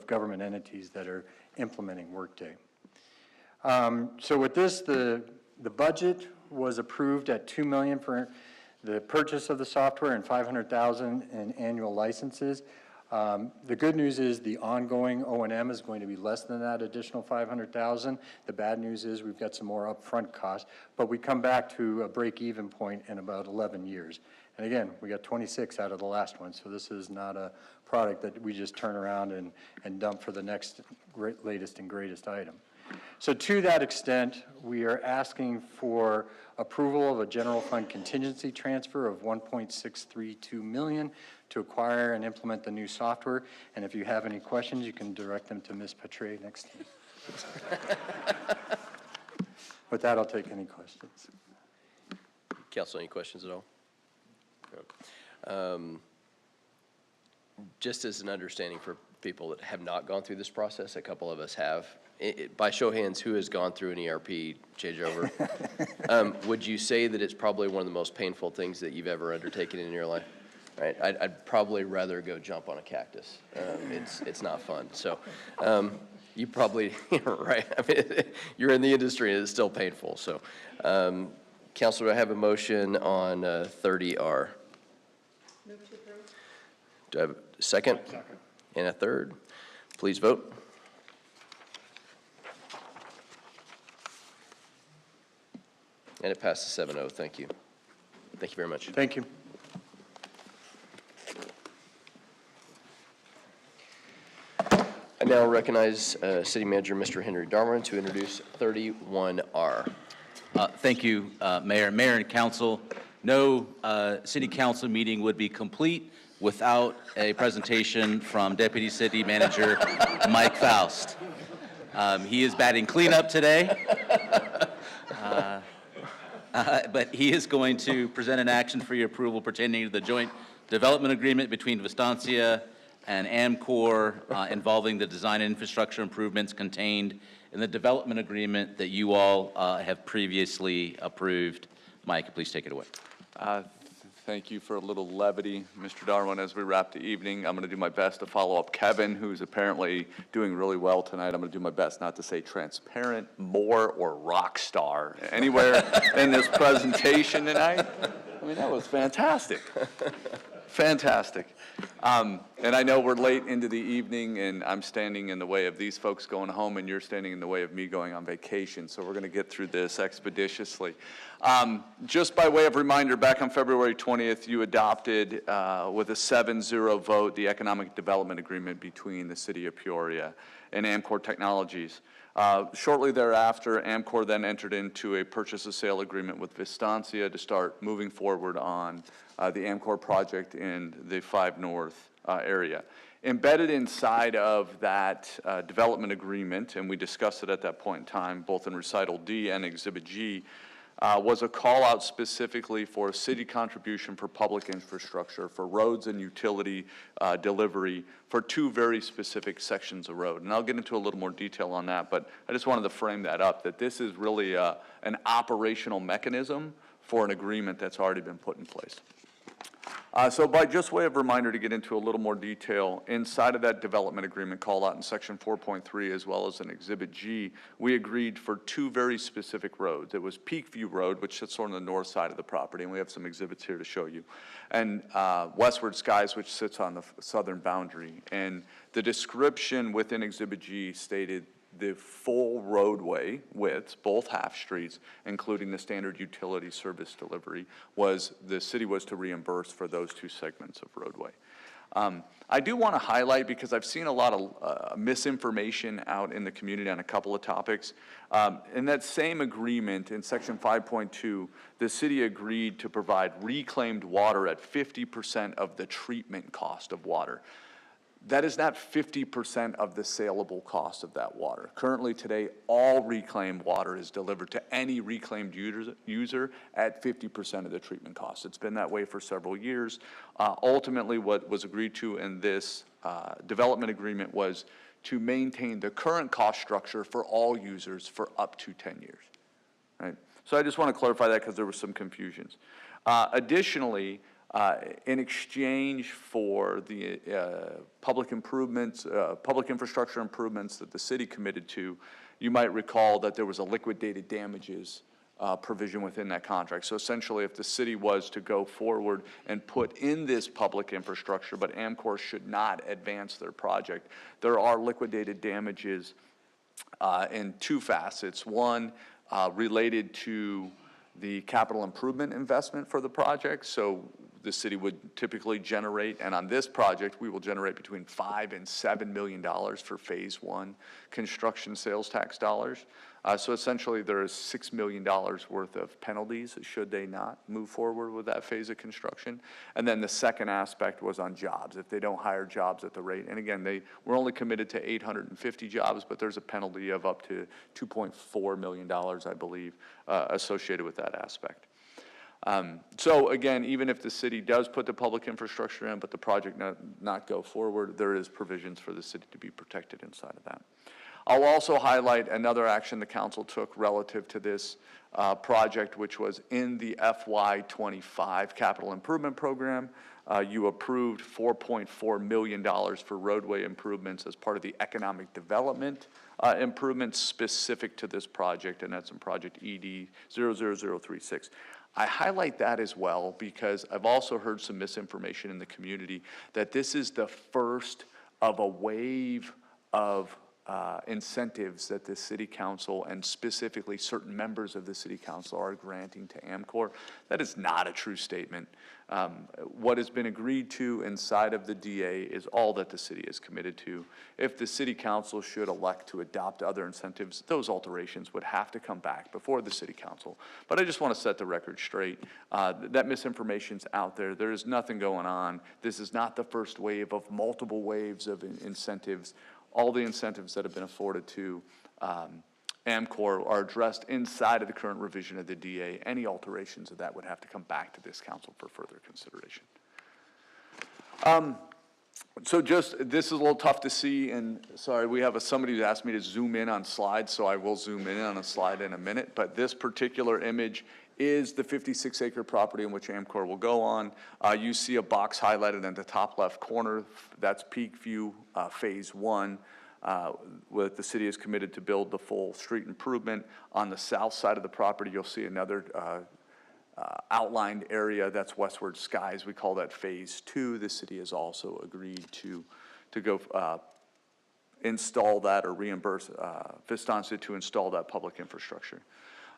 government entities that are implementing Workday. So with this, the budget was approved at $2 million for the purchase of the software and $500,000 in annual licenses. The good news is the ongoing O&M is going to be less than that additional $500,000. The bad news is we've got some more upfront costs, but we come back to a break-even point in about 11 years. And again, we got 26 out of the last one, so this is not a product that we just turn around and dump for the next latest and greatest item. So to that extent, we are asking for approval of a general fund contingency transfer of $1.632 million to acquire and implement the new software. And if you have any questions, you can direct them to Ms. Petray next to me. With that, I'll take any questions. Council, any questions at all? Just as an understanding for people that have not gone through this process, a couple of us have. By show of hands, who has gone through an ERP changeover? Would you say that it's probably one of the most painful things that you've ever undertaken in your life? Right? I'd probably rather go jump on a cactus. It's not fun. So you probably, right, I mean, you're in the industry and it's still painful. So, Councilor, I have a motion on 30R. Move to approve. Do I have a second? Second. And a third? Please vote. And it passes 7-0. Thank you. Thank you very much. Thank you. I now recognize City Manager Mr. Henry Darwin to introduce 31R. Thank you, Mayor. Mayor and Council, no City Council meeting would be complete without a presentation from Deputy City Manager Mike Faust. He is batting cleanup today. But he is going to present an action for your approval pertaining to the joint development agreement between Vistancia and Amcor involving the design and infrastructure improvements contained in the development agreement that you all have previously approved. Mike, please take it away. Thank you for a little levity, Mr. Darwin, as we wrap the evening. I'm going to do my best to follow up Kevin, who's apparently doing really well tonight. I'm going to do my best not to say transparent, more, or rock star anywhere in this presentation tonight. I mean, that was fantastic. Fantastic. And I know we're late into the evening, and I'm standing in the way of these folks going home, and you're standing in the way of me going on vacation, so we're going to get through this expeditiously. Just by way of reminder, back on February 20th, you adopted with a 7-0 vote the Economic Development Agreement between the City of Peoria and Amcor Technologies. Shortly thereafter, Amcor then entered into a purchase and sale agreement with Vistancia to start moving forward on the Amcor project in the 5 North area. Embedded inside of that development agreement, and we discussed it at that point in time, both in Recital D and Exhibit G, was a call out specifically for city contribution for public infrastructure, for roads and utility delivery, for 2 very specific sections of road. And I'll get into a little more detail on that, but I just wanted to frame that up, that this is really an operational mechanism for an agreement that's already been put in place. So by just way of reminder to get into a little more detail, inside of that development agreement call out in section 4.3 as well as in Exhibit G, we agreed for 2 very specific roads. It was Peakview Road, which sits on the north side of the property, and we have some exhibits here to show you, and Westward Skies, which sits on the southern boundary. And the description within Exhibit G stated the full roadway widths, both half streets, including the standard utility service delivery, was the city was to reimburse for those 2 segments of roadway. I do want to highlight, because I've seen a lot of misinformation out in the community on a couple of topics. In that same agreement, in section 5.2, the city agreed to provide reclaimed water at 50% of the treatment cost of water. that is not 50% of the saleable cost of that water. Currently today, all reclaimed water is delivered to any reclaimed user at 50% of the treatment cost. It's been that way for several years. Ultimately, what was agreed to in this development agreement was to maintain the current cost structure for all users for up to 10 years, right? So I just want to clarify that because there was some confusions. Additionally, in exchange for the public improvements, public infrastructure improvements that the city committed to, you might recall that there was a liquidated damages provision within that contract. So essentially, if the city was to go forward and put in this public infrastructure, but Amcor should not advance their project, there are liquidated damages in two facets. One, related to the capital improvement investment for the project. So the city would typically generate, and on this project, we will generate between $5 and $7 million for phase one construction sales tax dollars. So essentially, there is $6 million worth of penalties should they not move forward with that phase of construction. And then the second aspect was on jobs. If they don't hire jobs at the rate, and again, they were only committed to 850 jobs, but there's a penalty of up to $2.4 million, I believe, associated with that aspect. So again, even if the city does put the public infrastructure in, but the project not go forward, there is provisions for the city to be protected inside of that. I'll also highlight another action the council took relative to this project, which was in the FY25 capital improvement program. You approved $4.4 million for roadway improvements as part of the economic development improvements specific to this project, and that's in project ED 00036. I highlight that as well because I've also heard some misinformation in the community that this is the first of a wave of incentives that the city council and specifically certain members of the city council are granting to Amcor. That is not a true statement. What has been agreed to inside of the DA is all that the city is committed to. If the city council should elect to adopt other incentives, those alterations would have to come back before the city council. But I just want to set the record straight. That misinformation's out there. There is nothing going on. This is not the first wave of multiple waves of incentives. All the incentives that have been afforded to Amcor are addressed inside of the current revision of the DA. Any alterations of that would have to come back to this council for further consideration. So this is a little tough to see, and sorry, we have somebody who asked me to zoom in on slides, so I will zoom in on a slide in a minute, but this particular image is the 56-acre property in which Amcor will go on. You see a box highlighted in the top left corner. That's Peak View Phase 1. With the city is committed to build the full street improvement. On the south side of the property, you'll see another outlined area. That's Westward Skies. We call that Phase 2. The city has also agreed to go install that or reimburse Vistanza to install that public infrastructure.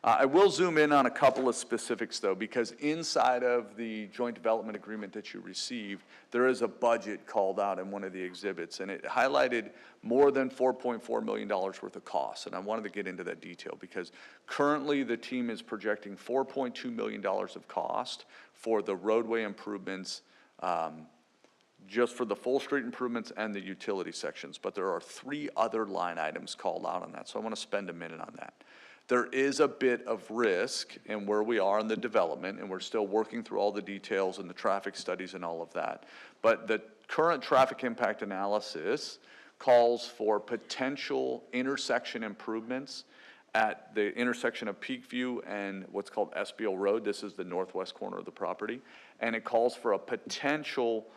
I will zoom in on a couple of specifics, though, because inside of the joint development agreement that you received, there is a budget called out in one of the exhibits, and it highlighted more than $4.4 million worth of costs, and I wanted to get into that detail because currently the team is projecting $4.2 million of cost for the roadway improvements, just for the full street improvements and the utility sections, but there are 3 other line items called out on that, so I want to spend a minute on that. There is a bit of risk in where we are in the development, and we're still working through all the details and the traffic studies and all of that. But the current traffic impact analysis calls for potential intersection improvements at the intersection of Peakview and what's called Espial Road. This is the northwest corner of the property. And it calls for a potential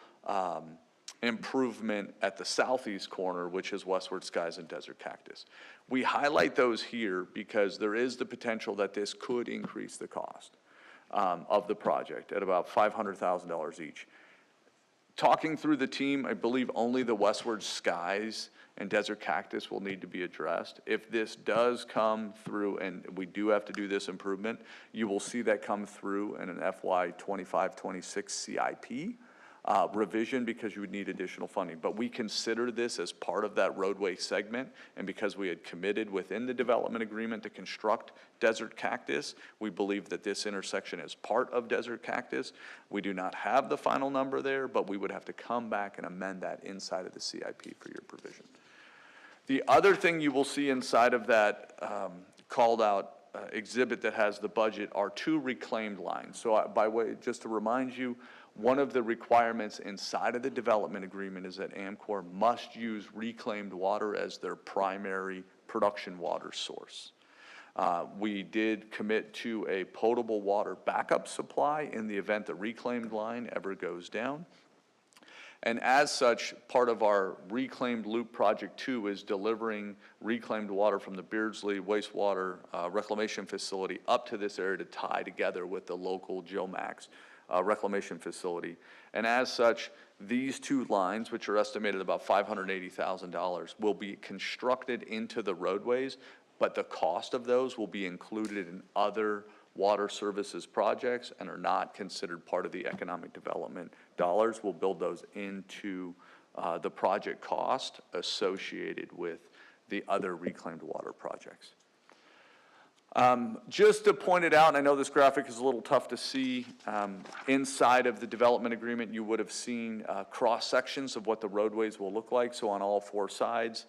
improvement at the southeast corner, which is Westward Skies and Desert Cactus. We highlight those here because there is the potential that this could increase the cost of the project at about $500,000 each. Talking through the team, I believe only the Westward Skies and Desert Cactus will need to be addressed. If this does come through, and we do have to do this improvement, you will see that come through in an FY25-26 CIP. revision because you would need additional funding. But we consider this as part of that roadway segment, and because we had committed within the development agreement to construct Desert Cactus, we believe that this intersection is part of Desert Cactus. We do not have the final number there, but we would have to come back and amend that inside of the CIP for your provision. The other thing you will see inside of that called out exhibit that has the budget are 2 reclaimed lines. So by way, just to remind you, one of the requirements inside of the development agreement is that Amcor must use reclaimed water as their primary production water source. We did commit to a potable water backup supply in the event the reclaimed line ever goes down. And as such, part of our Reclaimed Loop Project 2 is delivering reclaimed water from the Beardsley wastewater reclamation facility up to this area to tie together with the local Joe Max reclamation facility. And as such, these 2 lines, which are estimated about $580,000, will be constructed into the roadways, but the cost of those will be included in other water services projects and are not considered part of the economic development dollars. We'll build those into the project cost associated with the other reclaimed water projects. Just to point it out, and I know this graphic is a little tough to see, inside of the development agreement, you would have seen cross sections of what the roadways will look like. So on all 4 sides,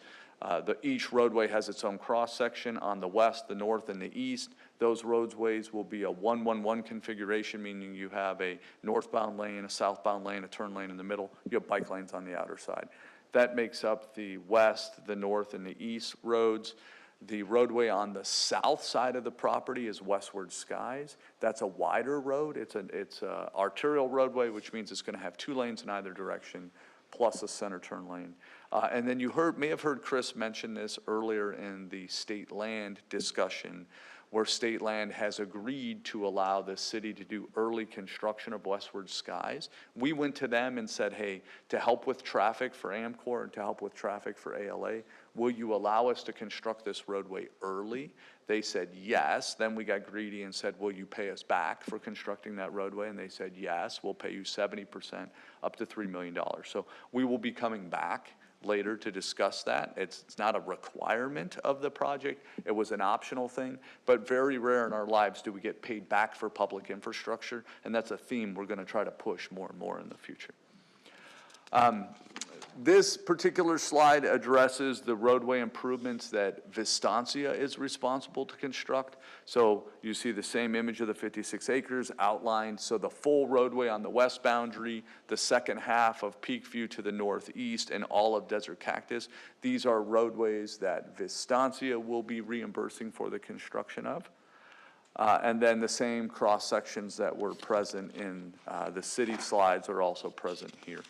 each roadway has its own cross section. On the west, the north, and the east, those roadways will be a 1-1-1 configuration, meaning you have a northbound lane, a southbound lane, a turn lane in the middle. You have bike lanes on the outer side. That makes up the west, the north, and the east roads. The roadway on the south side of the property is Westward Skies. That's a wider road. It's a arterial roadway, which means it's going to have 2 lanes in either direction, plus a center turn lane. And then you may have heard Chris mention this earlier in the state land discussion, where state land has agreed to allow the city to do early construction of Westward Skies. We went to them and said, hey, to help with traffic for Amcor and to help with traffic for ALA, will you allow us to construct this roadway early? They said yes. Then we got greedy and said, will you pay us back for constructing that roadway? And they said yes, we'll pay you 70%, up to $3 million. So we will be coming back later to discuss that. It's not a requirement of the project. It was an optional thing, but very rare in our lives do we get paid back for public infrastructure, and that's a theme we're going to try to push more and more in the future. This particular slide addresses the roadway improvements that Vistancia is responsible to construct. So you see the same image of the 56 acres outlined. So the full roadway on the west boundary, the second half of Peakview to the northeast, and all of Desert Cactus. These are roadways that Vistancia will be reimbursing for the construction of. And then the same cross sections that were present in the city slides are also present here.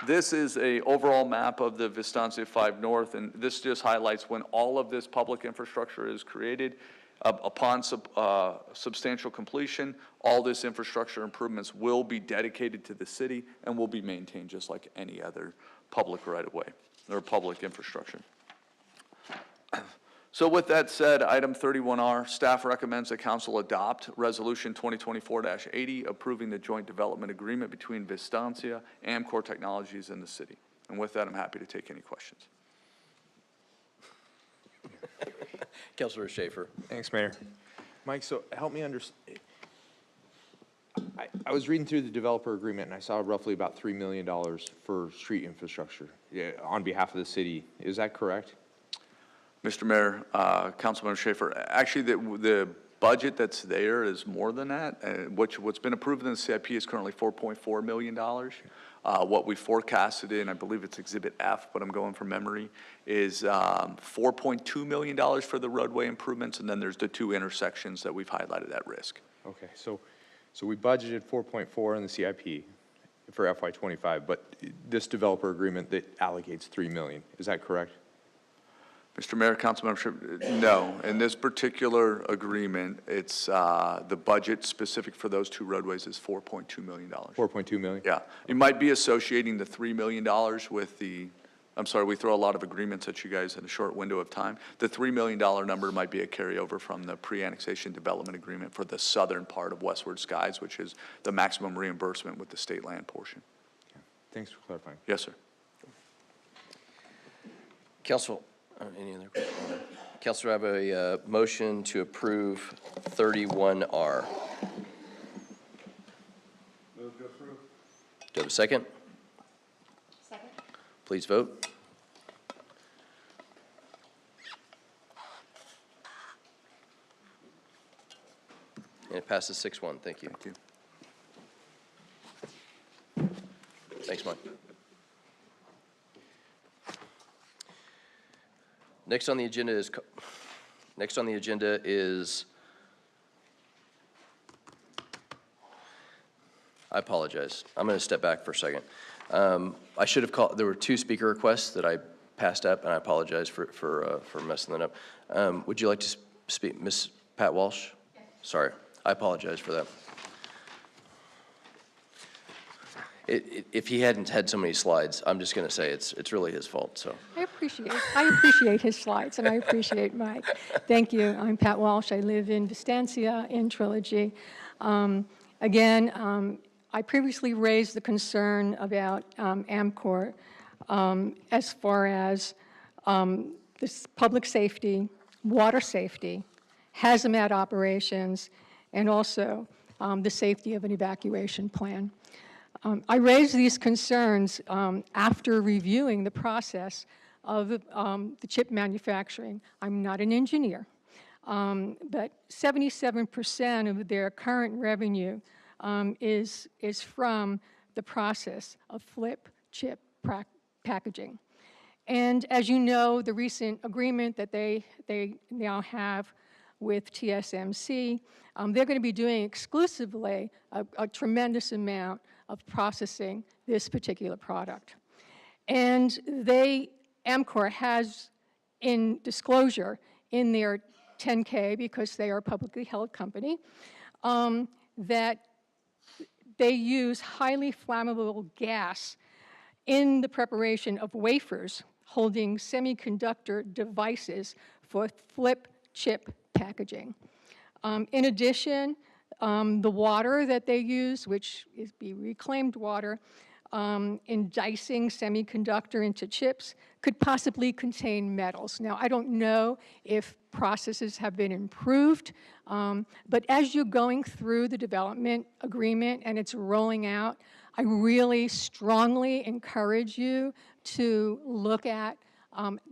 This is a overall map of the Vistancia 5 North, and this just highlights when all of this public infrastructure is created. Upon substantial completion, all this infrastructure improvements will be dedicated to the city and will be maintained just like any other public right-of-way or public infrastructure. So with that said, item 31R, staff recommends that council adopt resolution 2024-80 approving the joint development agreement between Vistancia, Amcor Technologies, and the city. And with that, I'm happy to take any questions. Councilor Schaefer. Thanks, Mayor. Mike, so help me understand. I was reading through the developer agreement and I saw roughly about $3 million for street infrastructure on behalf of the city. Is that correct? Mr. Mayor, Councilmember Schaefer, actually the budget that's there is more than that. What's been approved in the CIP is currently $4.4 million. What we forecasted in, I believe it's Exhibit F, but I'm going from memory, is $4.2 million for the roadway improvements, and then there's the 2 intersections that we've highlighted at risk. Okay, so we budgeted 4.4 in the CIP for FY25, but this developer agreement that allocates $3 million, is that correct? Mr. Mayor, Councilmember, no. In this particular agreement, it's the budget specific for those 2 roadways is $4.2 million. 4.2 million? Yeah. You might be associating the $3 million with the I'm sorry, we throw a lot of agreements at you guys in a short window of time. The $3 million number might be a carryover from the pre-annexation development agreement for the southern part of Westward Skies, which is the maximum reimbursement with the state land portion. Thanks for clarifying. Yes, sir. Council, any other questions? Councilor, I have a motion to approve 31R. Move to approve. Do I have a second? Second. Please vote. And it passes 6-1. Thank you. Thank you. Thanks, Mike. Next on the agenda is, I apologize. I'm going to step back for a second. I should have called, there were 2 speaker requests that I passed up, and I apologize for messing that up. Would you like to speak, Ms. Pat Walsh? Yes. Sorry, I apologize for that. If he hadn't had so many slides, I'm just going to say it's really his fault, so. I appreciate his slides, and I appreciate Mike. Thank you. I'm Pat Walsh. I live in Vistancia in Trilogy. Again, I previously raised the concern about AMCOR as far as this public safety, water safety, hazmat operations, and also the safety of an evacuation plan. I raised these concerns after reviewing the process of the chip manufacturing. I'm not an engineer, but 77% of their current revenue is from the process of flip chip packaging. And as you know, the recent agreement that they now have with TSMC, they're going to be doing exclusively a tremendous amount of processing this particular product. And AMCOR has in disclosure in their 10K, because they are a publicly held company, that they use highly flammable gas in the preparation of wafers holding semiconductor devices for flip chip packaging. In addition, the water that they use, which is reclaimed water, in dicing semiconductor into chips, could possibly contain metals. Now, I don't know if processes have been improved, but as you're going through the development agreement and it's rolling out, I really strongly encourage you to look at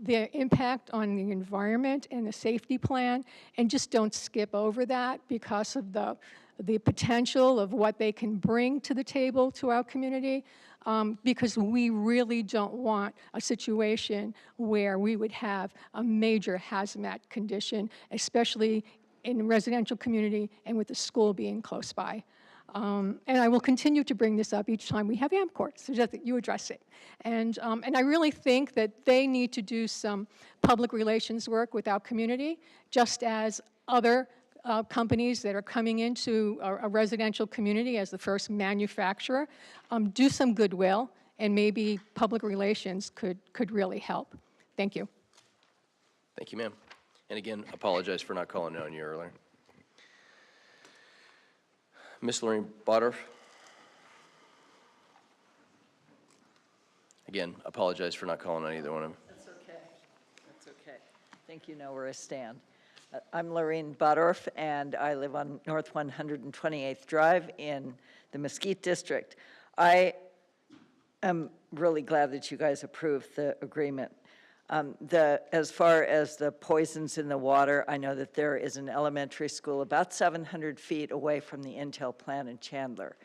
the impact on the environment and the safety plan, and just don't skip over that because of the potential of what they can bring to the table to our community, because we really don't want a situation where we would have a major hazmat condition, especially in a residential community and with the school being close by. And I will continue to bring this up each time we have AMCOR, so that you address it. And I really think that they need to do some public relations work with our community, just as other companies that are coming into a residential community as the first manufacturer, do some goodwill, and maybe public relations could really help. Thank you. Thank you, ma'am. And again, apologize for not calling on you earlier. Ms. Lorraine Bodorf. Again, apologize for not calling on either one of them. That's okay. That's okay. I think you know where I stand. I'm Lorraine Bodorf, and I live on North 128th Drive in the Mesquite District. I am really glad that you guys approved the agreement. As far as the poisons in the water, I know that there is an elementary school about 700 feet away from the Intel plant in Chandler.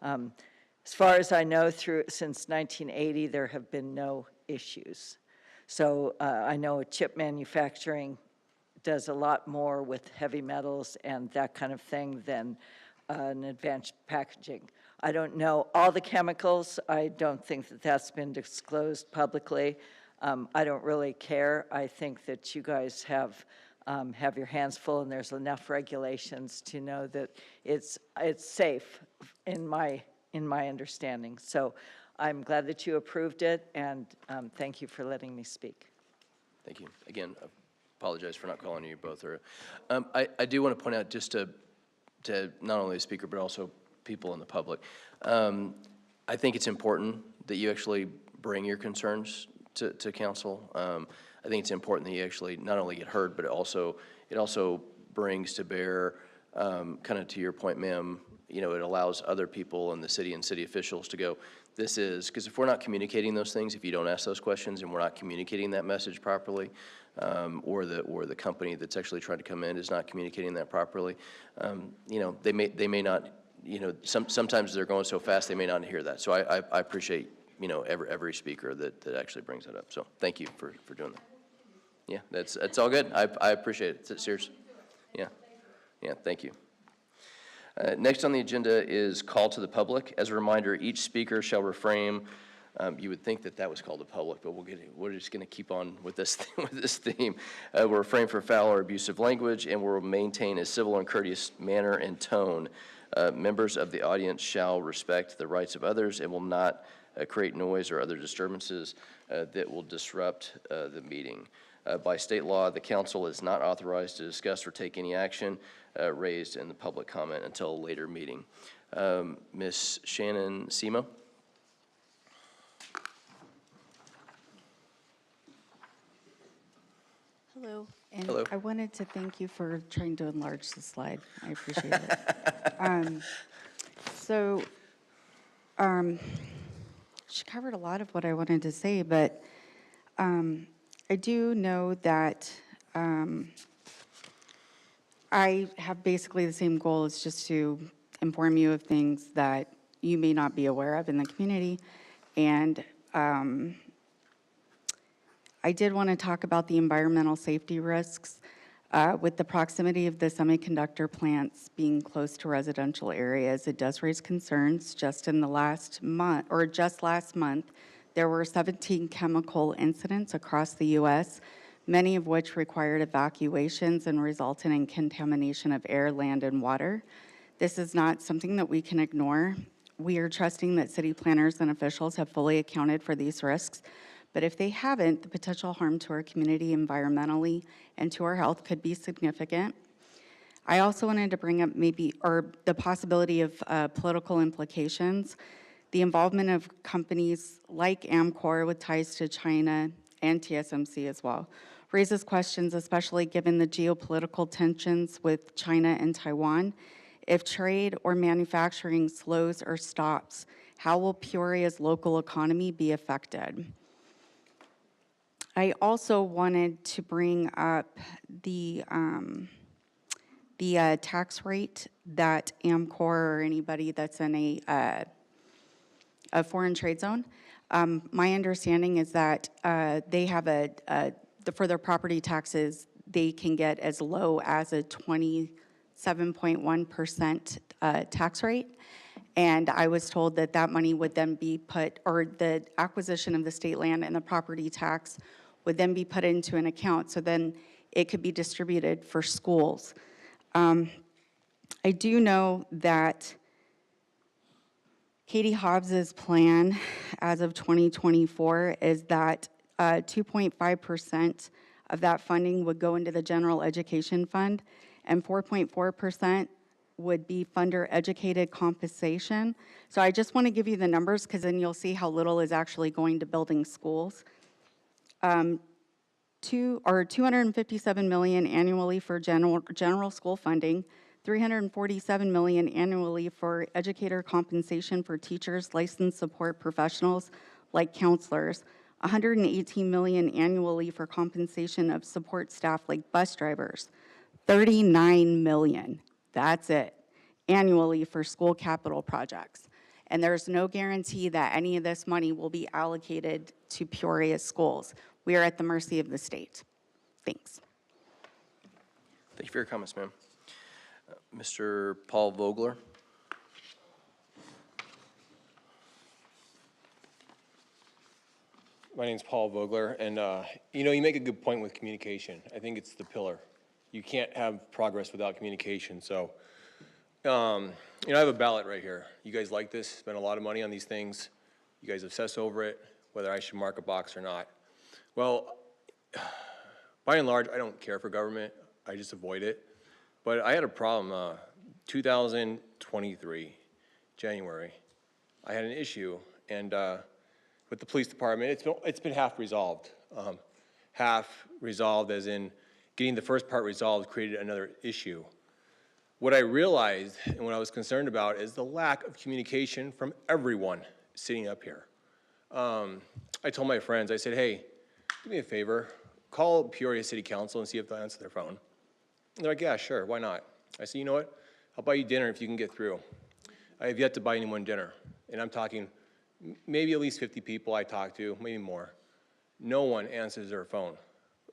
As far as I know, since 1980, there have been no issues. So I know chip manufacturing does a lot more with heavy metals and that kind of thing than an advanced packaging. I don't know all the chemicals. I don't think that that's been disclosed publicly. I don't really care. I think that you guys have your hands full, and there's enough regulations to know that it's safe in my understanding. So I'm glad that you approved it, and thank you for letting me speak. Thank you. Again, I apologize for not calling you both. I do want to point out, just to not only the speaker, but also people in the public, I think it's important that you actually bring your concerns to council. I think it's important that you actually not only get heard, but it also brings to bear, kind of to your point, ma'am, it allows other people in the city and city officials to go, this is, because if we're not communicating those things, if you don't ask those questions and we're not communicating that message properly, or the company that's actually trying to come in is not communicating that properly, they may not, sometimes they're going so fast they may not hear that. So I appreciate, every speaker that actually brings that up. So thank you for doing that. Yeah, that's all good. I appreciate it. It's serious. Yeah, thank you. Next on the agenda is call to the public. As a reminder, each speaker shall refrain. You would think that was called the public, but we're just going to keep on with this theme. We'll refrain from foul or abusive language, and we'll maintain a civil and courteous manner and tone. Members of the audience shall respect the rights of others and will not create noise or other disturbances that will disrupt the meeting. By state law, the council is not authorized to discuss or take any action raised in the public comment until a later meeting. Ms. Shannon Simo. Hello. And Hello. I wanted to thank you for trying to enlarge the slide. I appreciate it. She covered a lot of what I wanted to say, but I do know that I have basically the same goal as just to inform you of things that you may not be aware of in the community. And I did want to talk about the environmental safety risks with the proximity of the semiconductor plants being close to residential areas. It does raise concerns. Just in the last month, or just last month, there were 17 chemical incidents across the U.S., many of which required evacuations and resulted in contamination of air, land, and water. This is not something that we can ignore. We are trusting that city planners and officials have fully accounted for these risks, but if they haven't, the potential harm to our community environmentally and to our health could be significant. I also wanted to bring up the possibility of political implications. The involvement of companies like Amcor with ties to China and TSMC as well raises questions, especially given the geopolitical tensions with China and Taiwan. If trade or manufacturing slows or stops, how will Peoria's local economy be affected? I also wanted to bring up the tax rate that Amcor or anybody that's in a foreign trade zone. My understanding is that they have for their property taxes, they can get as low as a 27.1% tax rate. And I was told that that money would then be put, or the acquisition of the state land and the property tax would then be put into an account, so then it could be distributed for schools. I do know that Katie Hobbs's plan as of 2024 is that 2.5% of that funding would go into the general education fund, and 4.4% would be funder educated compensation. So I just want to give you the numbers because then you'll see how little is actually going to building schools. $257 million annually for general school funding, $347 million annually for educator compensation for teachers, licensed support professionals like counselors, $118 million annually for compensation of support staff like bus drivers, $39 million, that's it, annually for school capital projects. And there's no guarantee that any of this money will be allocated to Peoria schools. We are at the mercy of the state. Thanks. Thank you for your comments, ma'am. Mr. Paul Vogler. My name's Paul Vogler, and you make a good point with communication. I think it's the pillar. You can't have progress without communication. So, I have a ballot right here. You guys like this? Spend a lot of money on these things. You guys obsess over it, whether I should mark a box or not. Well, by and large, I don't care for government. I just avoid it. But I had a problem, 2023, January. I had an issue, and with the police department, it's been half resolved. Half resolved as in getting the first part resolved created another issue. What I realized and what I was concerned about is the lack of communication from everyone sitting up here. I told my friends, I said, hey, do me a favor, call Peoria City Council and see if they'll answer their phone. And they're like, yeah, sure, why not? I said, you know what? I'll buy you dinner if you can get through. I have yet to buy anyone dinner, and I'm talking maybe at least 50 people I talk to, maybe more. No one answers their phone.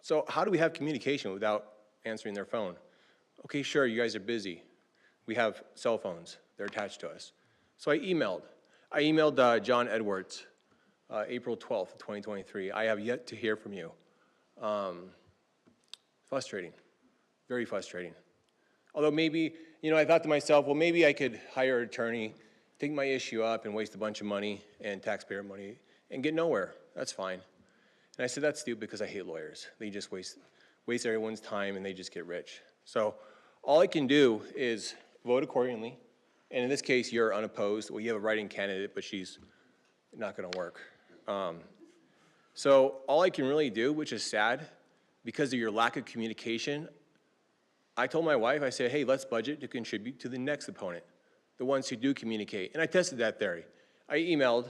So how do we have communication without answering their phone? Okay, sure, you guys are busy. We have cell phones. They're attached to us. So I emailed. John Edwards, April 12th, 2023. I have yet to hear from you. Frustrating, very frustrating. Although maybe, I thought to myself, well, maybe I could hire an attorney, take my issue up and waste a bunch of money and taxpayer money and get nowhere. That's fine. And I said, that's stupid because I hate lawyers. They just waste everyone's time and they just get rich. So all I can do is vote accordingly. And in this case, you're unopposed. Well, you have a writing candidate, but she's not going to work. So all I can really do, which is sad, because of your lack of communication, I told my wife, I said, hey, let's budget to contribute to the next opponent, the ones who do communicate. And I tested that theory. I emailed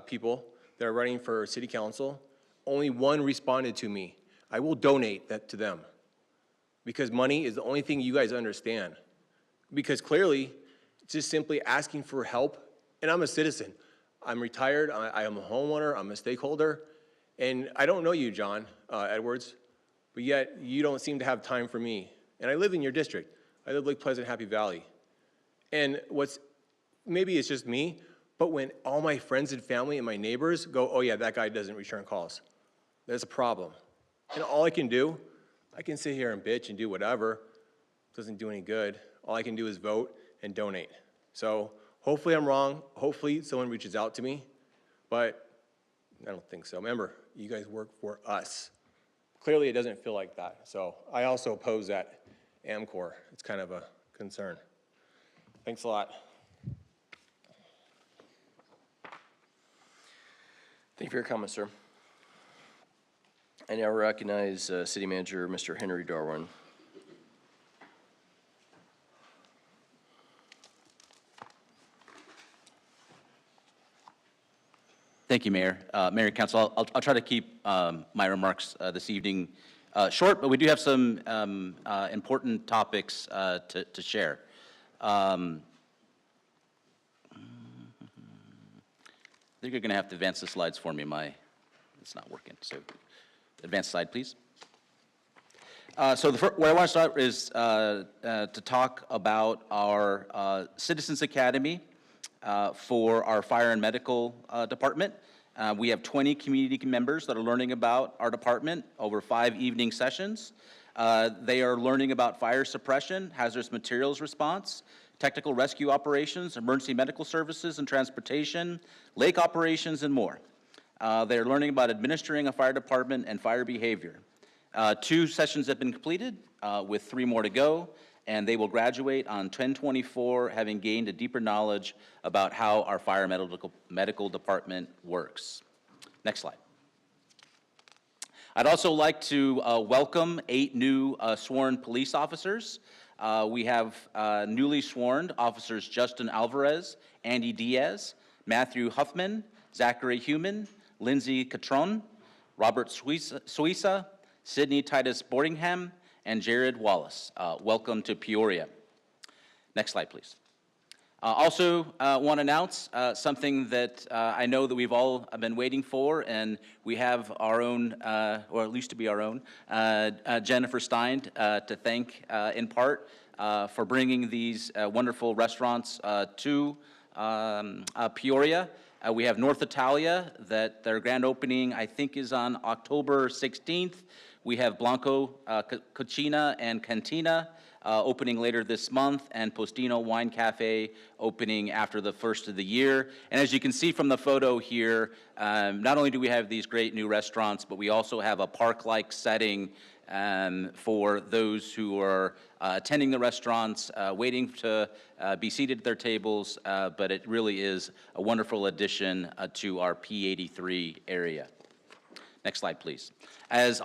people that are running for city council. Only one responded to me. I will donate that to them because money is the only thing you guys understand. Because clearly, it's just simply asking for help. And I'm a citizen. I'm retired. I am a homeowner. I'm a stakeholder. And I don't know you, John Edwards, but yet you don't seem to have time for me. And I live in your district. I live Lake Pleasant, Happy Valley. And maybe it's just me, but when all my friends and family and my neighbors go, oh yeah, that guy doesn't return calls, there's a problem. And all I can do, I can sit here and bitch and do whatever. It doesn't do any good. All I can do is vote and donate. So hopefully I'm wrong. Hopefully someone reaches out to me, but I don't think so. Remember, you guys work for us. Clearly it doesn't feel like that. So I also oppose that AMCOR. It's kind of a concern. Thanks a lot. Thank you for your comments, sir. I now recognize City Manager Mr. Henry Darwin. Thank you, Mayor. Mayor and Council, I'll try to keep my remarks this evening short, but we do have some important topics to share. I think you're going to have to advance the slides for me. It's not working. So advance slide, please. So where I want to start is to talk about our Citizens Academy for our fire and medical department. We have 20 community members that are learning about our department over 5 evening sessions. They are learning about fire suppression, hazardous materials response, technical rescue operations, emergency medical services and transportation, lake operations, and more. They're learning about administering a fire department and fire behavior. 2 sessions have been completed with 3 more to go, and they will graduate on 10/24 having gained a deeper knowledge about how our fire medical department works. Next slide. I'd also like to welcome 8 new sworn police officers. We have newly sworn officers Justin Alvarez, Andy Diaz, Matthew Huffman, Zachary Human, Lindsay Catron, Robert Suisa, Sydney Titus Boardingham, and Jared Wallace. Welcome to Peoria. Next slide, please. Also want to announce something that I know that we've all been waiting for, and we have our own, or at least to be our own, Jennifer Stein to thank in part for bringing these wonderful restaurants to Peoria. We have North Italia, that their grand opening I think is on October 16th. We have Blanco Cucina and Cantina opening later this month, and Postino Wine Cafe opening after the first of the year. And as you can see from the photo here, not only do we have these great new restaurants, but we also have a park-like setting for those who are attending the restaurants, waiting to be seated at their tables, but it really is a wonderful addition to our P83 area. Next slide, please. As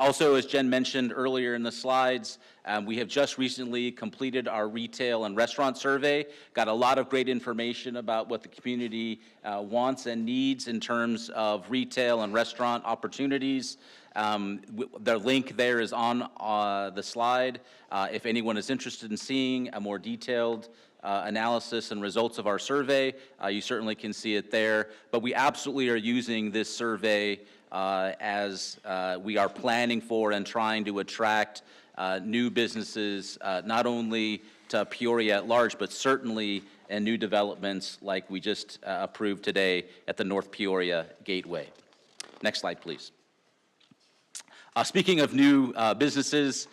Jen mentioned earlier in the slides, we have just recently completed our retail and restaurant survey, got a lot of great information about what the community wants and needs in terms of retail and restaurant opportunities. The link there is on the slide. If anyone is interested in seeing a more detailed analysis and results of our survey, you certainly can see it there. But we absolutely are using this survey as we are planning for and trying to attract new businesses, not only to Peoria at large, but certainly in new developments like we just approved today at the North Peoria Gateway. Next slide, please. Speaking of new businesses,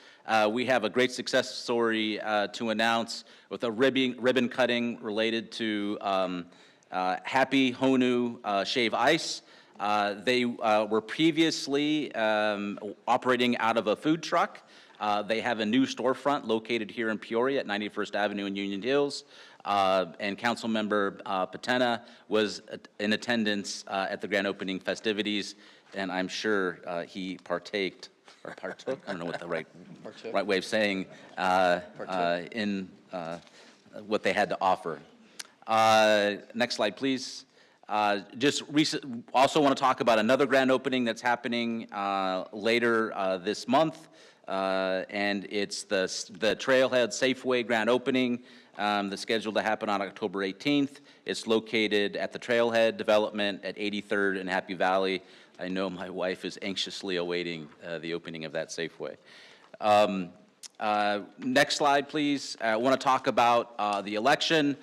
we have a great success story to announce with a ribbon cutting related to Happy Honu Shave Ice. They were previously operating out of a food truck. They have a new storefront located here in Peoria at 91st Avenue in Union Hills. And Councilmember Patena was in attendance at the grand opening festivities, and I'm sure he partook, I don't know what the right way of saying, in what they had to offer. Next slide, please. Also want to talk about another grand opening that's happening later this month, and it's the Trailhead Safeway grand opening that's scheduled to happen on October 18th. It's located at the Trailhead development at 83rd and Happy Valley. I know my wife is anxiously awaiting the opening of that Safeway. Next slide, please. I want to talk about the election.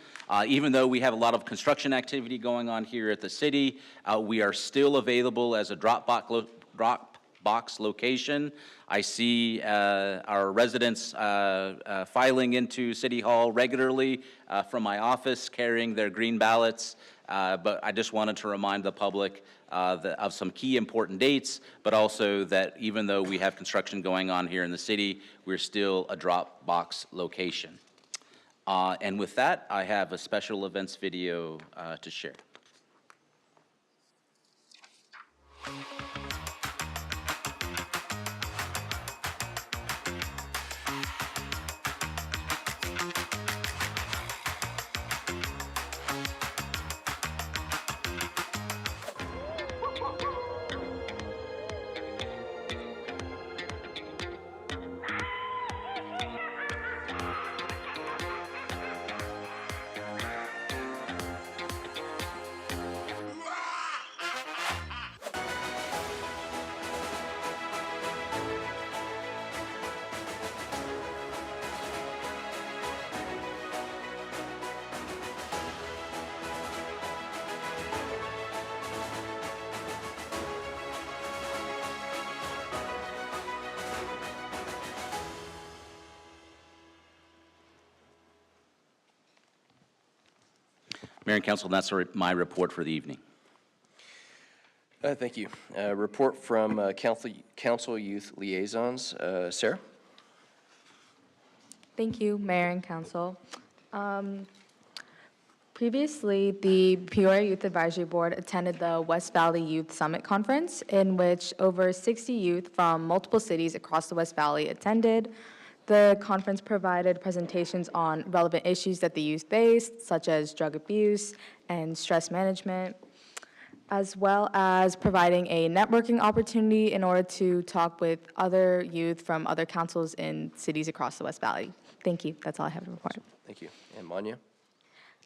Even though we have a lot of construction activity going on here at the city, we are still available as a Dropbox location. I see our residents filing into City Hall regularly from my office carrying their green ballots, but I just wanted to remind the public of some key important dates, but also that even though we have construction going on here in the city, we're still a Dropbox location. And with that, I have a special events video to share. Mayor and Council, that's my report for the evening. Thank you. Report from Council Youth Liaisons. Sarah? Thank you, Mayor and Council. Previously, the Peoria Youth Advisory Board attended the West Valley Youth Summit Conference, in which over 60 youth from multiple cities across the West Valley attended. The conference provided presentations on relevant issues that the youth faced, such as drug abuse and stress management, as well as providing a networking opportunity in order to talk with other youth from other councils in cities across the West Valley. Thank you. That's all I have to report. Thank you. And Manya?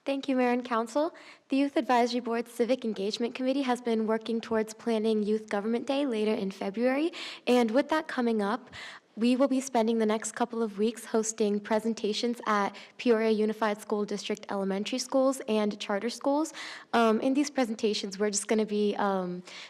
Thank you, Mayor and Council. The Youth Advisory Board's Civic Engagement Committee has been working towards planning Youth Government Day later in February. And with that coming up, We will be spending the next couple of weeks hosting presentations at Peoria Unified School District elementary schools and charter schools. In these presentations, we're just going to be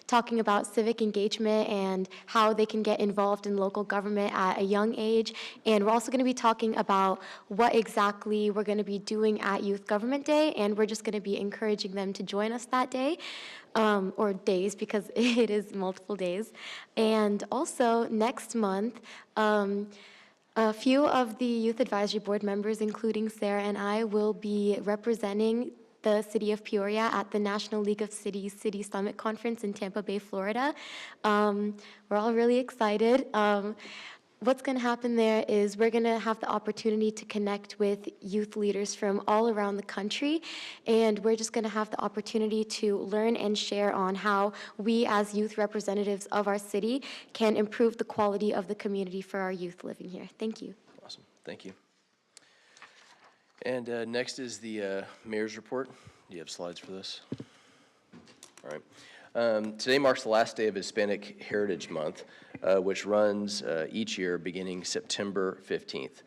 talking about civic engagement and how they can get involved in local government at a young age. And we're also going to be talking about what exactly we're going to be doing at Youth Government Day, and we're just going to be encouraging them to join us that day. Or days, because it is multiple days. And also, next month, a few of the Youth Advisory Board members, including Sarah and I, will be representing the City of Peoria at the National League of Cities City Summit Conference in Tampa Bay, Florida. We're all really excited. What's going to happen there is we're going to have the opportunity to connect with youth leaders from all around the country, and we're just going to have the opportunity to learn and share on how we as youth representatives of our city can improve the quality of the community for our youth living here. Thank you. Awesome. Thank you. And next is the mayor's report. Do you have slides for this? All right. Today marks the last day of Hispanic Heritage Month, which runs each year beginning September 15th.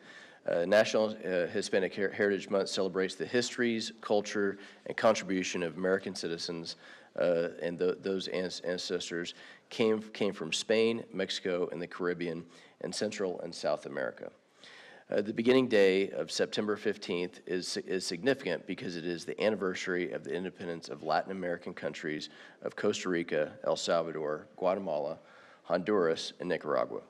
National Hispanic Heritage Month celebrates the histories, culture, and contribution of American citizens, and those ancestors came from Spain, Mexico, and the Caribbean, and Central and South America. The beginning day of September 15th is significant because it is the anniversary of the independence of Latin American countries of Costa Rica, El Salvador, Guatemala, Honduras, and Nicaragua.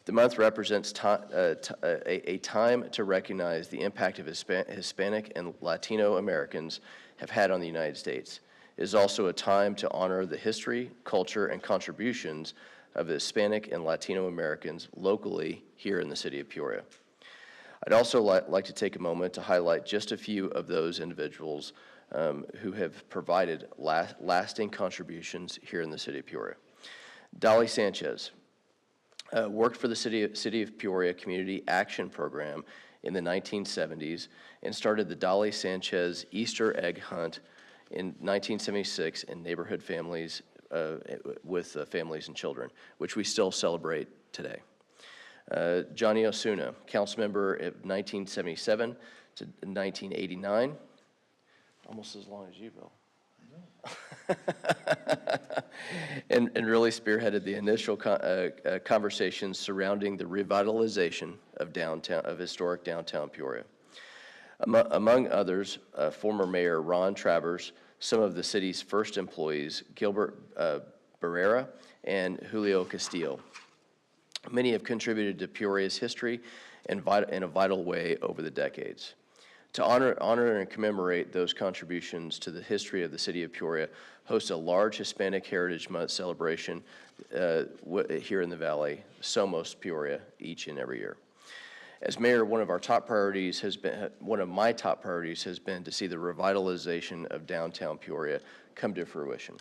The month represents a time to recognize the impact of Hispanic and Latino Americans have had on the United States. It is also a time to honor the history, culture, and contributions of the Hispanic and Latino Americans locally here in the city of Peoria. I'd also like to take a moment to highlight just a few of those individuals who have provided lasting contributions here in the city of Peoria. Dolly Sanchez worked for the City of Peoria Community Action Program in the 1970s and started the Dolly Sanchez Easter egg hunt in 1976 in neighborhood families with families and children, which we still celebrate today. Johnny Osuna, council member of 1977 to 1989, almost as long as you, Bill. and really spearheaded the initial conversations surrounding the revitalization of historic downtown Peoria. Among others, former Mayor Ron Travers, some of the city's first employees, Gilbert Barrera and Julio Castillo. Many have contributed to Peoria's history in a vital way over the decades. To honor and commemorate those contributions to the history of the city of Peoria, host a large Hispanic Heritage Month celebration here in the Valley, Somos Peoria, each and every year. As mayor, one of my top priorities has been to see the revitalization of downtown Peoria come to fruition.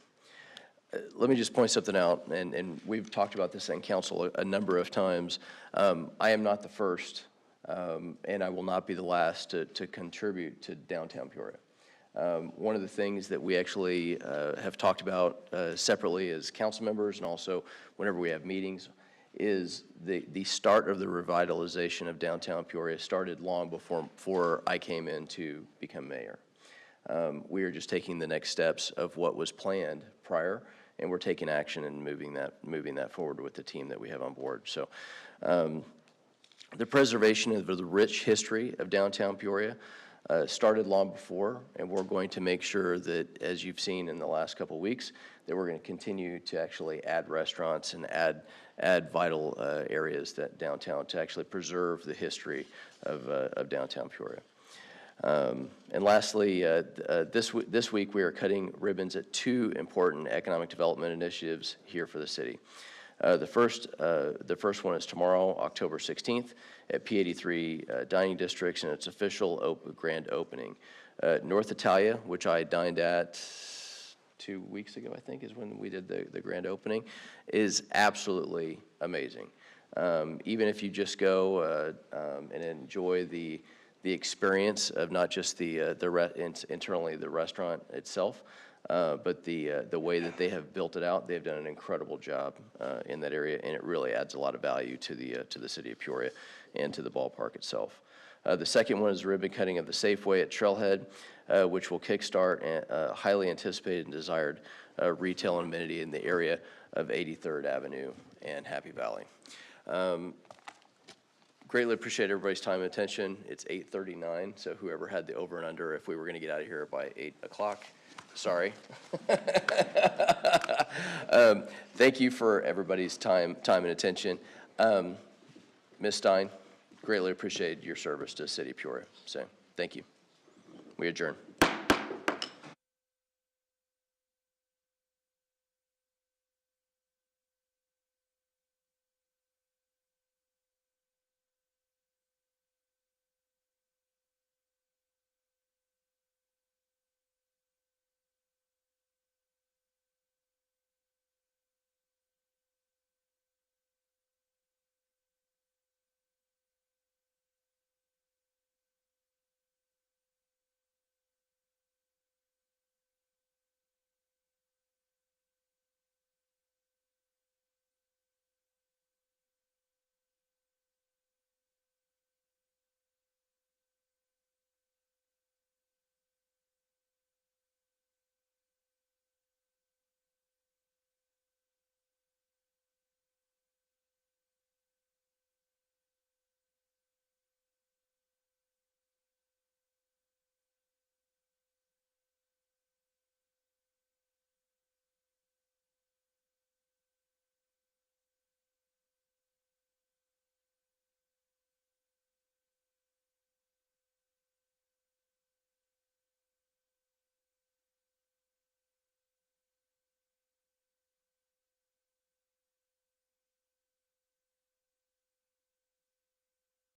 Let me just point something out, and we've talked about this in council a number of times. I am not the first, and I will not be the last to contribute to downtown Peoria. One of the things that we actually have talked about separately as council members and also whenever we have meetings is the start of the revitalization of downtown Peoria started long before I came in to become mayor. We are just taking the next steps of what was planned prior, and we're taking action and moving that forward with the team that we have on board. So the preservation of the rich history of downtown Peoria started long before, and we're going to make sure that, as you've seen in the last couple of weeks, that we're going to continue to actually add restaurants and add vital areas that downtown to actually preserve the history of downtown Peoria. And lastly, this week we are cutting ribbons at two important economic development initiatives here for the city. The first one is tomorrow, October 16th, at P83 Dining Districts, and its official grand opening. North Italia, which I dined at 2 weeks ago, I think, is when we did the grand opening, is absolutely amazing. Even if you just go and enjoy the experience of not just internally the restaurant itself, But the way that they have built it out, they've done an incredible job in that area, and it really adds a lot of value to the city of Peoria and to the ballpark itself. The second one is ribbon cutting of the Safeway at Trailhead, which will kickstart a highly anticipated and desired retail and amenity in the area of 83rd Avenue and Happy Valley. Greatly appreciate everybody's time and attention. It's 8:39, so whoever had the over and under, if we were going to get out of here by 8 o'clock, sorry. Thank you for everybody's time and attention. Ms. Stein, greatly appreciate your service to the city of Peoria. So, thank you. We adjourn.